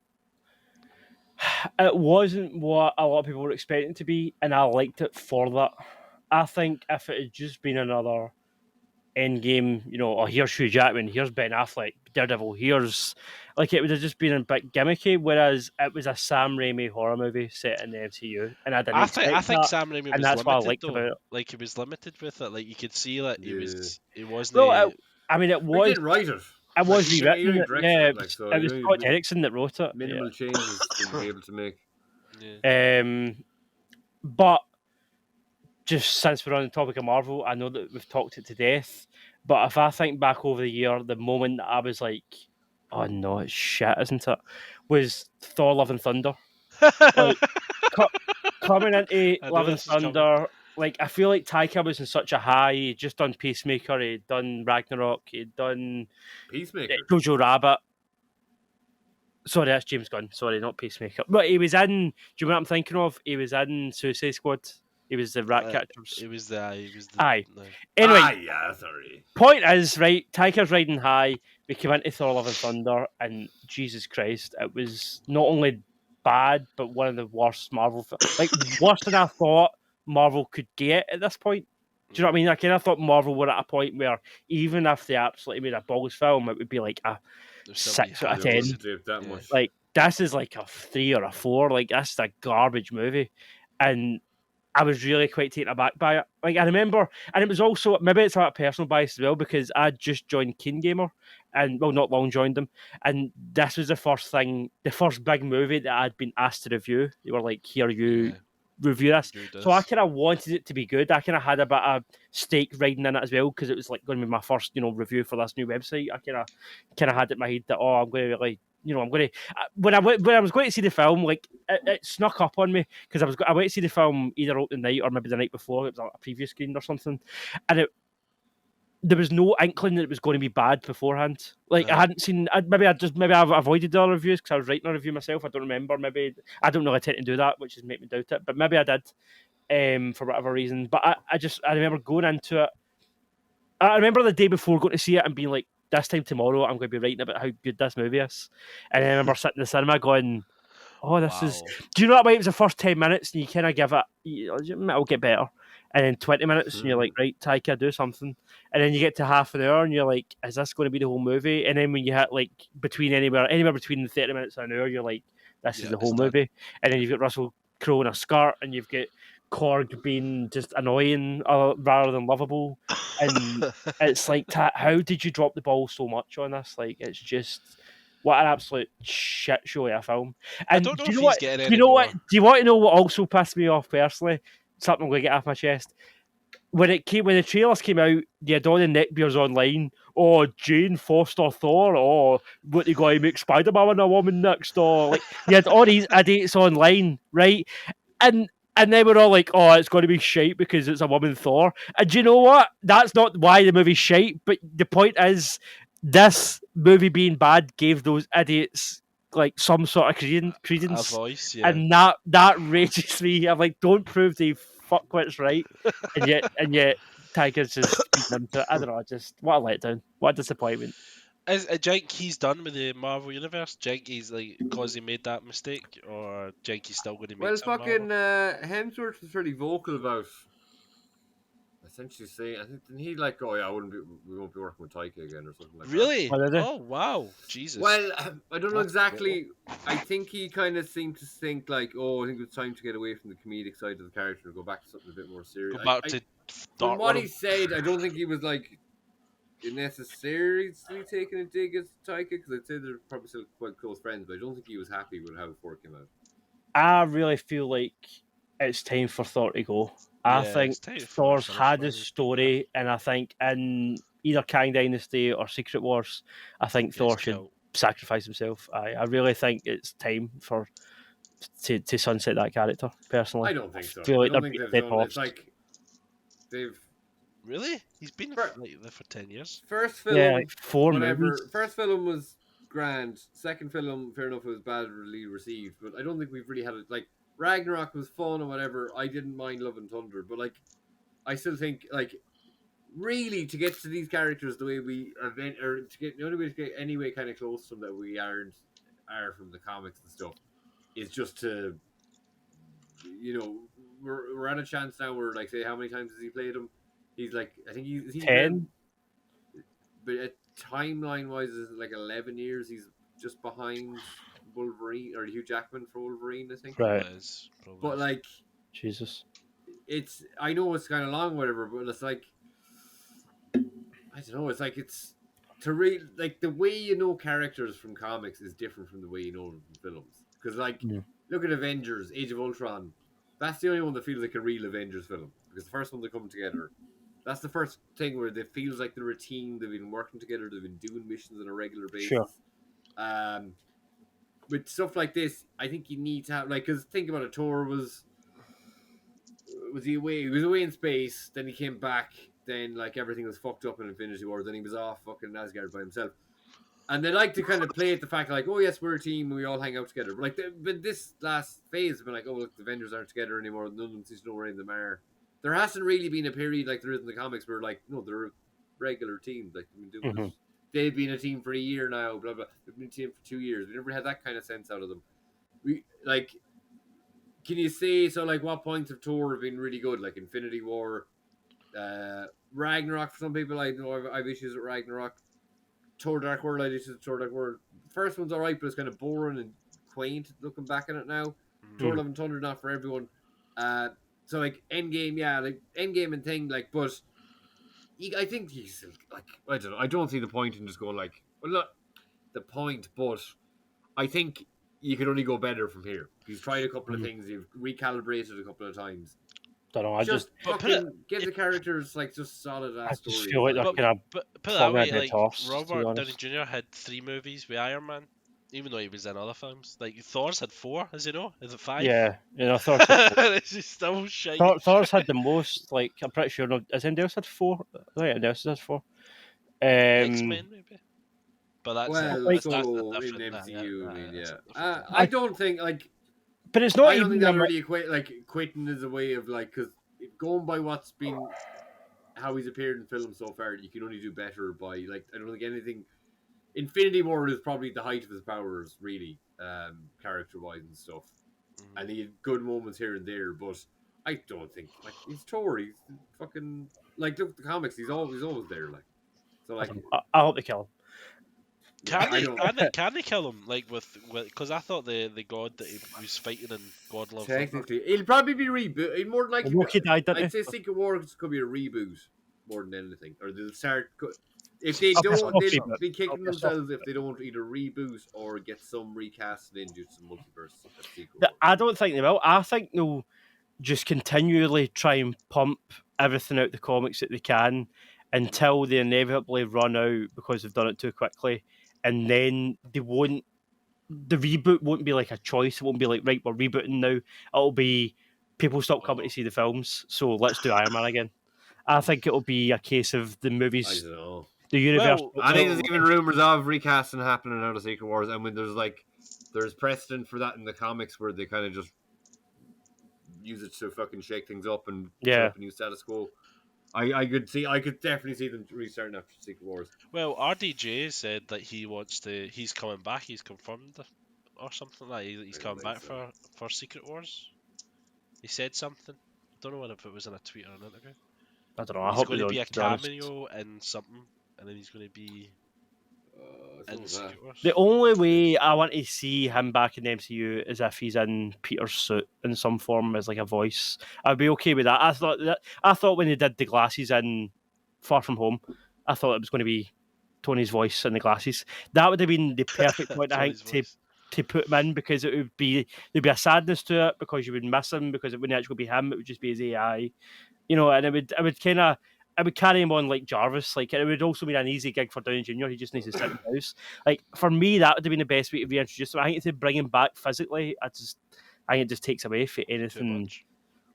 [SPEAKER 1] It wasn't what a lot of people were expecting it to be, and I liked it for that. I think if it had just been another Endgame, here's Hugh Jackman, here's Ben Affleck, Daredevil, here's like it would have just been a bit gimmicky. Whereas it was a Sam Raimi horror movie set in the MCU, and I didn't. I
[SPEAKER 3] think
[SPEAKER 1] that,
[SPEAKER 3] Sam Raimi was
[SPEAKER 1] and that's
[SPEAKER 3] limited,
[SPEAKER 1] what I liked
[SPEAKER 3] though.
[SPEAKER 1] about it.
[SPEAKER 3] Like he was limited with it. Like you could see that it wasn't.
[SPEAKER 1] No, I mean it was.
[SPEAKER 2] He didn't write it.
[SPEAKER 1] It was rewritten.
[SPEAKER 2] It
[SPEAKER 1] was Scott Derrickson that wrote it.
[SPEAKER 2] Minimal changes to be able to make.
[SPEAKER 3] Yeah.
[SPEAKER 1] But just since we're on the topic of Marvel, I know that we've talked it to death. But if I think back over the year, the moment that I was like, "Oh no, it's shit, isn't it?" was Thor: Love and Thunder. Like, coming into Love and Thunder, like I feel like Taika was in such a high. He'd just done Peacemaker, he'd done Ragnarok, he'd done
[SPEAKER 2] Peacemaker,
[SPEAKER 1] Jojo Rabbit. Sorry, that's James Gunn. Sorry, not Peacemaker. But he was in. Do you know what I'm thinking of? He was in Suicide Squad. He was the rat catchers.
[SPEAKER 3] He was the.
[SPEAKER 1] Aye.
[SPEAKER 3] No.
[SPEAKER 1] Anyway,
[SPEAKER 2] yeah, sorry.
[SPEAKER 1] Point is, right, Taika's riding high. We came into Thor: Love and Thunder, and Jesus Christ, it was not only bad, but one of the worst Marvel like worse than I thought Marvel could get at this point. Do you know what I mean? I kind of thought Marvel were at a point where even if they absolutely made a bogus film, it would be like a 6 out of 10. Like this is like a 3 or a 4. Like this is a garbage movie, and I was really quite taken aback by it. Like I remember, and it was also maybe it's a personal bias as well because I just joined Keen Gamer, and not long joined them, and this was the first big movie that I'd been asked to review. They were like, "Here, you review this." So I kind of wanted it to be good. I kind of had a bit of stake riding in it as well because it was like going to be my first, review for this new website. I kind of had it in my head that I'm going to really I'm going to when I was going to see the film, like it snuck up on me because I went to see the film either opening night or maybe the night before. It was a previous screen or something, and there was no inkling that it was going to be bad beforehand. Like I hadn't seen. Maybe I've avoided the other reviews because I was writing a review myself. I don't remember. Maybe I don't know. I tend to do that, which is make me doubt it. But maybe I did, for whatever reason. But I remember going into it. I remember the day before going to see it and being like, this time tomorrow I'm going to be writing about how good this movie is. And I remember sitting in the cinema going, oh, this is. Do you know that way? It was the first 10 minutes and you kind of give it, it'll get better. And then 20 minutes and you're like, right, Taika, do something. And then you get to half an hour and you're like, is this going to be the whole movie? And then when you hit like anywhere between 30 minutes and an hour, you're like, this is the whole movie. And then you've got Russell Crowe in a skirt and you've got Korg being just annoying rather than lovable. And it's like, how did you drop the ball so much on this? Like, it's just what an absolute shit show of a film. And
[SPEAKER 3] I don't know
[SPEAKER 1] do
[SPEAKER 3] if
[SPEAKER 1] you know
[SPEAKER 3] he's
[SPEAKER 1] what?
[SPEAKER 3] getting
[SPEAKER 1] Do
[SPEAKER 3] any
[SPEAKER 1] you know
[SPEAKER 3] more.
[SPEAKER 1] what? Do you want to know what also pissed me off personally? Something I'm going to get off my chest. When the trailers came out, they had all the neckbeards online. Oh, Jane Foster Thor. Oh, what the guy make Spider-Man and a woman next door. Like, you had all these idiots online, right? And they were all like, oh, it's going to be shite because it's a woman Thor. And do you know what? That's not why the movie's shite. But the point is, this movie being bad gave those idiots like some sort of credence.
[SPEAKER 3] A voice, yeah.
[SPEAKER 1] And that rages me. I'm like, don't prove the fuckwits right. And yet Tiger's just feeding into it. I don't know, just what a letdown. What a disappointment.
[SPEAKER 3] Is Jank he's done with the Marvel Universe? Jank he's like because he made that mistake, or Jank he's still going to make
[SPEAKER 2] Well,
[SPEAKER 3] some
[SPEAKER 2] fucking
[SPEAKER 3] Marvel?
[SPEAKER 2] Hemsworth was pretty vocal about essentially saying, I think, didn't he like, oh yeah, we won't be working with Taika again or something like that.
[SPEAKER 3] Really?
[SPEAKER 1] What did he?
[SPEAKER 3] Oh wow, Jesus.
[SPEAKER 2] Well, I don't know
[SPEAKER 3] That's
[SPEAKER 2] exactly. I think he kind of seemed to think like, oh, I think it's time to get away from the comedic side of the character and go back to something a bit more serious.
[SPEAKER 3] Go back to
[SPEAKER 2] from
[SPEAKER 3] Dark
[SPEAKER 2] what
[SPEAKER 3] World.
[SPEAKER 2] he said, I don't think he was like necessarily taking a dig at Taika because I'd say they're probably still quite close friends, but I don't think he was happy with how Thor came out.
[SPEAKER 1] I really feel like it's time for Thor to go. I think Thor's had his story, and I think in either Kang Dynasty or Secret Wars, I think Thor should sacrifice himself. I really think it's time to sunset that character. Personally,
[SPEAKER 2] I don't think so.
[SPEAKER 1] I feel like
[SPEAKER 2] I don't think they've done. It's like they've
[SPEAKER 3] really. He's been there for 10 years.
[SPEAKER 2] First film,
[SPEAKER 1] yeah, like 4
[SPEAKER 2] whatever.
[SPEAKER 1] movies.
[SPEAKER 2] First film was grand. Second film, fair enough, it was badly received, but I don't think we've really had it. Like Ragnarok was fun or whatever. I didn't mind Love and Thunder, but like I still think like really to get to these characters the way we are, or to get the only way to get any way kind of close to them that we are from the comics and stuff is just to, you know, we're at a chance now where like say how many times has he played him? He's like I think he's
[SPEAKER 1] 10.
[SPEAKER 2] But timeline wise, is like 11 years. He's just behind Wolverine or Hugh Jackman for Wolverine, I think.
[SPEAKER 1] Right.
[SPEAKER 2] But like,
[SPEAKER 1] Jesus,
[SPEAKER 2] it's I know it's kind of long, whatever. But it's like I don't know. It's like it's to read like the way you know characters from comics is different from the way you know them from films. Because like, look at Avengers: Age of Ultron. That's the only one that feels like a real Avengers film because the first one they come together. That's the first thing where it feels like they're a team. They've been working together. They've been doing missions on a regular basis.
[SPEAKER 1] Sure.
[SPEAKER 2] With stuff like this, I think you need to have like because think about it. Thor was he away? He was away in space. Then he came back. Then like everything was fucked up in Infinity War. Then he was off fucking Asgard by himself. And they like to kind of play at the fact like, oh yes, we're a team and we all hang out together. But like, but this last phase has been like, oh look, the Avengers aren't together anymore. None of them seem to know where any of them are. There hasn't really been a period like there is in the comics where like, no, they're a regular team. Like they've been doing this. They've been a team for a year now. Blah blah. They've been a team for 2 years. We never had that kind of sense out of them. We like. Can you say so? Like, what points of Thor have been really good? Like Infinity War, Ragnarok. For some people, I know I've issues with Ragnarok. Thor Dark World, I issues with Thor Dark World. First one's alright, but it's kind of boring and quaint looking back on it now. Thor Love and Thunder not for everyone. So like Endgame, yeah, like Endgame and thing, like, but I think he's like I don't know. I don't see the point in just going like, well, not the point, but I think you can only go better from here. He's tried a couple of things. You've recalibrated a couple of times.
[SPEAKER 1] Don't know. I just
[SPEAKER 2] fucking give the characters like just solid ass stories.
[SPEAKER 1] I just feel like they're kind of
[SPEAKER 3] put it that way, like
[SPEAKER 1] horse,
[SPEAKER 3] Robert Downey Jr. had 3 movies with Iron Man. Even though he was in other films, like Thor's had 4, as you know, is it 5?
[SPEAKER 1] Yeah, Thor's had 4.
[SPEAKER 3] This is still shite.
[SPEAKER 1] Thor's had the most. Like, I'm pretty sure. No, has anybody else had 4? I think anybody else has 4.
[SPEAKER 3] X-Men maybe, but
[SPEAKER 2] Well,
[SPEAKER 1] like-
[SPEAKER 3] that's
[SPEAKER 2] Solo
[SPEAKER 3] a
[SPEAKER 2] in
[SPEAKER 3] different.
[SPEAKER 2] MCU. I mean,
[SPEAKER 3] that's
[SPEAKER 2] yeah.
[SPEAKER 3] a different thing.
[SPEAKER 2] I don't think like
[SPEAKER 1] But it's not
[SPEAKER 2] I don't
[SPEAKER 1] even
[SPEAKER 2] think that
[SPEAKER 1] a-
[SPEAKER 2] really quitting is a way of like because going by what's been how he's appeared in films so far, you can only do better by like I don't think anything. Infinity War is probably the height of his powers, really, character wise and stuff. And he had good moments here and there, but I don't think like he's Thor. He's fucking like look at the comics. He's always there. Like so, like
[SPEAKER 1] I hope they kill him.
[SPEAKER 3] Can
[SPEAKER 2] I
[SPEAKER 3] they,
[SPEAKER 2] don't.
[SPEAKER 3] can they kill him? Like with because I thought the god that he was fighting in God Love Thunder.
[SPEAKER 2] Technically, it'll probably be reboot. It'll more than likely.
[SPEAKER 1] Loki died, didn't
[SPEAKER 2] I'd
[SPEAKER 1] he?
[SPEAKER 2] say Secret Wars could be a reboot more than anything, or they'll start. If they
[SPEAKER 1] Okay,
[SPEAKER 2] don't,
[SPEAKER 1] okay,
[SPEAKER 2] they'll
[SPEAKER 1] but-
[SPEAKER 2] be kicking
[SPEAKER 1] okay,
[SPEAKER 2] themselves if they don't either reboot or get some recasting into some multiverse of Secret
[SPEAKER 1] That-
[SPEAKER 2] Wars.
[SPEAKER 1] I don't think they will. I think they'll just continually try and pump everything out the comics that they can until they inevitably run out because they've done it too quickly, and then they won't. The reboot won't be like a choice. It won't be like, right, we're rebooting now. It'll be people stop coming
[SPEAKER 3] Oh.
[SPEAKER 1] to see the films, so let's do Iron Man again. I think it'll be a case of the
[SPEAKER 2] I
[SPEAKER 1] movies,
[SPEAKER 2] don't know.
[SPEAKER 1] the universe.
[SPEAKER 3] Well,
[SPEAKER 2] I think there's even rumors of recasting happening out of Secret Wars, and when there's precedent for that in the comics where they kind of just use it to fucking shake things up and set
[SPEAKER 1] Yeah.
[SPEAKER 2] up a new status quo. I could definitely see them restarting after Secret Wars.
[SPEAKER 3] Well, RDJ said that he's coming back. He's confirmed or something like that. He's
[SPEAKER 2] I
[SPEAKER 3] coming
[SPEAKER 2] think
[SPEAKER 3] back
[SPEAKER 2] so.
[SPEAKER 3] for Secret Wars. He said something. Don't know if it was in a tweet or an interview.
[SPEAKER 1] I don't know. I
[SPEAKER 3] He's
[SPEAKER 1] hope
[SPEAKER 3] going
[SPEAKER 1] they
[SPEAKER 3] to
[SPEAKER 1] don't.
[SPEAKER 3] be a
[SPEAKER 1] To be honest.
[SPEAKER 3] cameo in something, and then he's going to be
[SPEAKER 2] So
[SPEAKER 3] in
[SPEAKER 2] was that.
[SPEAKER 3] Secret Wars.
[SPEAKER 1] The only way I want to see him back in the MCU is if he's in Peter's suit in some form as like a voice. I'd be okay with that. I thought when they did the glasses in Far From Home, I thought it was going to be Tony's voice and the glasses. That would have been the perfect point I
[SPEAKER 3] Tony's
[SPEAKER 1] think
[SPEAKER 3] voice.
[SPEAKER 1] to put him in because there'd be a sadness to it because you would miss him because it wouldn't actually be him. It would just be his AI, and it would carry him on like Jarvis. Like it would also be an easy gig for Downey Jr. He just needs to sit in the house. Like for me, that would have been the best way to reintroduce him. I think to bring him back physically, I think it just takes away from
[SPEAKER 3] Too
[SPEAKER 1] anything.
[SPEAKER 3] much.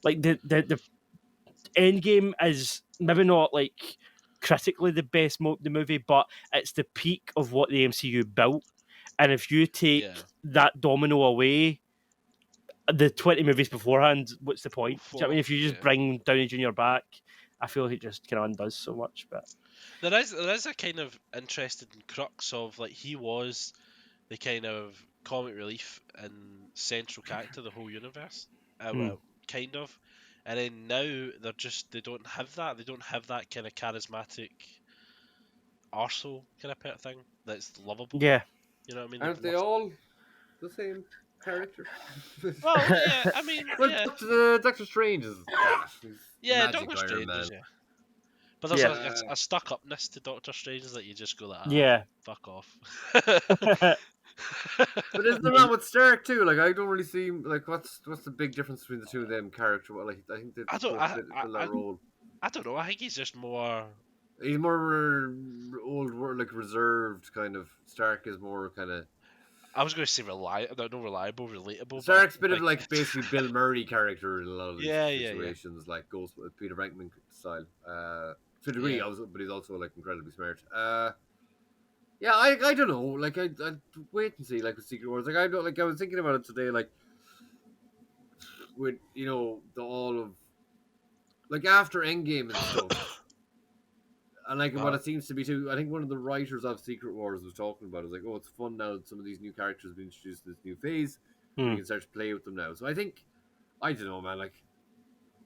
[SPEAKER 1] Like the Endgame is maybe not like critically the best the movie, but it's the peak of what the MCU built. And if you take
[SPEAKER 3] Yeah.
[SPEAKER 1] that domino away, the 20 movies beforehand, what's the point? Do you know what I mean? If you just
[SPEAKER 3] Yeah.
[SPEAKER 1] bring Downey Jr. back, I feel like it just kind of undoes so much. But
[SPEAKER 3] There is a kind of interesting crux of like he was the kind of comic relief and central character of the whole universe. Well, kind of. And then now they don't have that. They don't have that kind of charismatic arsehole kind of thing that's lovable.
[SPEAKER 1] yeah,
[SPEAKER 3] You know what I mean?
[SPEAKER 2] Aren't they all the same character?
[SPEAKER 3] Well, yeah, I mean,
[SPEAKER 2] Well,
[SPEAKER 3] yeah.
[SPEAKER 2] Doctor Strange is that. He's
[SPEAKER 3] Yeah,
[SPEAKER 2] Magic
[SPEAKER 3] Doctor
[SPEAKER 2] Iron
[SPEAKER 3] Strange
[SPEAKER 2] Man.
[SPEAKER 3] is, yeah. But there's
[SPEAKER 1] Yeah.
[SPEAKER 3] a stuck-upness to Doctor Strange that you just go like,
[SPEAKER 1] yeah.
[SPEAKER 3] fuck off.
[SPEAKER 2] But isn't there that with Stark too? Like I don't really see like what's the big difference between the two of them character? Like I think they
[SPEAKER 3] I don't-
[SPEAKER 2] both fill that role.
[SPEAKER 3] I don't know. I think he's just more.
[SPEAKER 2] He's more old, like reserved kind of. Stark is more kind of.
[SPEAKER 3] I was going to say reliable, relatable. but
[SPEAKER 2] Stark's
[SPEAKER 3] I
[SPEAKER 2] a bit of
[SPEAKER 3] think-
[SPEAKER 2] like basically Bill Murray character in a lot of these
[SPEAKER 3] Yeah, yeah, yeah.
[SPEAKER 2] situations, like goes with Peter Venkman style. To a degree,
[SPEAKER 3] Yeah.
[SPEAKER 2] but he's also like incredibly smart. Yeah, I don't know. Like I wait and see. Like with Secret Wars, like I don't like. I was thinking about it today. Like with the all of like after Endgame and stuff, and like what it seems to be too. I think one of the writers of Secret Wars was talking about it. Was like, oh, it's fun now that some of these new characters have been introduced to this new phase. We can start to play with them now. So I think I don't know, man. Like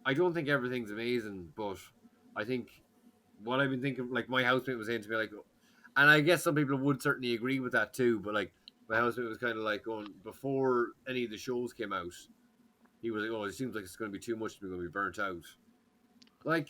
[SPEAKER 2] I don't think everything's amazing, but I think what I've been thinking, like my housemate was saying to me, like. And I guess some people would certainly agree with that too, but like my husband was kind of like going before any of the shows came out, he was like, "Oh, it seems like it's going to be too much to be going to be burnt out." Like,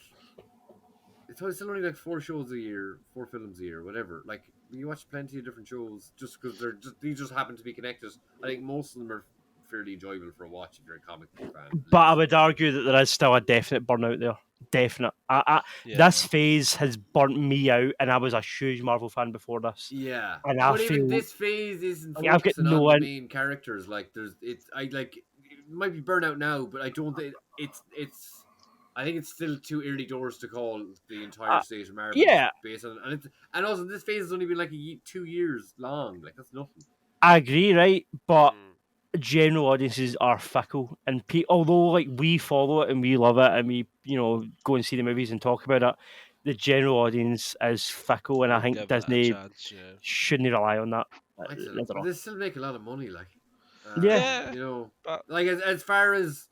[SPEAKER 2] it's still only like 4 shows a year, 4 films a year, whatever. Like, you watch plenty of different shows just because these just happen to be connected. I think most of them are fairly enjoyable for a watch if you're a comic book fan.
[SPEAKER 1] But I would argue that there is still a definite burnout there. Definite.
[SPEAKER 3] Yeah.
[SPEAKER 1] This phase has burnt me out, and I was a huge Marvel fan before this.
[SPEAKER 2] Yeah,
[SPEAKER 1] And I
[SPEAKER 2] but even
[SPEAKER 1] feel
[SPEAKER 2] this phase isn't
[SPEAKER 1] like I've got
[SPEAKER 2] focusing
[SPEAKER 1] no
[SPEAKER 2] on the
[SPEAKER 1] in-
[SPEAKER 2] main characters. Like it might be burnout now, but I don't think it's. I think it's still too early doors to call the entire state of Marvel.
[SPEAKER 1] yeah.
[SPEAKER 2] Based on and also this phase has only been like 2 years long. Like that's nothing.
[SPEAKER 1] I agree, right? But
[SPEAKER 3] Mm.
[SPEAKER 1] general audiences are fickle, and although like we follow it and we love it, and we go and see the movies and talk about it, the general audience is fickle, and I
[SPEAKER 3] We'll
[SPEAKER 1] think
[SPEAKER 3] give it a
[SPEAKER 1] Disney
[SPEAKER 3] chance, yeah.
[SPEAKER 1] shouldn't rely on that.
[SPEAKER 2] I
[SPEAKER 1] I
[SPEAKER 2] don't
[SPEAKER 1] don't
[SPEAKER 2] know.
[SPEAKER 1] know.
[SPEAKER 2] They still make a lot of money. Like,
[SPEAKER 1] Yeah.
[SPEAKER 2] you know,
[SPEAKER 3] but
[SPEAKER 2] like as far as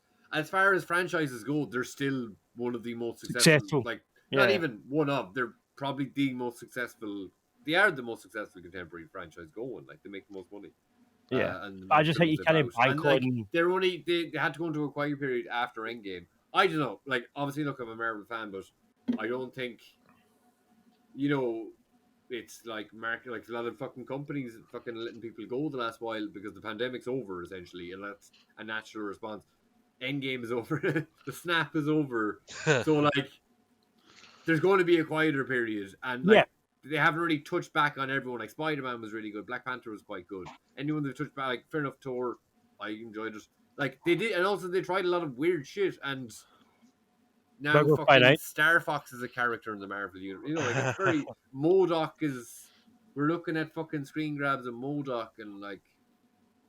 [SPEAKER 2] franchises go, they're still one of the most
[SPEAKER 1] Successful.
[SPEAKER 2] Like,
[SPEAKER 1] Yeah.
[SPEAKER 2] not even one of. They're probably the most successful. They are the most successful contemporary franchise going. Like, they make the most money.
[SPEAKER 1] Yeah.
[SPEAKER 2] And the
[SPEAKER 1] I
[SPEAKER 2] most
[SPEAKER 1] just think you
[SPEAKER 2] films
[SPEAKER 1] can't
[SPEAKER 2] they put out. And,
[SPEAKER 1] boycott.
[SPEAKER 2] like, they had to go into a quiet period after Endgame. I don't know. Like, obviously, look, I'm a Marvel fan, but I don't think, it's like a lot of fucking companies fucking letting people go the last while because the pandemic's over essentially, and that's a natural response. Endgame is over, the snap is over, so like there's going to be a quieter period, and like they haven't really touched back on everyone. Like Spider-Man was really good, Black Panther was quite good. Anyone that touched back, like fair enough, Thor, I enjoyed it. Like they did, and also they tried a lot of weird shit, and now fucking Star Fox is a character in the Marvel universe. Like it's very MODOK is. We're looking at fucking screen grabs of MODOK, and like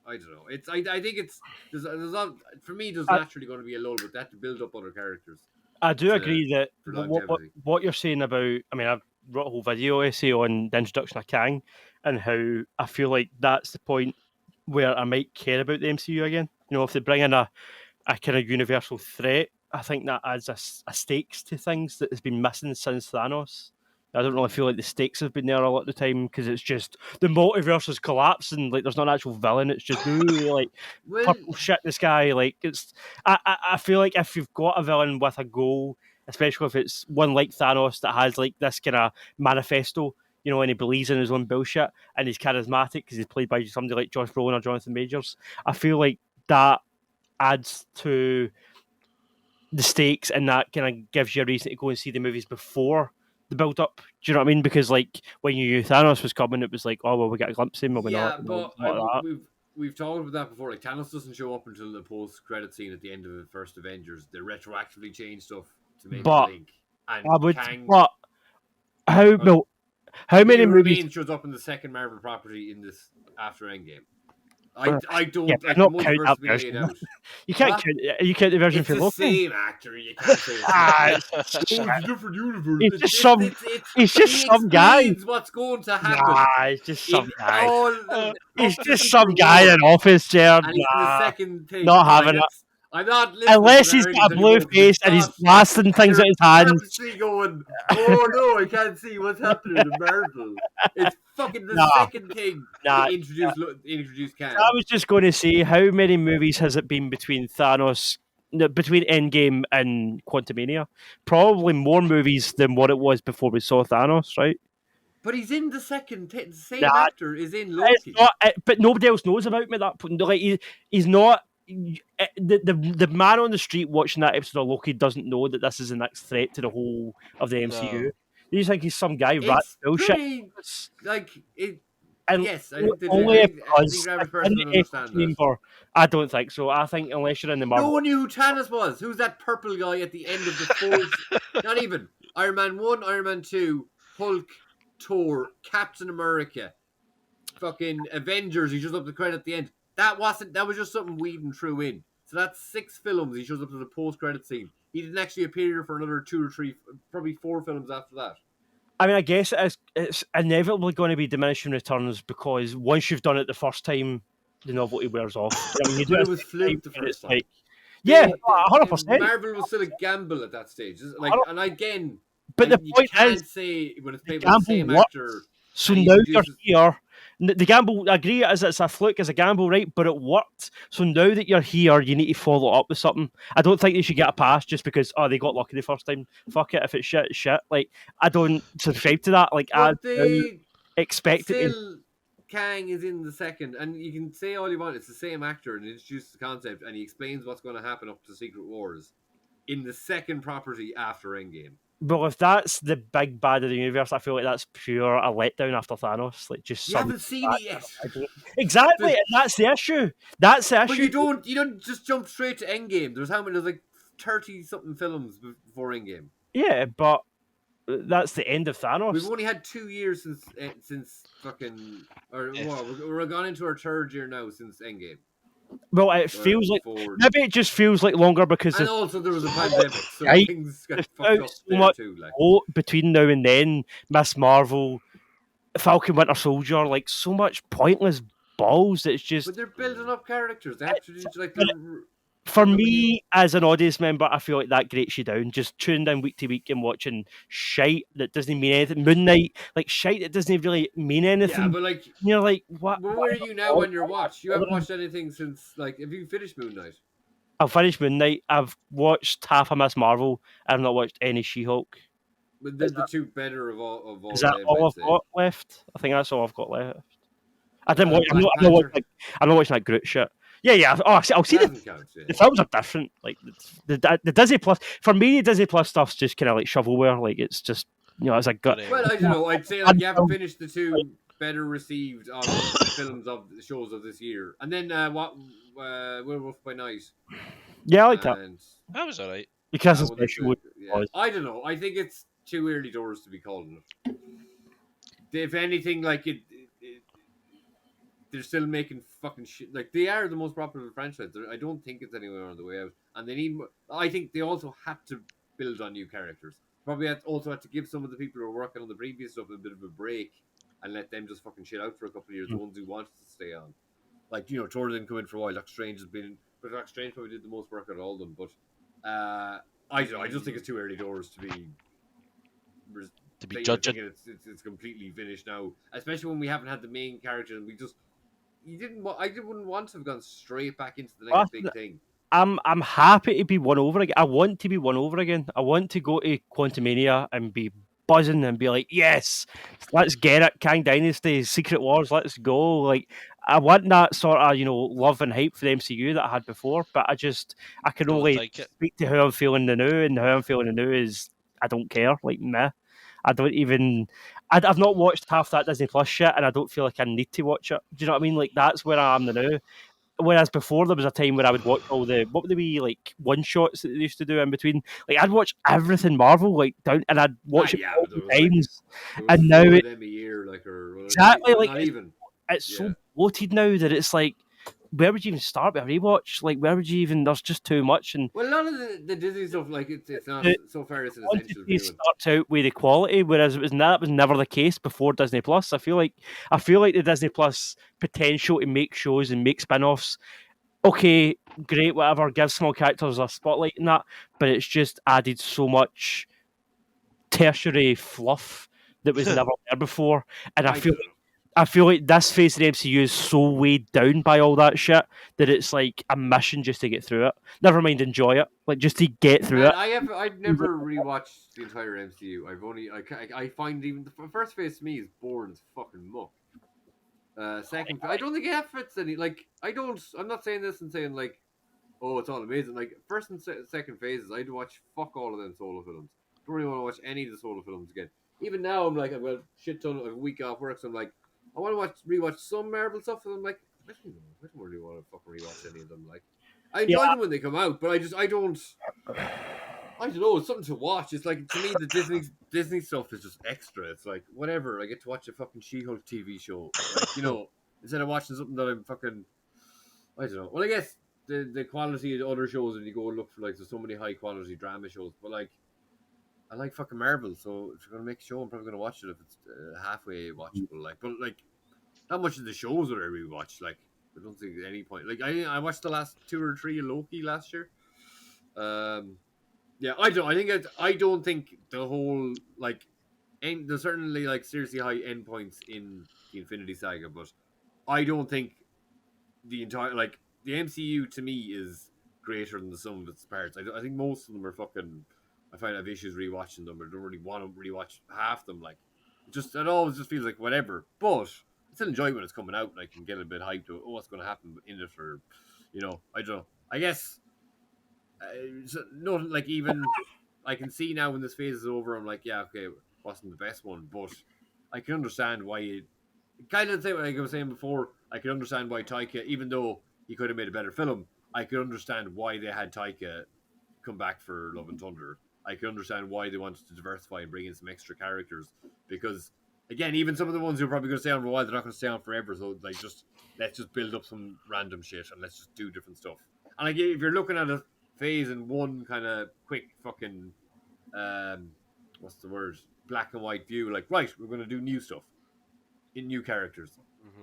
[SPEAKER 2] I don't know. It's I think it's there's a, for me there's naturally going to be a lull, but that to build up other characters.
[SPEAKER 1] I do agree that
[SPEAKER 2] for
[SPEAKER 1] what you're saying about. I mean, I've wrote a whole video essay on the introduction of Kang and how I feel like that's the point where I might care about the MCU again. If they bring in a kind of universal threat, I think that adds a stakes to things that has been missing since Thanos. I don't really feel like the stakes have been there a lot of the time because it's just the multiverse is collapsing. Like there's not an actual villain. It's just like purple shit in the sky. Like it's. I feel like if you've got a villain with a goal, especially if it's one like Thanos that has like this kind of manifesto, and he believes in his own bullshit and he's charismatic because he's played by somebody like Josh Brolin or Jonathan Majors. I feel like that adds to the stakes, and that kind of gives you a reason to go and see the movies before the build up. Do you know what I mean? Because like when you knew Thanos was coming, it was like, oh well, we got a glimpse of him, or we not.
[SPEAKER 2] But we've talked about that before. Like Thanos doesn't show up until the post credit scene at the end of the first Avengers. They retroactively change stuff to make it link. And
[SPEAKER 1] how many movies
[SPEAKER 2] shows up in the second Marvel property in this after Endgame? I don't.
[SPEAKER 1] Yeah,
[SPEAKER 2] like,
[SPEAKER 1] not count that version. You can't count. You count the version
[SPEAKER 2] it's
[SPEAKER 1] for
[SPEAKER 2] the
[SPEAKER 1] Loki.
[SPEAKER 2] Same actor. You can't say it's
[SPEAKER 1] it's
[SPEAKER 2] a different universe.
[SPEAKER 1] It's just some guy.
[SPEAKER 2] What's going to happen?
[SPEAKER 1] It's just some guy. It's just some guy in office, Jerd.
[SPEAKER 2] And the second thing.
[SPEAKER 1] Not having it.
[SPEAKER 2] I'm not listening.
[SPEAKER 1] Unless he's got a blue face and he's blasting things out his hands.
[SPEAKER 2] Going, oh no, I can't see what's happening in Marvel. It's fucking the second thing to introduce Kang.
[SPEAKER 1] I was just going to say, how many movies has it been between between Endgame and Quantumania? Probably more movies than what it was before we saw Thanos, right?
[SPEAKER 2] But he's in the second. The same actor is in Loki.
[SPEAKER 1] But nobody else knows about him at that point. Like he's not. The man on the street watching that episode of Loki doesn't know that this is the next threat to the whole of the MCU. No. You just think he's some guy rat bullshit.
[SPEAKER 2] Yes, I think
[SPEAKER 1] only because I don't think so. I think unless you're in the Marvel,
[SPEAKER 2] no one knew who Thanos was. Who's that purple guy at the end of the fourth? Not even Iron Man 1, Iron Man 2, Hulk, Thor, Captain America, fucking Avengers. He shows up the credit at the end. That was just something Whedon threw in. So that's 6 films. He shows up to the post-credit scene. He didn't actually appear for another 2 or 3, probably 4 films after that.
[SPEAKER 1] I mean, I guess it's inevitably going to be diminishing returns because once you've done it the first time, the novelty wears off. I mean, you do
[SPEAKER 2] it was fluked the first time.
[SPEAKER 1] Like, yeah, 100%.
[SPEAKER 2] Marvel was still a gamble at that stage. Like, and again,
[SPEAKER 1] but the point
[SPEAKER 2] is, say when it's played with the same actor.
[SPEAKER 1] So now you're here. The gamble, I agree, it's a fluke, it's a gamble, right? But it worked. So now that you're here, you need to follow up with something. I don't think they should get a pass just because, they got lucky the first time. Fuck it, if it's shit, it's shit. Like, I don't subscribe to that. Like, I expect it.
[SPEAKER 2] Kang is in the second, and you can say all you want, it's the same actor, and he introduces the concept, and he explains what's going to happen up to Secret Wars in the second property after Endgame.
[SPEAKER 1] Well, if that's the big bad of the universe, I feel like that's pure a letdown after Thanos. Like just
[SPEAKER 2] You haven't seen it yet.
[SPEAKER 1] Exactly, and that's the issue. That's the
[SPEAKER 2] But
[SPEAKER 1] issue.
[SPEAKER 2] you don't just jump straight to Endgame. There's how many? There's like 30 something films before Endgame.
[SPEAKER 1] Yeah, but that's the end of Thanos.
[SPEAKER 2] We've only had 2 years since fucking, or what? We're gone into our third year now since Endgame.
[SPEAKER 1] Well, it feels like maybe it just feels like longer because
[SPEAKER 2] and also there was a pandemic, so
[SPEAKER 1] Right.
[SPEAKER 2] things got
[SPEAKER 1] There's
[SPEAKER 2] fucked up
[SPEAKER 1] so
[SPEAKER 2] there
[SPEAKER 1] much
[SPEAKER 2] too. Like,
[SPEAKER 1] between now and then, Miss Marvel, Falcon Winter Soldier, like so much pointless balls. It's just
[SPEAKER 2] but they're building up characters. They have to do like
[SPEAKER 1] for me as an audience member, I feel like that grates you down. Just tuning in week to week and watching shite that doesn't mean anything. Moon Knight, like shite that doesn't really mean anything.
[SPEAKER 2] Yeah, but like
[SPEAKER 1] you're like, what?
[SPEAKER 2] Where are you now on your watch? You haven't watched anything since like. Have you finished Moon Knight?
[SPEAKER 1] I've finished Moon Knight. I've watched half of Miss Marvel. I've not watched any She-Hulk.
[SPEAKER 2] But they're the two better of all.
[SPEAKER 1] Is that all I've got left? I think that's all I've got left. I didn't watch. I'm not watching that Groot shit. Yeah. Oh, I'll see the films are different. Like the Disney Plus for me, the Disney Plus stuff's just kind of like shovelware. Like it's just it's a gut.
[SPEAKER 2] Well, I don't know. I'd say like you haven't finished the two better received of films of the shows of this year, and then Werewolf by Night.
[SPEAKER 1] Yeah, I like that.
[SPEAKER 3] That was alright
[SPEAKER 1] because it's special.
[SPEAKER 2] Yeah. I don't know. I think it's too early doors to be calling it. If anything, like they're still making fucking shit. Like they are the most popular franchise. I don't think it's anywhere on the way out, and they need. I think they also had to build on new characters. Probably also had to give some of the people who are working on the previous stuff a bit of a break and let them just fucking shit out for a couple of years. The ones who wanted to stay on, like Thor didn't come in for a while. Doctor Strange has been, but Doctor Strange probably did the most work out of all of them. But I don't know. I just think it's too early doors to be judging. It's completely finished now, especially when we haven't had the main character and we just. I wouldn't want to have gone straight back into the next big thing.
[SPEAKER 1] I'm happy to be won over again. I want to be won over again. I want to go to Quantumania and be buzzing and be like, yes, let's get it. Kang Dynasty, Secret Wars, let's go. Like I want that sort of love and hype for the MCU that I had before, but I can only speak to how I'm feeling the new, and how I'm feeling the new is I don't care. Like meh. I don't even. I've not watched half that Disney Plus shit, and I don't feel like I need to watch it. Do you know what I mean? Like that's where I am now. Whereas before there was a time where I would watch all the what would they be like one shots that they used to do in between. Like I'd watch everything Marvel like down, and I'd watch it all the times. And now it
[SPEAKER 2] a year, like or
[SPEAKER 1] exactly like
[SPEAKER 2] not even.
[SPEAKER 1] It's so bloated now that it's like. Where would you even start with a rewatch? Like, where would you even? There's just too much. And
[SPEAKER 2] well, a lot of the Disney stuff, like it's not so far. It's an essential.
[SPEAKER 1] It starts out with the quality, whereas that was never the case before Disney Plus. I feel like the Disney Plus potential to make shows and make spin-offs. Okay, great, whatever. Give small characters a spotlight in that, but it's just added so much tertiary fluff that was never there before, and I feel like this phase of the MCU is so weighed down by all that shit that it's like a mission just to get through it. Never mind enjoy it, like just to get through it.
[SPEAKER 2] I've never rewatched the entire MCU. I find even the first phase to me is boring as fucking muck. Second, I don't think it fits any. Like I'm not saying this and saying like, oh, it's all amazing. Like first and second phases, I'd watch fuck all of them solo films. Don't really want to watch any of the solo films again. Even now, I'm like, I've got a shit ton of a week off work, so I'm like. I want to rewatch some Marvel stuff, and I'm like, I don't really want to fucking rewatch any of them. Like, I enjoy them when they come out, but I don't know. It's something to watch. It's like to me, the Disney stuff is just extra. It's like whatever. I get to watch a fucking She-Hulk TV show, like, instead of watching something that I'm fucking. I don't know. Well, I guess the quality of the other shows, and you go look for like there's so many high quality drama shows, but like. I like fucking Marvel, so if you're gonna make a show, I'm probably gonna watch it if it's halfway watchable. Like, but like, not much of the shows that I rewatch. Like, I don't think at any point. Like, I watched the last 2 or 3 of Loki last year. Yeah, I don't think the whole like, there's certainly like seriously high endpoints in the Infinity Saga, but I don't think the entire like the MCU to me is greater than the sum of its parts. I think most of them are fucking. I find I have issues rewatching them. I don't really want to rewatch half them. Like, it always just feels like whatever. But still enjoy it when it's coming out, and I can get a bit hyped to what's going to happen in it, or I don't know. I guess no, like even I can see now when this phase is over, I'm like, yeah, okay, it wasn't the best one, but I can understand why it kind of the thing like I was saying before. I can understand why Taika, even though he could have made a better film, I could understand why they had Taika come back for Love and Thunder. I can understand why they wanted to diversify and bring in some extra characters because, again, even some of the ones who are probably going to stay on for a while, they're not going to stay on forever. So, like, let's just build up some random shit and let's just do different stuff. And like, if you're looking at a phase in one kind of quick fucking, what's the word, black and white view, like, right, we're going to do new stuff in new characters,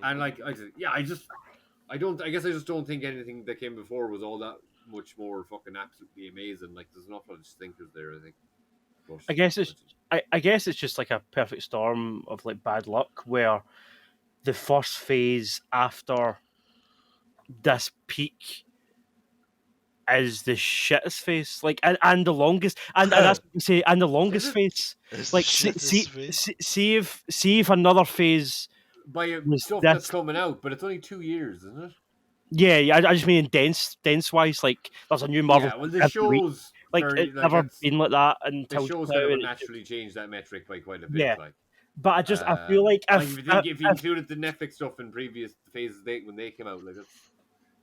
[SPEAKER 2] and like, I just don't think anything that came before was all that much more fucking absolutely amazing. Like, there's an awful lot of stinkers there, I think. But
[SPEAKER 1] I guess it's just like a perfect storm of like bad luck where the first phase after this peak is the shittest phase, like, and the longest, and that's what you say, and the longest phase.
[SPEAKER 3] It's
[SPEAKER 1] Like,
[SPEAKER 3] the shittest phase.
[SPEAKER 1] see if another phase
[SPEAKER 2] by
[SPEAKER 1] was
[SPEAKER 2] stuff
[SPEAKER 1] this.
[SPEAKER 2] that's coming out, but it's only 2 years, isn't it?
[SPEAKER 1] Yeah, I just mean dense wise. Like, there's a new Marvel
[SPEAKER 2] Yeah, well, the
[SPEAKER 1] every week.
[SPEAKER 2] shows
[SPEAKER 1] Like, it's never been like that
[SPEAKER 2] the
[SPEAKER 1] until
[SPEAKER 2] shows
[SPEAKER 1] now.
[SPEAKER 2] kind of
[SPEAKER 1] and
[SPEAKER 2] naturally changed that metric by quite a bit.
[SPEAKER 1] Yeah.
[SPEAKER 2] Like,
[SPEAKER 1] But I feel like
[SPEAKER 2] if you included the Netflix stuff in previous phases when they came out, like, it's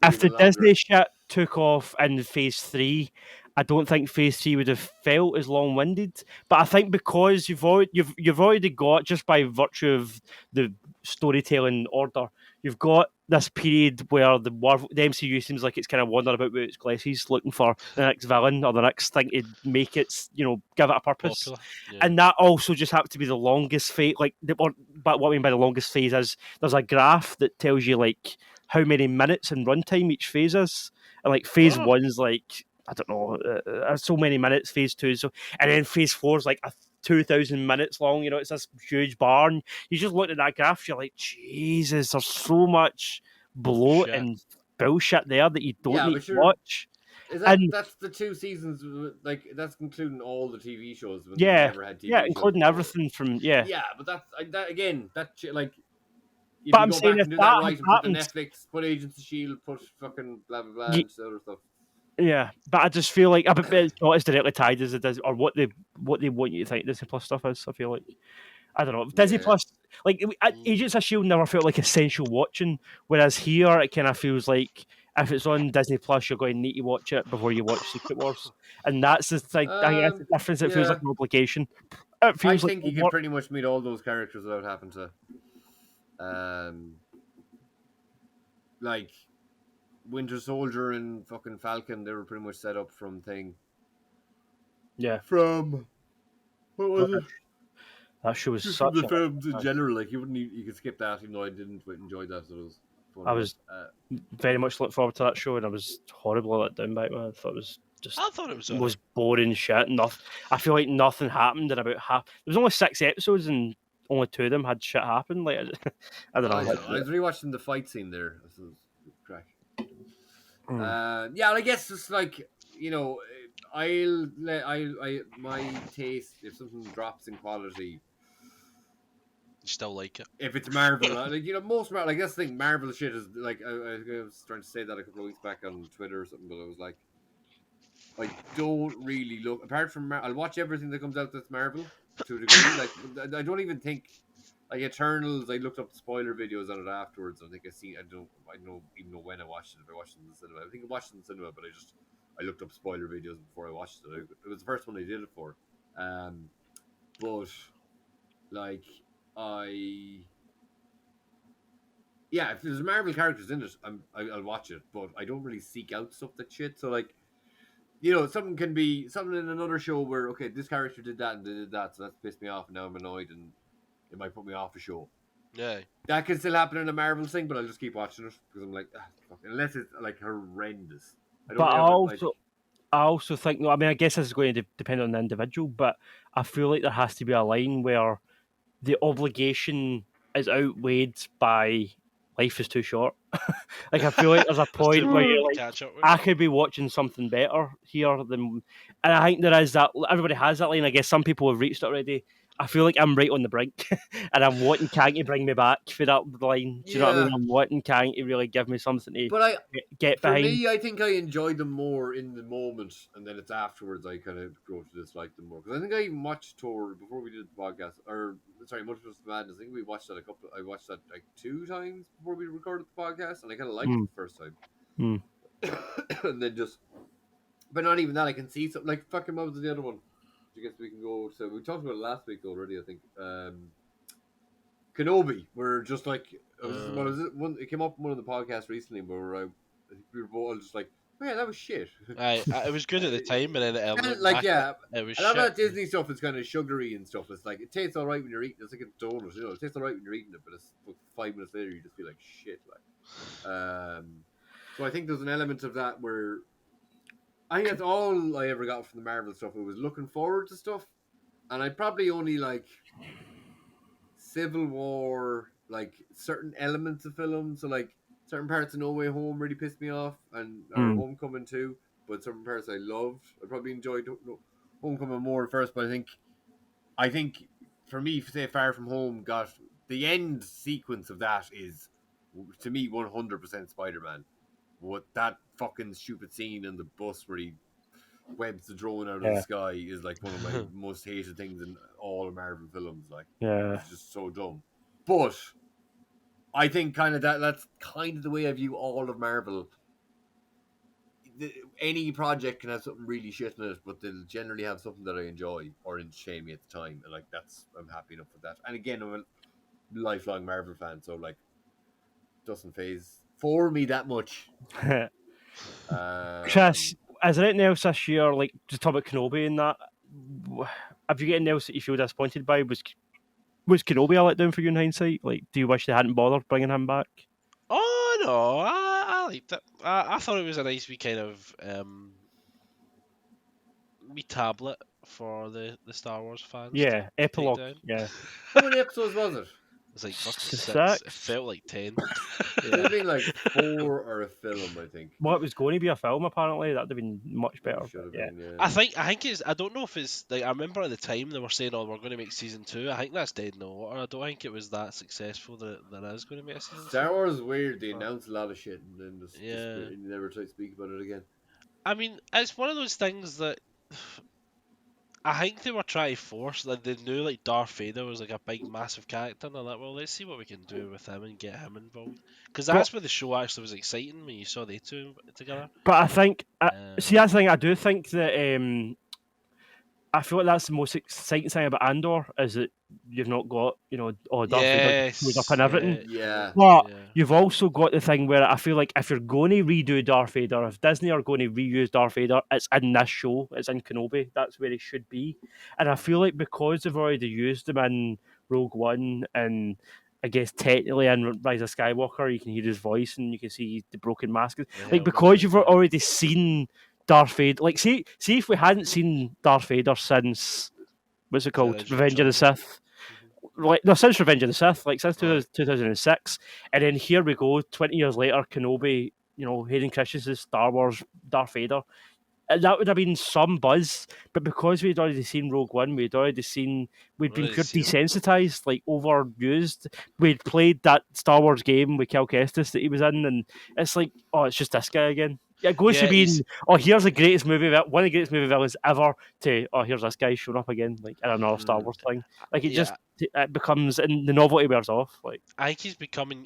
[SPEAKER 1] if the
[SPEAKER 2] even longer.
[SPEAKER 1] Disney shit took off in phase 3, I don't think phase 3 would have felt as long winded. But I think because you've already got, just by virtue of the storytelling order, you've got this period where the MCU seems like it's kind of wandering about with its glasses, looking for the next villain or the next thing to make it, give it a purpose.
[SPEAKER 3] Popular. Yeah.
[SPEAKER 1] And that also just happened to be the longest phase. But what I mean by the longest phase is there's a graph that tells you like how many minutes in runtime each phase is, and like phase 1's like, I don't know, so many minutes. Phase 2, and then phase 4 is like 2,000 minutes long. It's this huge barn. You just look at that graph, you're like, Jesus, there's so much bloat and bullshit there that you don't need to watch.
[SPEAKER 2] That's the 2 seasons, like, that's including all the TV shows.
[SPEAKER 1] Yeah,
[SPEAKER 2] never had TV
[SPEAKER 1] yeah,
[SPEAKER 2] shows
[SPEAKER 1] including
[SPEAKER 2] before.
[SPEAKER 1] everything from yeah.
[SPEAKER 2] But that again, that shit, like. If
[SPEAKER 1] But
[SPEAKER 2] you
[SPEAKER 1] I'm
[SPEAKER 2] go
[SPEAKER 1] saying
[SPEAKER 2] back
[SPEAKER 1] if
[SPEAKER 2] and do
[SPEAKER 1] that
[SPEAKER 2] that right
[SPEAKER 1] had
[SPEAKER 2] and put the
[SPEAKER 1] happened,
[SPEAKER 2] Netflix, put Agents of S.H.I.E.L.D., put fucking blah, blah, blah, and other stuff.
[SPEAKER 1] Yeah, but I just feel like it's not as directly tied as it does, or what they want you to think Disney Plus stuff is. I feel like, I don't know, Disney Plus, like, Agents of S.H.I.E.L.D. never felt like essential watching, whereas here it kind of feels like if it's on Disney Plus, you're going to need to watch it before you watch Secret Wars, and that's the thing. I guess the difference. It feels like an obligation. It feels
[SPEAKER 2] I think you could pretty much meet all those characters without having to, like, Winter Soldier and fucking Falcon. They were pretty much set up from thing.
[SPEAKER 1] Yeah.
[SPEAKER 2] From what was it?
[SPEAKER 1] That show was
[SPEAKER 2] just
[SPEAKER 1] such
[SPEAKER 2] from the films in general. Like, you could skip that, even though I didn't enjoy that. So it was fun.
[SPEAKER 1] I was very much looking forward to that show, and I was horribly let down by it, man. I thought it was just.
[SPEAKER 3] I thought it was
[SPEAKER 1] was boring shit. I feel like nothing happened in about half. There was only 6 episodes, and only 2 of them had shit happen. Like, I don't know.
[SPEAKER 2] I was rewatching the fight scene there. This was crack. Yeah, I guess it's like, my taste, if something drops in quality,
[SPEAKER 3] you still like it.
[SPEAKER 2] If it's Marvel, like, most Marvel, like, that's the thing. Marvel shit is like, I was trying to say that a couple of weeks back on Twitter or something, but I was like, I don't really look, apart from I'll watch everything that comes out that's Marvel to a degree. Like, I don't even think, like, Eternals, I looked up the spoiler videos on it afterwards. I think I don't even know when I watched it. If I watched it in the cinema, I think I watched it in the cinema, but I looked up spoiler videos before I watched it. It was the first one I did it for. But like, if there's Marvel characters in it, I'll watch it. But I don't really seek out stuff that shit. So, like, something can be something in another show where, okay, this character did that and they did that, so that's pissed me off, and now I'm annoyed, and it might put me off a show.
[SPEAKER 3] Yeah,
[SPEAKER 2] that can still happen in a Marvel thing, but I'll just keep watching it because I'm like, fuck, unless it's like horrendous.
[SPEAKER 1] I also think, I mean, I guess this is going to depend on the individual, but I feel like there has to be a line where the obligation is outweighed by life is too short. Like, I feel like there's a point where you're like, I could be watching something better here than, and I think there is that. Everybody has that line. I guess some people have reached it already. I feel like I'm right on the brink, and I'm wanting Kang to bring me back for that line. Do you know what I mean?
[SPEAKER 2] Yeah,
[SPEAKER 1] I'm wanting Kang to really give me something to
[SPEAKER 2] but
[SPEAKER 1] get
[SPEAKER 2] for
[SPEAKER 1] behind.
[SPEAKER 2] me, I think I enjoyed them more in the moment, and then it's afterwards I kind of grow to dislike them more. Because I think I even watched Thor before we did the podcast, or sorry, Multiverse of Madness. I think we watched that I watched that like 2 times before we recorded the podcast, and I kind of liked it
[SPEAKER 1] Mm,
[SPEAKER 2] the first time,
[SPEAKER 1] mm.
[SPEAKER 2] and then just, but not even that. I can see something like fucking what was the other one? I guess we can go. So we talked about it last week already. I think Kenobi. We're just like, what was it? One, it came up in one of the podcasts recently where I think we were both just like, oh, yeah, that was shit.
[SPEAKER 3] It was good at the time, and then
[SPEAKER 2] And,
[SPEAKER 3] looking
[SPEAKER 2] like,
[SPEAKER 3] back,
[SPEAKER 2] yeah,
[SPEAKER 3] it was
[SPEAKER 2] a lot of
[SPEAKER 3] shit.
[SPEAKER 2] that Disney stuff is kind of sugary and stuff. It's like it tastes all right when you're eating. It's like a donut, It tastes all right when you're eating it, but it's 5 minutes later you just feel like shit. So I think there's an element of that where I think that's all I ever got from the Marvel stuff. It was looking forward to stuff, and I probably only like Civil War, like certain elements of films. So like certain parts of No Way Home really pissed me off, and or
[SPEAKER 1] Mm.
[SPEAKER 2] Homecoming too. But certain parts I loved. I probably enjoyed Homecoming more at first, but I think for me, say Far From Home got the end sequence of that is to me 100% Spider-Man. What that fucking stupid scene in the bus where he webs the drone out of the
[SPEAKER 1] Yeah,
[SPEAKER 2] sky is like one of my most hated things in all Marvel films. Like
[SPEAKER 1] yeah.
[SPEAKER 2] it's just so dumb. But I think kind of that's kind of the way I view all of Marvel. Any project can have something really shit in it, but they'll generally have something that I enjoy or entertain me at the time, and like I'm happy enough with that. And again, I'm a lifelong Marvel fan, so like doesn't phase for me that much.
[SPEAKER 1] Chris,
[SPEAKER 2] Um,
[SPEAKER 1] is there anything else this year, like just talk about Kenobi and that? Have you got anything else that you feel disappointed by? Was Kenobi a letdown for you in hindsight? Like, do you wish they hadn't bothered bringing him back?
[SPEAKER 3] Oh no, I liked it. I thought it was a nice wee kind of wee tablet for the Star Wars fans to
[SPEAKER 1] Yeah,
[SPEAKER 3] take
[SPEAKER 1] epilogue.
[SPEAKER 3] down.
[SPEAKER 1] Yeah,
[SPEAKER 2] how many episodes was it?
[SPEAKER 3] It's like fucking 6. It
[SPEAKER 1] six.
[SPEAKER 3] felt like 10.
[SPEAKER 2] It should have been like 4 or a film, I think.
[SPEAKER 1] Well, it was going to be a film. Apparently, that'd have been much
[SPEAKER 2] Probably
[SPEAKER 1] better.
[SPEAKER 2] should
[SPEAKER 1] But
[SPEAKER 2] have
[SPEAKER 1] yeah,
[SPEAKER 2] been, yeah.
[SPEAKER 3] I think it's. I don't know if it's like I remember at the time they were saying, "Oh, we're going to make season 2." I think that's dead in the water. I don't think it was that successful that there is going to be a season 2.
[SPEAKER 2] Star Wars is weird. They
[SPEAKER 3] But,
[SPEAKER 2] announced a lot of shit and then just
[SPEAKER 3] yeah,
[SPEAKER 2] and never try to speak about it again.
[SPEAKER 3] I mean, it's one of those things that I think they were trying to force. Like they knew like Darth Vader was like a big, massive character, and they're like, "Well, let's see what we can do with him and get him involved." Because
[SPEAKER 1] but
[SPEAKER 3] that's where the show actually was exciting when you saw they two together.
[SPEAKER 1] I think see
[SPEAKER 3] Um,
[SPEAKER 1] that's the thing. I do think that I feel like that's the most exciting thing about Andor is that you've not got Darth Vader shows up
[SPEAKER 3] yes,
[SPEAKER 1] and everything.
[SPEAKER 2] Yeah.
[SPEAKER 1] But
[SPEAKER 3] yeah.
[SPEAKER 1] you've also got the thing where I feel like if you're going to redo Darth Vader, if Disney are going to reuse Darth Vader, it's in this show, it's in Kenobi. That's where he should be. And I feel like because they've already used him in Rogue One and I guess technically in Rise of Skywalker, you can hear his voice and you can see the broken mask.
[SPEAKER 3] The
[SPEAKER 1] Like
[SPEAKER 3] helmet
[SPEAKER 1] because
[SPEAKER 3] suit,
[SPEAKER 1] you've
[SPEAKER 3] yeah.
[SPEAKER 1] already seen Darth Vader, like see if we hadn't seen Darth Vader since what's it
[SPEAKER 3] The
[SPEAKER 1] called,
[SPEAKER 3] original
[SPEAKER 1] Revenge of the
[SPEAKER 3] trilogy.
[SPEAKER 1] Sith,
[SPEAKER 3] Mhm.
[SPEAKER 1] like no, since Revenge of the Sith, like since
[SPEAKER 3] Aye.
[SPEAKER 1] 2006, and then here we go, 20 years later, Kenobi, Hayden Christensen's Star Wars Darth Vader. And that would have been some buzz, but because we'd already seen Rogue One, we'd been
[SPEAKER 3] Already
[SPEAKER 1] pure
[SPEAKER 3] seen him.
[SPEAKER 1] desensitized, like overused. We'd played that Star Wars game with Cal Kestis that he was in, and it's like, oh, it's just this guy again. It goes to
[SPEAKER 3] Yeah, he's
[SPEAKER 1] being, oh, here's the greatest movie, one of the greatest movie villains ever, to, oh, here's this guy showing up again, like in another Star
[SPEAKER 2] Mm.
[SPEAKER 1] Wars thing. Like
[SPEAKER 3] yeah.
[SPEAKER 1] it becomes, and the novelty wears off. Like,
[SPEAKER 3] I think he's becoming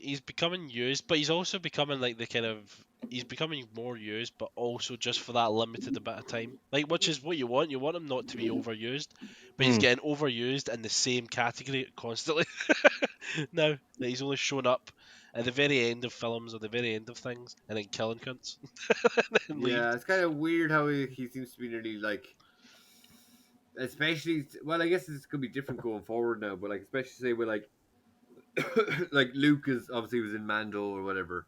[SPEAKER 3] used, but he's also becoming like the kind of he's becoming more used, but also just for that limited a bit of time. Like, which is what you want. You want him not to be overused, but he's
[SPEAKER 1] mm.
[SPEAKER 3] getting overused in the same category constantly. Now that he's only shown up at the very end of films or the very end of things, and then killing cunts and leave.
[SPEAKER 2] Yeah, it's kind of weird how he seems to be nearly like, especially. Well, I guess this could be different going forward now, but like especially say with like, like Luke is obviously was in Mando or whatever,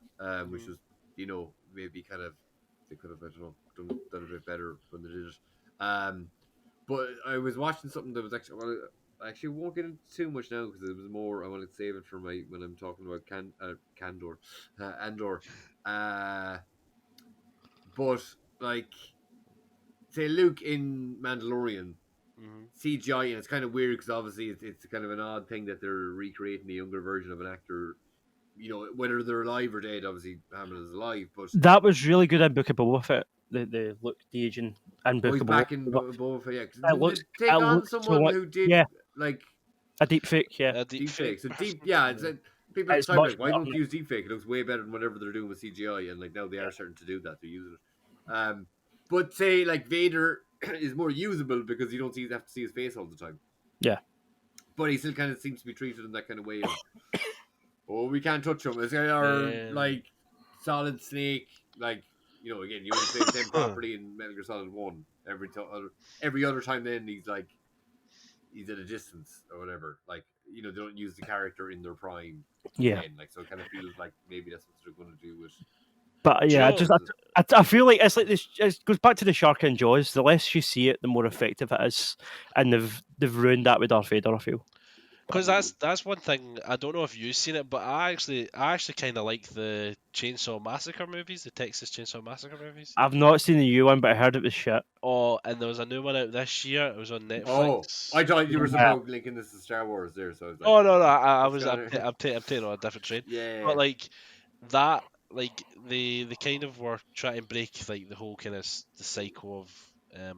[SPEAKER 2] which was maybe kind of they could have I don't know done a bit better when they did it. But I was watching something that was actually I actually won't get into too much now because it was more I want to save it for my when I'm talking about Candor, Andor. But like say Luke in Mandalorian, CGI, and it's kind of weird because obviously it's kind of an odd thing that they're recreating the younger version of an actor. Whether they're alive or dead, obviously Hammond is alive, but
[SPEAKER 1] That was really good in Book of Boba Fett. The look, the aging and Book
[SPEAKER 2] he's
[SPEAKER 1] of
[SPEAKER 2] back in
[SPEAKER 1] Boba.
[SPEAKER 2] Boba Fett. Yeah, 'cause
[SPEAKER 1] It
[SPEAKER 2] didn't
[SPEAKER 1] looks
[SPEAKER 2] it take on
[SPEAKER 1] so
[SPEAKER 2] someone
[SPEAKER 1] much.
[SPEAKER 2] who did
[SPEAKER 1] Yeah,
[SPEAKER 2] like
[SPEAKER 1] a deep fake. Yeah,
[SPEAKER 3] A deep
[SPEAKER 2] deep fake. So
[SPEAKER 3] fake.
[SPEAKER 2] people at
[SPEAKER 1] it's
[SPEAKER 2] the time were
[SPEAKER 1] much
[SPEAKER 2] like, why
[SPEAKER 1] better.
[SPEAKER 2] don't they use deep fake? It looks way better than whatever they're doing with CGI, and like now they are starting to do that. They're using it. But say like Vader is more usable because you don't have to see his face all the time.
[SPEAKER 1] Yeah,
[SPEAKER 2] But he still kind of seems to be treated in that kind of way of, oh, we can't touch him. It's our like Solid Snake, like again, you only play the same properly in Metal Gear Solid 1 every other time. Then he's at a distance or whatever. Like they don't use the character in their prime.
[SPEAKER 1] yeah.
[SPEAKER 2] Then, like so, it kind of feels like maybe that's what they're going to do with.
[SPEAKER 1] But
[SPEAKER 3] Do you
[SPEAKER 1] yeah,
[SPEAKER 3] know-
[SPEAKER 1] I feel like it's like this. It goes back to the shark and Jaws. The less you see it, the more effective it is, and they've ruined that with Darth Vader. I feel.
[SPEAKER 3] Because that's one thing. I don't know if you've seen it, but I actually kind of like the Chainsaw Massacre movies, the Texas Chainsaw Massacre movies.
[SPEAKER 1] I've not seen the new one, but I heard it was shit.
[SPEAKER 3] Oh, and there was a new one out this year. It was on Netflix.
[SPEAKER 2] Oh, I thought you were somehow linking this to Star Wars there, so I was like,
[SPEAKER 3] Oh no, I
[SPEAKER 2] it's
[SPEAKER 3] was.
[SPEAKER 2] kinda-
[SPEAKER 3] I'm taking on a different train.
[SPEAKER 2] yeah,
[SPEAKER 3] But like that, like they kind of were trying to break like the whole kind of the cycle of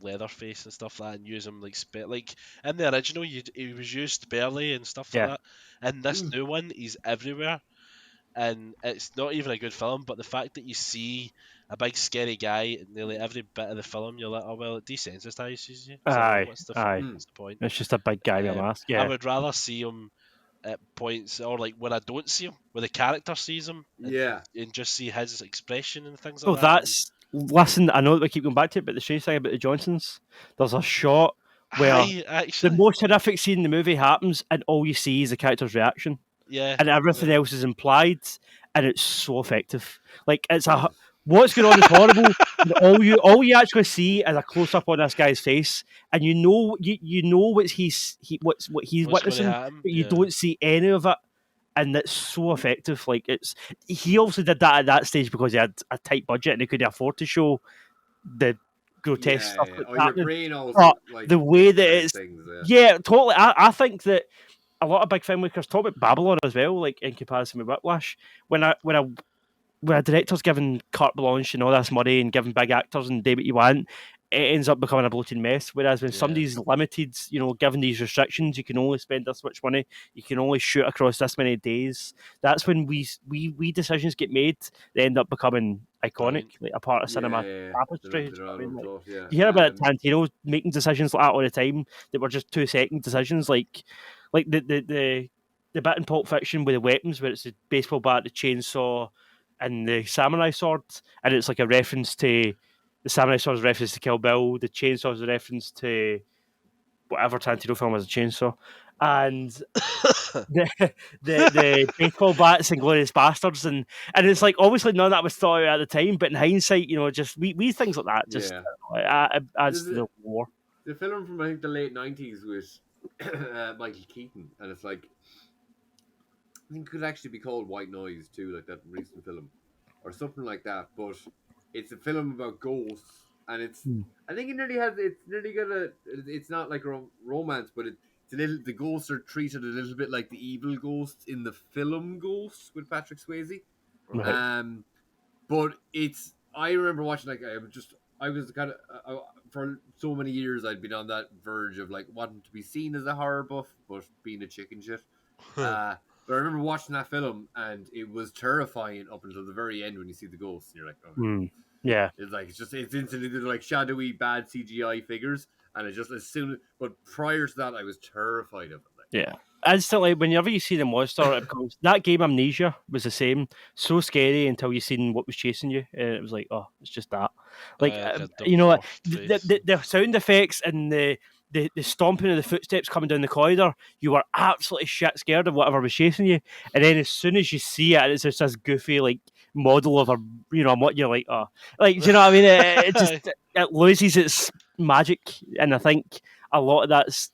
[SPEAKER 3] Leatherface and stuff like that, and use him like like in the original, he was used barely and stuff
[SPEAKER 1] Yeah.
[SPEAKER 3] like that. In this new one, he's everywhere, and it's not even a good film. But the fact that you see a big scary guy in nearly every bit of the film, you're like, oh well, it desensitizes you. So
[SPEAKER 1] Aye,
[SPEAKER 3] what's the
[SPEAKER 1] aye.
[SPEAKER 3] what's the point?
[SPEAKER 1] It's just a big guy with a mask.
[SPEAKER 3] I
[SPEAKER 1] Yeah,
[SPEAKER 3] would rather see him at points, or like when I don't see him, where the character sees him, and just see his expression and things
[SPEAKER 1] so
[SPEAKER 3] like that.
[SPEAKER 1] listen. I know that we keep going back to it, but the strange thing about the Johnsons, there's a shot where
[SPEAKER 3] Aye,
[SPEAKER 1] the
[SPEAKER 3] actually,
[SPEAKER 1] most horrific scene in the movie happens, and all you see is the character's reaction,
[SPEAKER 3] yeah,
[SPEAKER 1] and everything else is implied, and it's so effective. Like what's going on is horrible. And all you actually see is a close up on this guy's face, and you know what he's
[SPEAKER 3] what's
[SPEAKER 1] witnessing,
[SPEAKER 3] going to happen?
[SPEAKER 1] but you don't see any of it, and it's so effective. Like he also did that at that stage because he had a tight budget and he couldn't afford to show the grotesque stuff.
[SPEAKER 2] yeah.
[SPEAKER 1] That's
[SPEAKER 2] Oh, your
[SPEAKER 1] happening.
[SPEAKER 2] brain also
[SPEAKER 1] But
[SPEAKER 2] like
[SPEAKER 1] the way that
[SPEAKER 2] express
[SPEAKER 1] it's
[SPEAKER 2] things,
[SPEAKER 1] yeah, totally. I think that a lot of big filmmakers talk about Babylon as well, like in comparison with Whiplash. When a director's given carte blanche and all this money and given big actors and do what you want, it ends up becoming a bloated mess. Whereas when
[SPEAKER 3] Yeah.
[SPEAKER 1] somebody's limited, given these restrictions, you can only spend this much money, you can only shoot across this many days. That's when we decisions get made. They end up becoming iconic,
[SPEAKER 3] Brilliant.
[SPEAKER 1] like a part of cinema tapestry.
[SPEAKER 2] They're not upthought, yeah.
[SPEAKER 1] You hear about Tarantino making decisions like that all the time that were just 2-second decisions, like the bit in Pulp Fiction with the weapons, where it's the baseball bat, the chainsaw, and the samurai sword, and it's like a reference to the samurai sword's reference to Kill Bill, the chainsaw's a reference to whatever Tarantino film has a chainsaw, and the baseball bats and Glorious Bastards, and it's like obviously none of that was thought out at the time, but in hindsight, just we things like that just adds to the war.
[SPEAKER 2] The film from I think the late 90s with Michael Keaton, and it's like I think it could actually be called White Noise too, like that recent film or something like that. But it's a film about ghosts, and I think it's nearly got it's not like a romance, but it's a little. The ghosts are treated a little bit like the evil ghosts in the film Ghosts with Patrick Swayze.
[SPEAKER 1] Right.
[SPEAKER 2] But I remember watching I was kind of for so many years I'd been on that verge of like wanting to be seen as a horror buff, but being a chicken shit. But I remember watching that film, and it was terrifying up until the very end when you see the ghosts, and you're like, oh.
[SPEAKER 1] Yeah.
[SPEAKER 2] It's like it's instantly they're like shadowy, bad CGI figures, and it just but prior to that, I was terrified of it. Like,
[SPEAKER 1] yeah. Instantly, whenever you see the monster, it becomes that game Amnesia was the same. So scary until you seen what was chasing you, and it was like, oh, it's just that. Like the sound effects and the stomping of the footsteps coming down the corridor, you were absolutely shit scared of whatever was chasing you. And then as soon as you see it, it's just this goofy like model of what you're like, oh, like do you know what I mean? It loses its magic, and I think a lot of that's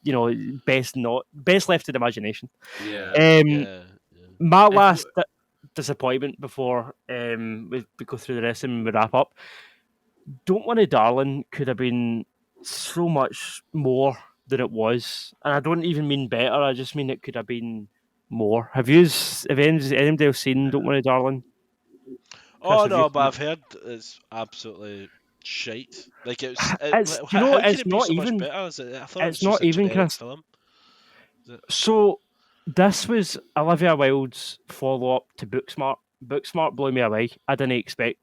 [SPEAKER 1] best left to the imagination. My last disappointment before we go through the rest and we wrap up. Don't Want to Darling could have been so much more than it was, and I don't even mean better. I just mean it could have been more. Have anybody else seen Don't Worry, Darling? Chris,
[SPEAKER 3] Oh
[SPEAKER 1] have you
[SPEAKER 3] no, but
[SPEAKER 1] seen
[SPEAKER 3] I've heard it's absolutely shite. Like
[SPEAKER 1] it? It's do you know
[SPEAKER 3] how
[SPEAKER 1] what?
[SPEAKER 3] can it be so much better? I thought it was
[SPEAKER 1] It's
[SPEAKER 3] just
[SPEAKER 1] not
[SPEAKER 3] a
[SPEAKER 1] even
[SPEAKER 3] generic
[SPEAKER 1] Chris.
[SPEAKER 3] film. Is it?
[SPEAKER 1] So this was Olivia Wilde's follow up to Booksmart. Booksmart blew me away. I didn't expect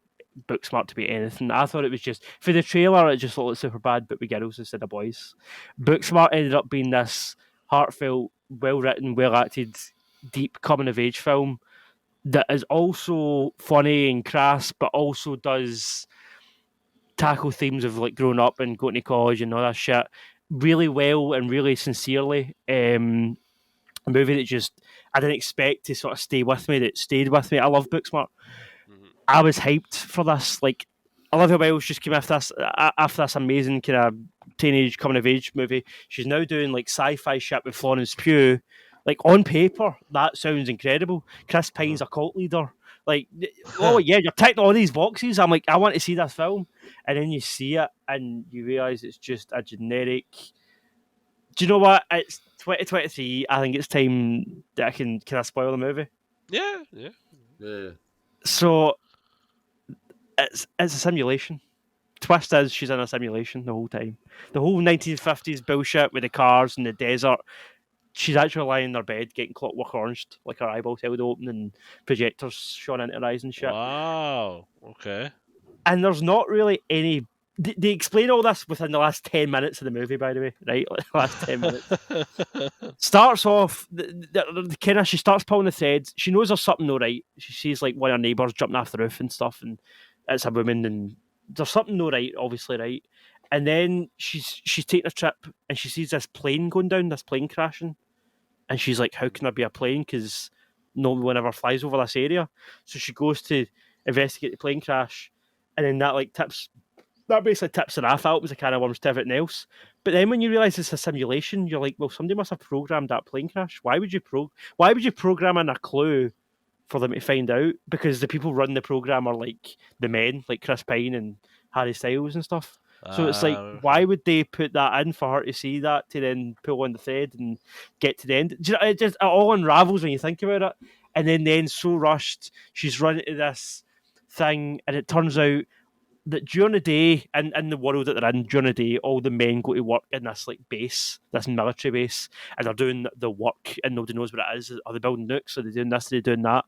[SPEAKER 1] Booksmart to be anything. I thought it was just for the trailer. It just looked super bad, but with girls instead of boys. Booksmart ended up being this heartfelt, well written, well acted, deep coming of age film that is also funny and crass, but also does tackle themes of like growing up and going to college and all that shit really well and really sincerely. A movie that just I didn't expect to sort of stay with me. That stayed with me. I love Booksmart.
[SPEAKER 3] Mhm.
[SPEAKER 1] I was hyped for this. Like Olivia Wilde just came after this amazing kind of teenage coming of age movie. She's now doing like sci-fi shit with Florence Pugh. Like on paper, that sounds incredible. Chris Pine's a cult leader. Like, oh yeah, you're ticking all these boxes. I'm like, I want to see this film, and then you see it, and you realise it's just a generic. Do you know what? It's 2023. I think it's time that can I spoil the movie?
[SPEAKER 3] Yeah, yeah.
[SPEAKER 2] Yeah.
[SPEAKER 1] So it's a simulation. Twist is she's in a simulation the whole time. The whole 1950s bullshit with the cars and the desert. She's actually lying in her bed getting clockwork oranged, like her eyeballs held open and projectors shone into her eyes and shit.
[SPEAKER 3] Wow. Okay.
[SPEAKER 1] And there's not really any. They explain all this within the last 10 minutes of the movie, by the way, right? Like the last 10 minutes. Starts off, the kind of, she starts pulling the threads. She knows there's something no right. She sees like one of her neighbours jumping off the roof and stuff, and it's a woman, and there's something no right, obviously, right? And then she's taking a trip, and she sees this plane going down, this plane crashing, and she's like, "How can there be a plane? Because no one ever flies over this area." So she goes to investigate the plane crash, and then that basically tips her off. Out was a can of worms to everything else. But then when you realise it's a simulation, you're like, well, somebody must have programmed that plane crash. Why would you program in a clue for them to find out? Because the people running the program are like the men, like Chris Pine and Harry Styles and stuff. So it's like, why
[SPEAKER 3] Okay.
[SPEAKER 1] would they put that in for her to see that to then pull on the thread and get to the end? Do you know, it all unravels when you think about it. And then so rushed, she's running to this thing, and it turns out that during the day in the world that they're in, during the day, all the men go to work in this like base, this military base, and they're doing the work and nobody knows what it is. Are they building nukes? Are they doing this? Are they doing that?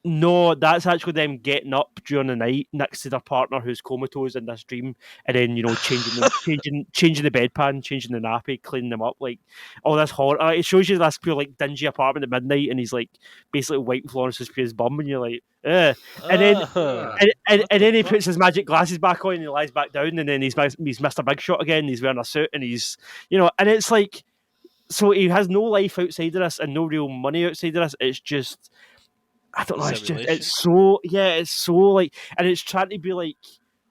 [SPEAKER 1] No, that's actually them getting up during the night next to their partner who's comatose in this dream, and then changing the bedpan, changing the nappy, cleaning them up, like all this horror. It shows you this pure like dingy apartment at midnight, and he's like basically wiping Florence's his bum, and you're like, ugh. And then
[SPEAKER 3] Ah,
[SPEAKER 1] and
[SPEAKER 3] what
[SPEAKER 1] then
[SPEAKER 3] the
[SPEAKER 1] he
[SPEAKER 3] fuck?
[SPEAKER 1] puts his magic glasses back on and he lies back down, and then he's Mr. Big Shot again. He's wearing a suit, and he's and it's like so he has no life outside of this and no real money outside of this. It's just I don't know.
[SPEAKER 3] Simulation.
[SPEAKER 1] It's so like, and it's trying to be like,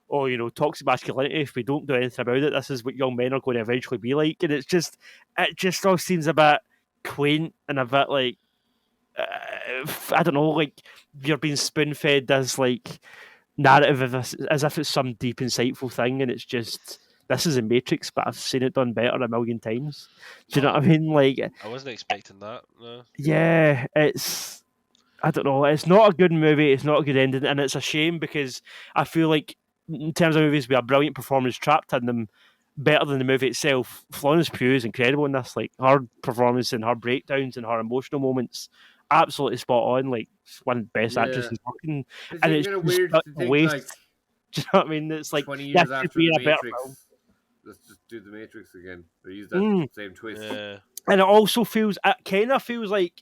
[SPEAKER 1] oh, toxic masculinity. If we don't do anything about it, this is what young men are going to eventually be like, and it just all seems a bit quaint and a bit like, I don't know, like you're being spoon fed this like narrative of this, as if it's some deep, insightful thing, and it's just. This is a Matrix, but I've seen it done better a million times. Do you know what I mean? Like,
[SPEAKER 3] I wasn't expecting that. No.
[SPEAKER 1] yeah, I don't know. It's not a good movie. It's not a good ending, and it's a shame because I feel like in terms of movies with a brilliant performance trapped in them, better than the movie itself. Florence Pugh is incredible in this. Like her performance and her breakdowns and her emotional moments, absolutely spot on. Like one of the best
[SPEAKER 2] Yeah.
[SPEAKER 1] actresses working,
[SPEAKER 2] It's
[SPEAKER 1] and it's
[SPEAKER 2] kind of
[SPEAKER 1] just
[SPEAKER 2] weird
[SPEAKER 1] such
[SPEAKER 2] to
[SPEAKER 1] a
[SPEAKER 2] think
[SPEAKER 1] waste.
[SPEAKER 2] like
[SPEAKER 1] Do you know what I mean? It's like
[SPEAKER 2] 20
[SPEAKER 1] that
[SPEAKER 2] years
[SPEAKER 1] could
[SPEAKER 2] after
[SPEAKER 1] be
[SPEAKER 2] the
[SPEAKER 1] a better film.
[SPEAKER 2] Matrix, let's just do the Matrix again. Or use that
[SPEAKER 1] Mm.
[SPEAKER 2] same twist.
[SPEAKER 3] Yeah.
[SPEAKER 1] And it also feels, it kind of feels like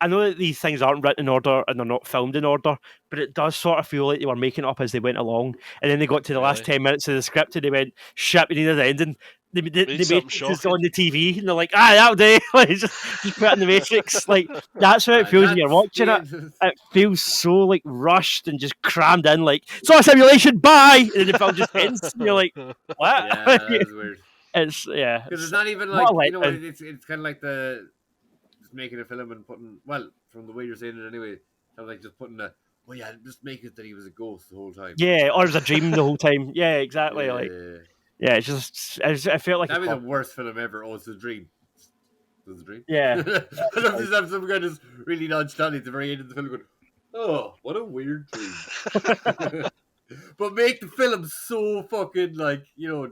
[SPEAKER 1] I know that these things aren't written in order and they're not filmed in order, but it does sort of feel like they were making it up as they went along. And then they got to the last
[SPEAKER 3] Really?
[SPEAKER 1] 10 minutes of the script and they went, shit, we need an ending. The
[SPEAKER 3] Need something
[SPEAKER 1] Matrix is
[SPEAKER 3] shocking.
[SPEAKER 1] on the TV and they're like, that'll do. Like, just put in the Matrix. Like, that's how it feels when you're
[SPEAKER 2] That's
[SPEAKER 1] watching
[SPEAKER 2] the
[SPEAKER 1] it.
[SPEAKER 2] end.
[SPEAKER 1] It feels so like rushed and just crammed in, like, it's not a simulation, bye! And then the film just ends and you're like, what?
[SPEAKER 2] Yeah, that is weird. Because it's not even
[SPEAKER 1] what
[SPEAKER 2] like,
[SPEAKER 1] a
[SPEAKER 2] you know,
[SPEAKER 1] letdown.
[SPEAKER 2] it's kind of like just making a film and putting, well, from the way you're saying it anyway, kind of like just putting well, yeah, just make it that he was a ghost the whole time.
[SPEAKER 1] Yeah, or it was a dream the whole time. Yeah, exactly. Like,
[SPEAKER 2] Yeah.
[SPEAKER 1] Yeah, it's just I felt like
[SPEAKER 2] That'd be
[SPEAKER 1] a
[SPEAKER 2] the worst film ever. Oh, it's a dream. It's a dream.
[SPEAKER 1] Yeah.
[SPEAKER 2] I love this have some guy just really nonchalantly at the very end of the film going, "Oh, what a weird dream." But make the film so fucking like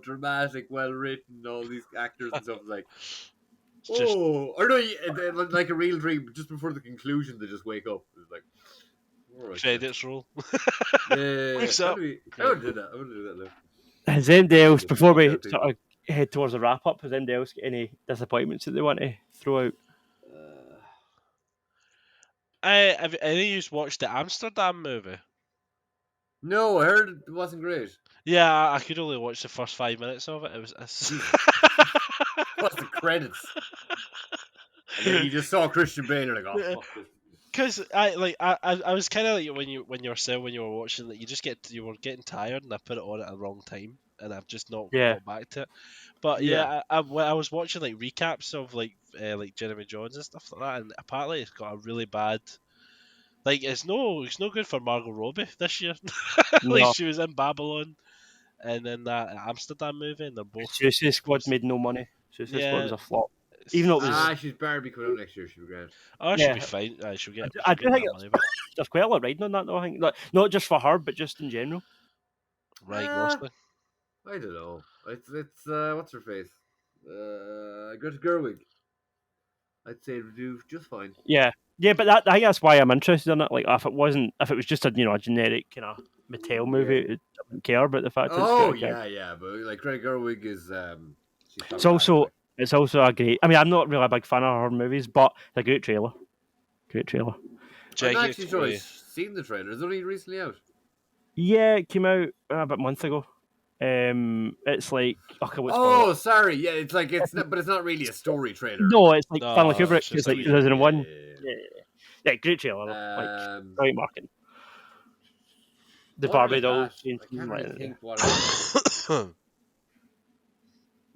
[SPEAKER 2] dramatic, well written, all these actors and stuff like.
[SPEAKER 3] It's just
[SPEAKER 2] Or no, like a real dream. Just before the conclusion, they just wake up. It's like, all right,
[SPEAKER 3] credits roll.
[SPEAKER 2] yeah.
[SPEAKER 3] Wakes up.
[SPEAKER 2] I would do that. I would do that now.
[SPEAKER 1] Has anybody else,
[SPEAKER 2] Just
[SPEAKER 1] before
[SPEAKER 2] knock
[SPEAKER 1] we
[SPEAKER 2] out people.
[SPEAKER 1] sort of head towards the wrap up, has anybody else got any disappointments that they want to throw out?
[SPEAKER 3] Have any of you watched the Amsterdam movie?
[SPEAKER 2] No, I heard it wasn't great.
[SPEAKER 3] Yeah, I could only watch the first 5 minutes of it. It was.
[SPEAKER 2] What's the credits? And then you just saw Christian Bale, and like, oh, fuck this.
[SPEAKER 3] Because I was kind of like when you were watching that you were getting tired and I put it on at a wrong time and I've just not got back to it. But I was watching like recaps of like Jeremy Jones and stuff like that, and apparently it's got a really bad. Like it's no good for Margot Robbie this year.
[SPEAKER 1] No.
[SPEAKER 3] She was in Babylon, and then that Amsterdam movie, and they're both.
[SPEAKER 1] Suicide Squad made no money. Suicide Squad was a flop. Even though it was.
[SPEAKER 2] She's Barbie coming out next year. She'll be great.
[SPEAKER 3] Oh, she'll be fine. She'll get.
[SPEAKER 1] I do think there's quite a lot riding on that though. I think not just for her, but just in general.
[SPEAKER 3] Ryan Gosling.
[SPEAKER 2] I don't know. It's what's her face? Greta Gerwig. I'd say it'd do just fine.
[SPEAKER 1] Yeah, but I think that's why I'm interested in it. Like, if it was just a generic kind of Mattel movie, I wouldn't care about the fact.
[SPEAKER 2] But like Greta Gerwig is.
[SPEAKER 1] It's also a great. I mean, I'm not really a big fan of her movies, but it's a great trailer. Great trailer.
[SPEAKER 2] I've actually seen the trailer. It's only recently out.
[SPEAKER 1] Yeah, it came out about a month ago. It's like
[SPEAKER 2] sorry, yeah, it's like but it's not really a story trailer.
[SPEAKER 1] No, it's like Stanley Kubrick. It's like 2001. Yeah, great trailer. Like great marketing. The Barbie doll.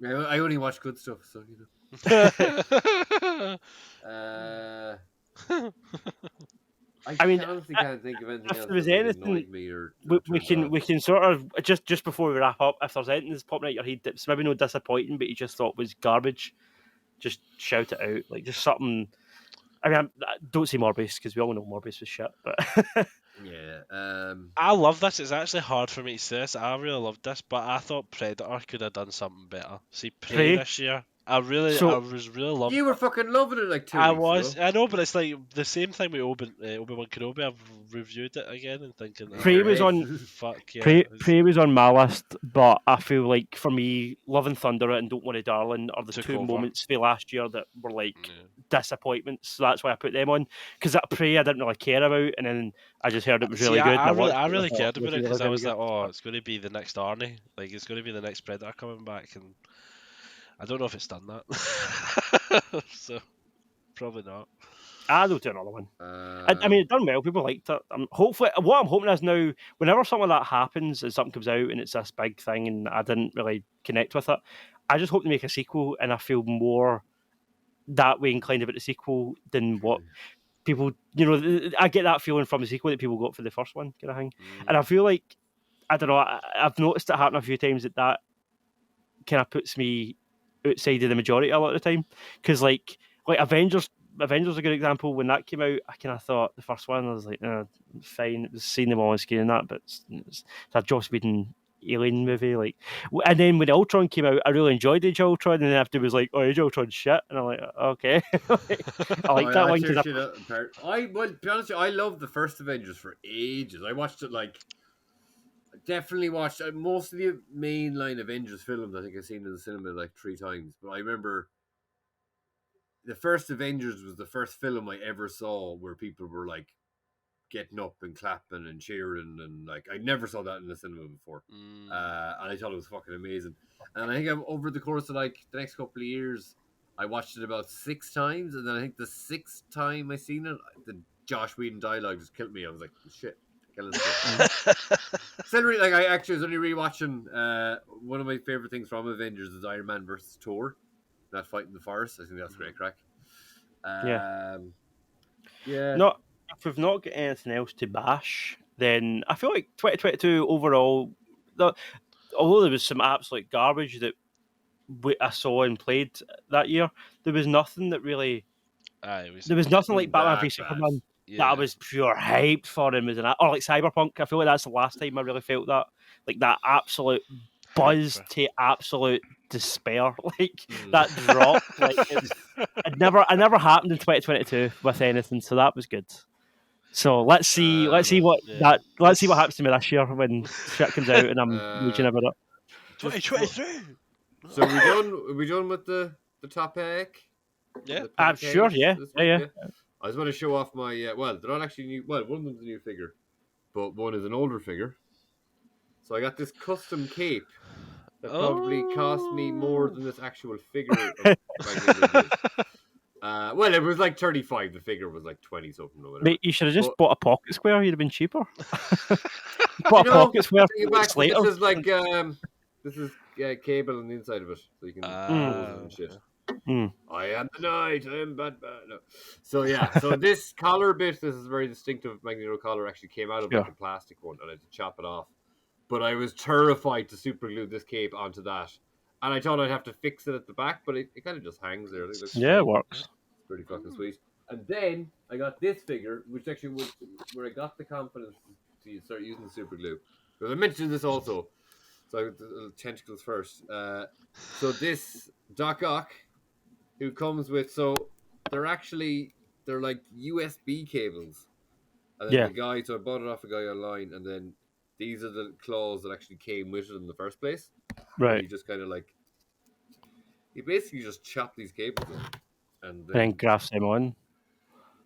[SPEAKER 2] I only watch good stuff, so I mean, honestly can't think of anything else.
[SPEAKER 1] If there was anything, we can sort of just before we wrap up. If there's anything that's popping out your head that's maybe not disappointing, but you just thought was garbage, just shout it out. Like just something. I mean, don't say Morbius because we all know Morbius was shit. But
[SPEAKER 2] yeah,
[SPEAKER 3] I love this. It's actually hard for me to say this. I really loved this, but I thought Predator could have done something better. See, Prey this year. I was really loving.
[SPEAKER 2] You were fucking loving it like 2
[SPEAKER 3] I
[SPEAKER 2] weeks
[SPEAKER 3] was.
[SPEAKER 2] ago.
[SPEAKER 3] I know, but it's like the same thing with Obi-Wan Kenobi. I've reviewed it again and thinking.
[SPEAKER 1] Prey was on.
[SPEAKER 3] Fuck yeah.
[SPEAKER 1] Prey was on my list, but I feel like for me, Love and Thunder and Don't Worry Darling are the two moments for last year that were like disappointments. So that's why I put them on. Because that Prey I didn't really care about, and then I just heard it was really good.
[SPEAKER 3] I really cared about it because I was like, oh, it's going to be the next Arnie. Like it's going to be the next Predator coming back, and I don't know if it's done that. So probably not.
[SPEAKER 1] They'll do another one. I mean, it done well. People liked it. Hopefully, what I'm hoping is now, whenever something like that happens and something comes out and it's this big thing and I didn't really connect with it, I just hope to make a sequel and I feel more that way inclined about the sequel than what people, I get that feeling from the sequel that people got for the first one, kind of thing. And I feel like, I don't know, I've noticed it happen a few times that kind of puts me outside of the majority a lot of the time. Because like Avengers is a good example. When that came out, I kind of thought the first one, I was like, fine. It was seeing them all on screen and that, but it's a Joss Whedon alien movie. Like, and then when Ultron came out, I really enjoyed Age of Ultron, and then after it was like, oh, Age of Ultron's shit, and I'm like, okay. I like that one.
[SPEAKER 2] Well, to be honest with you, I loved the first Avengers for ages. I watched it definitely watched most of the mainline Avengers films. I think I've seen in the cinema like 3 times, but I remember the first Avengers was the first film I ever saw where people were like getting up and clapping and cheering, and like I never saw that in the cinema before. And I thought it was fucking amazing. And I think over the course of like the next couple of years, I watched it about 6 times, and then I think the 6th time I seen it, the Josh Whedon dialogue just killed me. I was like, shit. Like I actually was only rewatching one of my favorite things from Avengers is Iron Man versus Thor, that fight in the forest. I think that's great crack.
[SPEAKER 1] Yeah. No, if we've not got anything else to bash, then I feel like 2022 overall, although there was some absolute garbage that I saw and played that year, there was nothing that really.
[SPEAKER 3] It was.
[SPEAKER 1] There was nothing like
[SPEAKER 2] Wasn't
[SPEAKER 1] Batman
[SPEAKER 2] that
[SPEAKER 1] v
[SPEAKER 2] bad.
[SPEAKER 1] Superman that
[SPEAKER 3] Yeah.
[SPEAKER 1] I was pure hyped for him as an, or like Cyberpunk. I feel like that's the last time I really felt that, like that absolute buzz
[SPEAKER 3] Hype.
[SPEAKER 1] to absolute despair, like
[SPEAKER 2] Mm.
[SPEAKER 1] that drop. Like it never happened in 2022 with anything, so that was good. So let's see what
[SPEAKER 3] Yeah.
[SPEAKER 1] let's see what happens to me this year when shit comes out and I'm raging about it.
[SPEAKER 2] Just
[SPEAKER 3] 2023.
[SPEAKER 2] So are we done with the top pick?
[SPEAKER 3] Yeah.
[SPEAKER 2] The pick
[SPEAKER 1] Sure,
[SPEAKER 2] case
[SPEAKER 1] yeah,
[SPEAKER 2] this
[SPEAKER 1] yeah,
[SPEAKER 2] week, I just want to show off my well, they're not actually new. Well, one of them's a new figure, but one is an older figure. So I got this custom cape that probably cost me more than this actual figure of Magneto did. Well, it was like 35. The figure was like 20 something or whatever.
[SPEAKER 1] Mate, you should have just
[SPEAKER 2] But-
[SPEAKER 1] bought a pocket square. You'd have been cheaper.
[SPEAKER 2] You
[SPEAKER 1] Bought a
[SPEAKER 2] know,
[SPEAKER 1] pocket square.
[SPEAKER 2] take it back, but
[SPEAKER 1] later.
[SPEAKER 2] this is like this is cable on the inside of it, so you can close it and shit. I am the night. I am Batman. No. So yeah, so this collar bit, this is a very distinctive Magneto collar, actually came out of like a plastic one, and I had to chop it off. But I was terrified to super glue this cape onto that, and I thought I'd have to fix it at the back, but it kind of just hangs there.
[SPEAKER 1] It works.
[SPEAKER 2] It's pretty fucking sweet. And then I got this figure, which actually was where I got the confidence to start using the super glue. Because I mentioned this also. So tentacles first. So this Doc Ock, who comes with, so they're like USB cables. And then so I bought it off a guy online, and then these are the claws that actually came with it in the first place.
[SPEAKER 1] Right.
[SPEAKER 2] And he just kind of like, he basically just chopped these cables in, and
[SPEAKER 1] then grafts them on.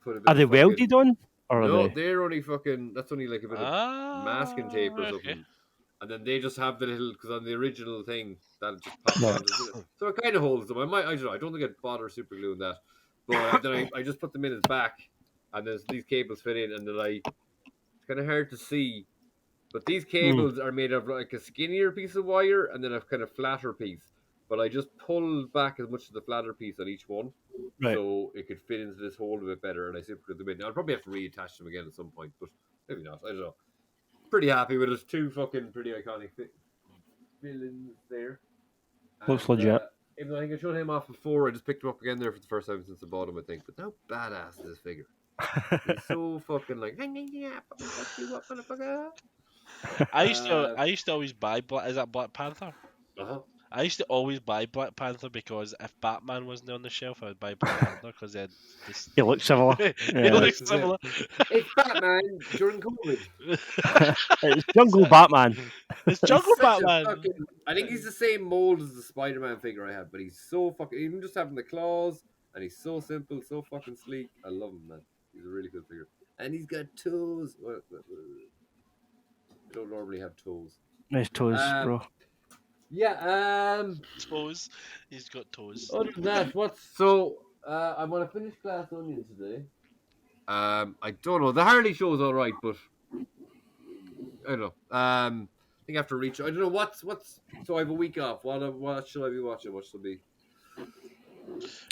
[SPEAKER 2] Put a bit
[SPEAKER 1] Are they welded on? Or
[SPEAKER 2] no,
[SPEAKER 1] are they?
[SPEAKER 2] they're only fucking. That's only like a bit of masking tape or something.
[SPEAKER 3] Okay.
[SPEAKER 2] And then they just have the little, because on the original thing that just pops onto it. So it kind of holds them. I don't know. I don't think I'd bother super gluing that. But then I just put them in his back, and there's these cables fit in, and they're like, it's kind of hard to see, but these cables are made of like a skinnier piece of wire and then a kind of flatter piece. But I just pulled back as much of the flatter piece on each one, so it could fit into this hole a bit better, and I super glued them in. Now, I'll probably have to reattach them again at some point, but maybe not. I don't know. Pretty happy with it. Two fucking pretty iconic villains there.
[SPEAKER 1] Looks legit.
[SPEAKER 2] Even though I think I showed him off before, I just picked him up again there for the first time since I bought him, I think. But how badass is this figure? He's so fucking like, motherfucker.
[SPEAKER 3] I used to always buy is that Black Panther?
[SPEAKER 2] Uh-huh.
[SPEAKER 3] I used to always buy Black Panther because if Batman wasn't on the shelf, I would buy Black Panther because they had this.
[SPEAKER 1] He looks similar.
[SPEAKER 3] He looks similar.
[SPEAKER 2] It's Batman during COVID.
[SPEAKER 1] It's Jungle Batman.
[SPEAKER 3] It's Jungle
[SPEAKER 2] Such a
[SPEAKER 3] Batman.
[SPEAKER 2] I think he's the same mold as the Spider-Man figure I have, but he's so fucking, even just having the claws, and he's so simple, so fucking sleek. I love him, man. He's a really good figure. And he's got toes. I don't normally have toes.
[SPEAKER 1] Nice toes, bro.
[SPEAKER 2] Yeah,
[SPEAKER 3] Toes. He's got toes.
[SPEAKER 2] other than that, I want to finish Glass Onion today. I don't know. The Harley show is alright, but I don't know. I think I have to reach. I don't know what's. So I have a week off. What should I be watching? What should I be?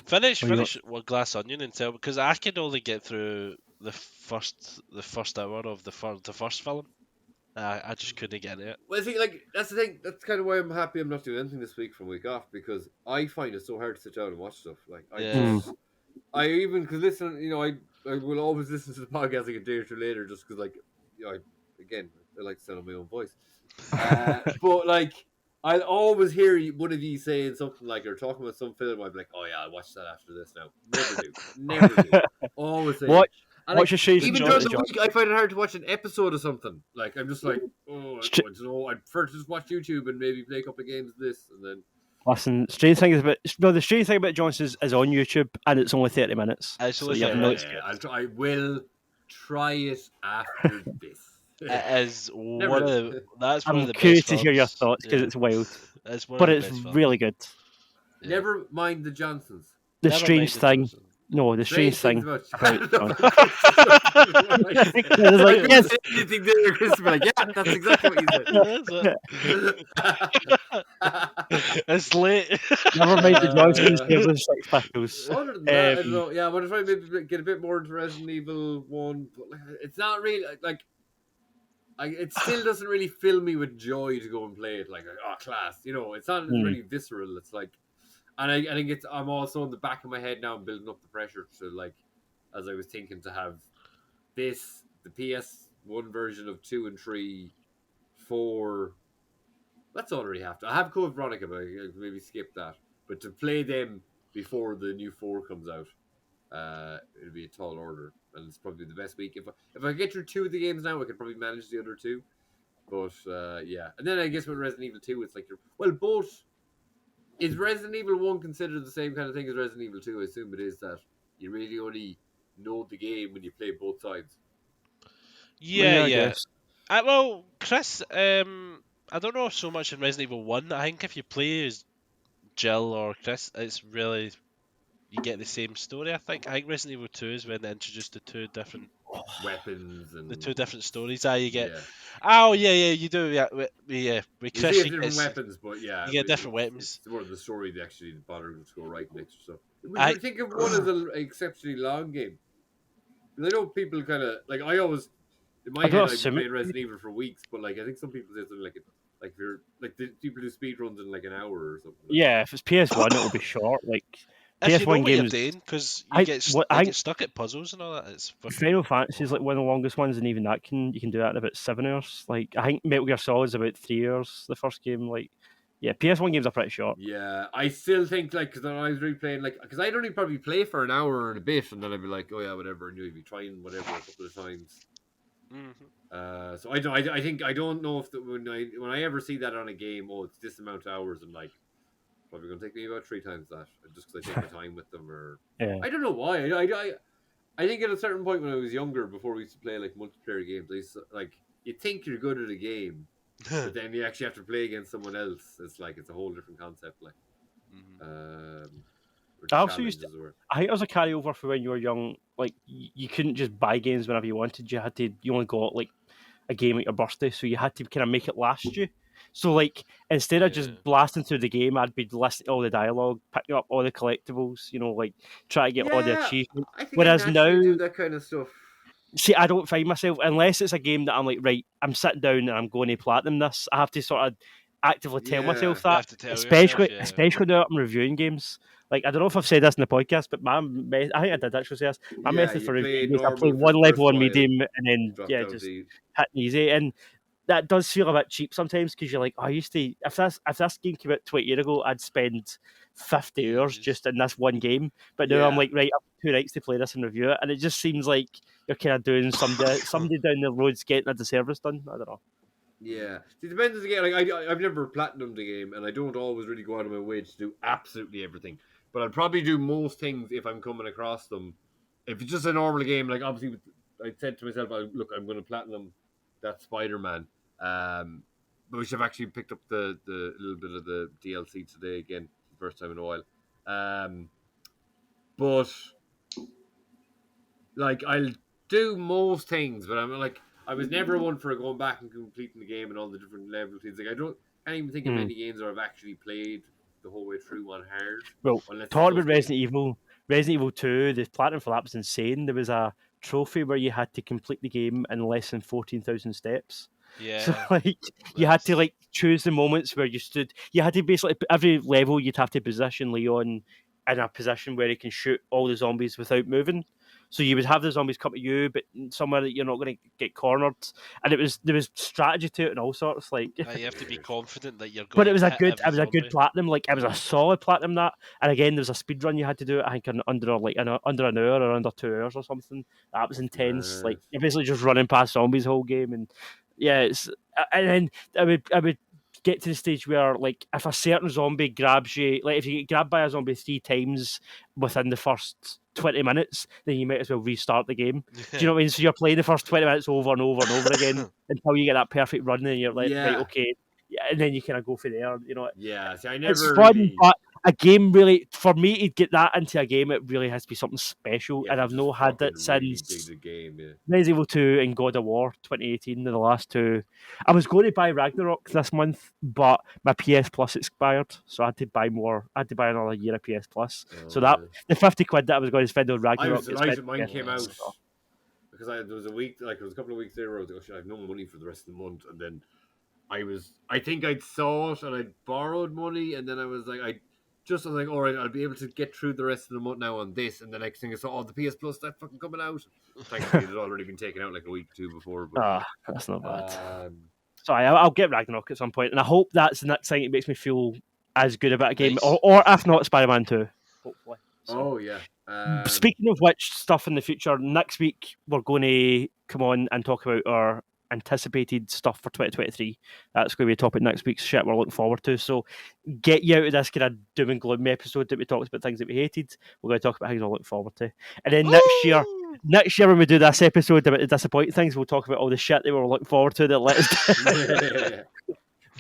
[SPEAKER 3] Finish Glass Onion until, because I could only get through the first hour of the first film. I just couldn't get it.
[SPEAKER 2] Well, see, like that's the thing. That's kind of why I'm happy I'm not doing anything this week from week off, because I find it so hard to sit down and watch stuff. Like I even because listen, I will always listen to the podcast like a day or two later, just because like I like to sound on my own voice. But like I'll always hear one of you saying something like, or talking about some film. I'll be like, oh yeah, I'll watch that after this now. Never do. Always say.
[SPEAKER 1] Watch your shoes.
[SPEAKER 2] Even during the week, I find it hard to watch an episode of something. Like I'm just like, oh, I don't know. I'd prefer to just watch YouTube and maybe play a couple of games of this, and then.
[SPEAKER 1] Listen, the strange thing about Johnson's is on YouTube, and it's only 30 minutes.
[SPEAKER 2] I will try it after this.
[SPEAKER 3] It is one of the. That's one of the best.
[SPEAKER 1] I'm curious to hear your thoughts because it's wild, but it's really good.
[SPEAKER 2] Never mind the Johnsons.
[SPEAKER 1] The strange thing. No, the strange thing about John.
[SPEAKER 2] Like, yes. Anything there, Chris be like, yeah, that's exactly what you said.
[SPEAKER 3] It's late.
[SPEAKER 1] Never mind the Johnsons. Give us Sex Pistols.
[SPEAKER 2] Other than that, I don't know. Yeah, I want to try maybe get a bit more into Resident Evil 1, but like, it's not really like it still doesn't really fill me with joy to go and play it. Like, oh, class, it's not really visceral. It's like, and I think I'm also in the back of my head now, building up the pressure to, like, as I was thinking, to have the PS1 version of 2 and 3, 4. That's already have to. I have Code Veronica, but I maybe skip that. But to play them before the new 4 comes out, it'll be a tall order, and it's probably the best week. If I get through 2 of the games now, I could probably manage the other 2. But yeah, and then I guess with Resident Evil 2, it's like both. Is Resident Evil 1 considered the same kind of thing as Resident Evil 2? I assume it is, that you really only know the game when you play both sides.
[SPEAKER 3] Yeah,
[SPEAKER 1] I
[SPEAKER 3] yeah.
[SPEAKER 1] guess.
[SPEAKER 3] Well, Chris, I don't know so much in Resident Evil 1. I think if you play as Jill or Chris, it's really, you get the same story. I think Resident Evil 2 is when they introduced the two different
[SPEAKER 2] weapons and
[SPEAKER 3] the two different stories. You get.
[SPEAKER 2] Yeah.
[SPEAKER 3] Oh yeah, you do. Yeah, with
[SPEAKER 2] You
[SPEAKER 3] Chris,
[SPEAKER 2] see different weapons, but yeah,
[SPEAKER 3] you get different weapons.
[SPEAKER 2] It's more of the story that actually bothers to go right next. So would
[SPEAKER 3] I-
[SPEAKER 2] you think of one as an exceptionally long game? Because I know people kind of like. I always in my
[SPEAKER 1] I
[SPEAKER 2] head
[SPEAKER 1] don't
[SPEAKER 2] I've
[SPEAKER 1] assume
[SPEAKER 2] played
[SPEAKER 1] it.
[SPEAKER 2] Resident Evil for weeks, but like I think some people say something like it. Like if you're like the people do speed runs in like an hour or something.
[SPEAKER 1] Yeah, if it's PS1, it'll be short. Like
[SPEAKER 3] If you know
[SPEAKER 1] PS1
[SPEAKER 3] what you're
[SPEAKER 1] games,
[SPEAKER 3] doing, because
[SPEAKER 1] I
[SPEAKER 3] you get stuck at puzzles and all that. It's fucking.
[SPEAKER 1] Final Fantasy is like one of the longest ones, and even that you can do that in about 7 hours. Like I think Metal Gear Solid is about 3 hours. The first game, like yeah, PS1 games are pretty short.
[SPEAKER 2] Yeah, I still think like because I was replaying because I'd only probably play for an hour and a bit, and then I'd be like, oh yeah, whatever, and you'd be trying whatever a couple of times. So I think I don't know if when I ever see that on a game, oh, it's this amount of hours, I'm like, probably gonna take me about 3 times that, just because I take my time with them, or
[SPEAKER 1] Yeah.
[SPEAKER 2] I don't know why. I think at a certain point when I was younger, before we used to play like multiplayer games, I used to, like, you think you're good at a game, but then you actually have to play against someone else. It's like it's a whole different concept. Like,
[SPEAKER 1] I also used to, I think it was a carryover for when you were young. Like you couldn't just buy games whenever you wanted. You only got like a game at your birthday, so you had to kind of make it last you. So like instead of just blasting through the game, I'd be listening to all the dialogue, picking up all the collectibles, like try to get all the achievements.
[SPEAKER 2] I think
[SPEAKER 1] Whereas
[SPEAKER 2] I
[SPEAKER 1] now,
[SPEAKER 2] do that kind of stuff.
[SPEAKER 1] See, I don't find myself, unless it's a game that I'm like, right, I'm sitting down and I'm going to platinum this. I have to sort of actively tell myself that, especially now I'm reviewing games. Like, I don't know if I've said this in the podcast, but I think I did actually say this. My method for reviewing games, I play one level on medium and then just hit easy. And that does feel a bit cheap sometimes, because you're like, oh, I used to, if this game came out 20 years ago, I'd spend 50 hours just in this one game. But now I'm like, right, I've 2 nights to play this and review it, and it just seems like you're kind of doing somebody down the road's getting a disservice done. I don't know.
[SPEAKER 2] Yeah, it depends on the game. Like I've never platinumed the game, and I don't always really go out of my way to do absolutely everything. But I'd probably do most things if I'm coming across them. If it's just a normal game, like obviously, I said to myself, look, I'm going to platinum that Spider-Man. Which I've actually picked up the little bit of the DLC today again, first time in a while. But like I'll do most things, but I'm like, I was never one for going back and completing the game and all the different level things. Like I can't even think of any games where I've actually played the whole way through on hard.
[SPEAKER 1] Well, talking about Resident Evil 2, the platinum for that was insane. There was a trophy where you had to complete the game in less than 14,000 steps.
[SPEAKER 3] Yeah.
[SPEAKER 1] So like you had to like choose the moments where you stood. You had to basically every level you'd have to position Leon in a position where he can shoot all the zombies without moving. So you would have the zombies come to you, but somewhere that you're not going to get cornered. And there was strategy to it and all sorts. Like
[SPEAKER 3] you have to be confident that you're going.
[SPEAKER 1] But it was a good platinum. Like it was a solid platinum that. And again, there was a speed run you had to do it. I think under an hour or under 2 hours or something. That was intense. Like you're basically just running past zombies the whole game. And yeah, and then I would get to the stage where, like, if a certain zombie grabs you, like if you get grabbed by a zombie 3 times within the first 20 minutes, then you might as well restart the game. Do you know what I mean? So you're playing the first 20 minutes over and over and over again until you get that perfect run, and you're like, right, okay. Yeah, and then you kind of go for there,
[SPEAKER 2] Yeah, see, I never.
[SPEAKER 1] It's fun, but a game really, for me to get that into a game, it really has to be something special, and I've not had that since Resident Evil 2 and God of War 2018, the last 2. I was going to buy Ragnarok this month, but my PS Plus expired, so I had to buy more. I had to buy another year of PS Plus. So that the £50 that I was going to spend on Ragnarok.
[SPEAKER 2] I was delighted mine came out because there was a week, like there was a couple of weeks there where I was like, oh shit, I have no money for the rest of the month, and then I think I'd saw it and I'd borrowed money, and then I was like, all right, I'll be able to get through the rest of the month now on this, and the next thing I saw, the PS Plus that fucking coming out. Thankfully, it had already been taken out like a week or two before. But
[SPEAKER 1] That's not bad.
[SPEAKER 2] um,
[SPEAKER 1] Sorry, I'll get Ragnarok at some point, and I hope that's the next thing that makes me feel as good about a game,
[SPEAKER 3] Nice.
[SPEAKER 1] or if not, Spider-Man 2. Hopefully. So,
[SPEAKER 2] oh yeah.
[SPEAKER 1] speaking of which, stuff in the future, next week we're going to come on and talk about our anticipated stuff for 2023. That's going to be a topic next week's shit we're looking forward to. So get you out of this kind of doom and gloom episode that we talked about things that we hated. We're going to talk about things we're looking forward to. And then next year when we do this episode about the disappointing things, we'll talk about all the shit that we were looking forward to that let us down.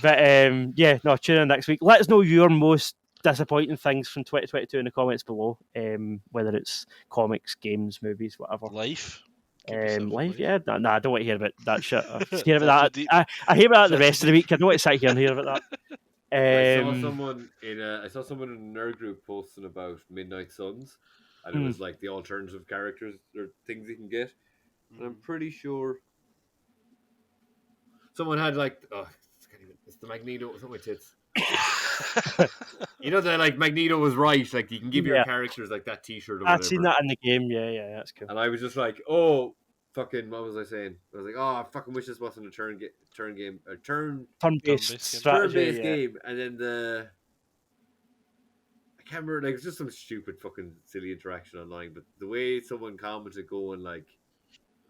[SPEAKER 1] But tune in next week. Let us know your most disappointing things from 2022 in the comments below, whether it's comics, games, movies, whatever.
[SPEAKER 3] Life.
[SPEAKER 1] Life, yeah. Nah, I don't want to hear about that shit. I just hear about that. I hear about that the rest of the week. I don't want to sit here and hear about that.
[SPEAKER 2] I saw someone in a nerd group posting about Midnight Suns, and it was like the alternative characters or things you can get. And I'm pretty sure someone had like, it's the Magneto. It's not my tits. You know that like Magneto was right. Like you can give your characters like that T-shirt. Or
[SPEAKER 1] I've seen that in the game. Yeah, that's cool.
[SPEAKER 2] And I was just like, oh, fucking, what was I saying? I was like, oh, I fucking wish this wasn't a turn-based game. And then I can't remember, like, it's just some stupid fucking silly interaction online. But the way someone commented going like,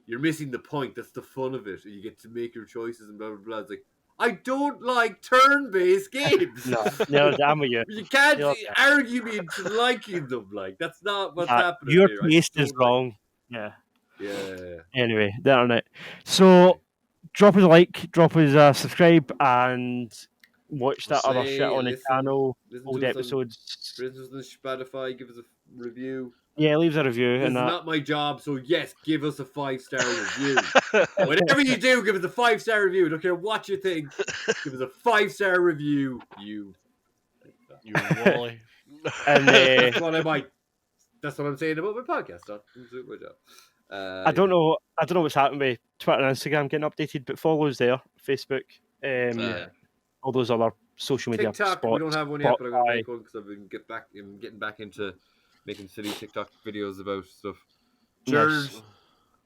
[SPEAKER 2] you're missing the point. That's the fun of it. You get to make your choices and blah blah blah. It's like, I don't like turn-based games.
[SPEAKER 1] no, I'm with you.
[SPEAKER 2] You can't argue me into liking them. Like that's not what's happening.
[SPEAKER 1] Your
[SPEAKER 2] here.
[SPEAKER 1] taste is wrong. Yeah.
[SPEAKER 2] Yeah.
[SPEAKER 1] Anyway, the internet. So, drop us a like, drop us a subscribe, and watch that other shit on the channel. Old episodes.
[SPEAKER 2] For instance, on Spotify, give us a review.
[SPEAKER 1] Yeah, leave us a review.
[SPEAKER 2] This is not my job, so yes, give us a 5-star review. Whatever you do, give us a 5-star review. Don't care what you think. Give us a 5-star review. You
[SPEAKER 3] Wally.
[SPEAKER 1] And
[SPEAKER 2] that's what I'm saying about my podcast. I'm doing my job.
[SPEAKER 1] I don't know what's happening with Twitter and Instagram getting updated, but follow us there, Facebook, all those other social media
[SPEAKER 2] TikTok,
[SPEAKER 1] spots.
[SPEAKER 2] We don't have one yet, but I'm going to make one because I'm getting back into making silly TikTok videos about stuff. Jerd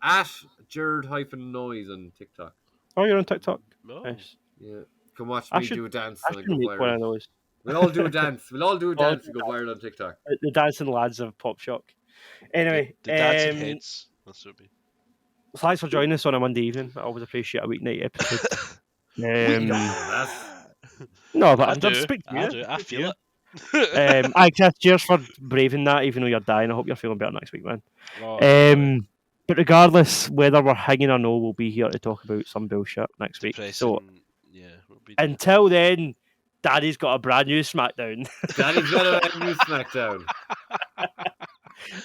[SPEAKER 2] at Jerd-noise on TikTok.
[SPEAKER 1] Oh, you're on TikTok?
[SPEAKER 3] No.
[SPEAKER 1] Nice.
[SPEAKER 2] Yeah. Come watch me do a dance and go
[SPEAKER 1] make one of
[SPEAKER 2] viral.
[SPEAKER 1] those.
[SPEAKER 2] We'll all do a dance. and go viral on TikTok.
[SPEAKER 1] The dancing lads of Pop Shock. Anyway,
[SPEAKER 3] the dancing heads. That's what it be.
[SPEAKER 1] Thanks for joining us on a Monday evening. I always appreciate a weeknight episode. No, but I'm just speaking to you.
[SPEAKER 3] I do. I feel it.
[SPEAKER 1] Cheers for braving that, even though you're dying. I hope you're feeling better next week, man.
[SPEAKER 3] Oh,
[SPEAKER 1] but regardless, whether we're hanging or no, we'll be here to talk about some bullshit next week. So, until then, Daddy's got a brand new SmackDown.
[SPEAKER 2] Daddy's got a brand new SmackDown.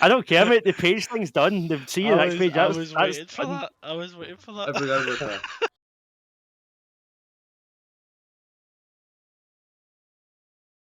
[SPEAKER 1] I don't care, mate. The page thing's done. See you next page.
[SPEAKER 3] I was waiting for that.
[SPEAKER 2] I forgot about that.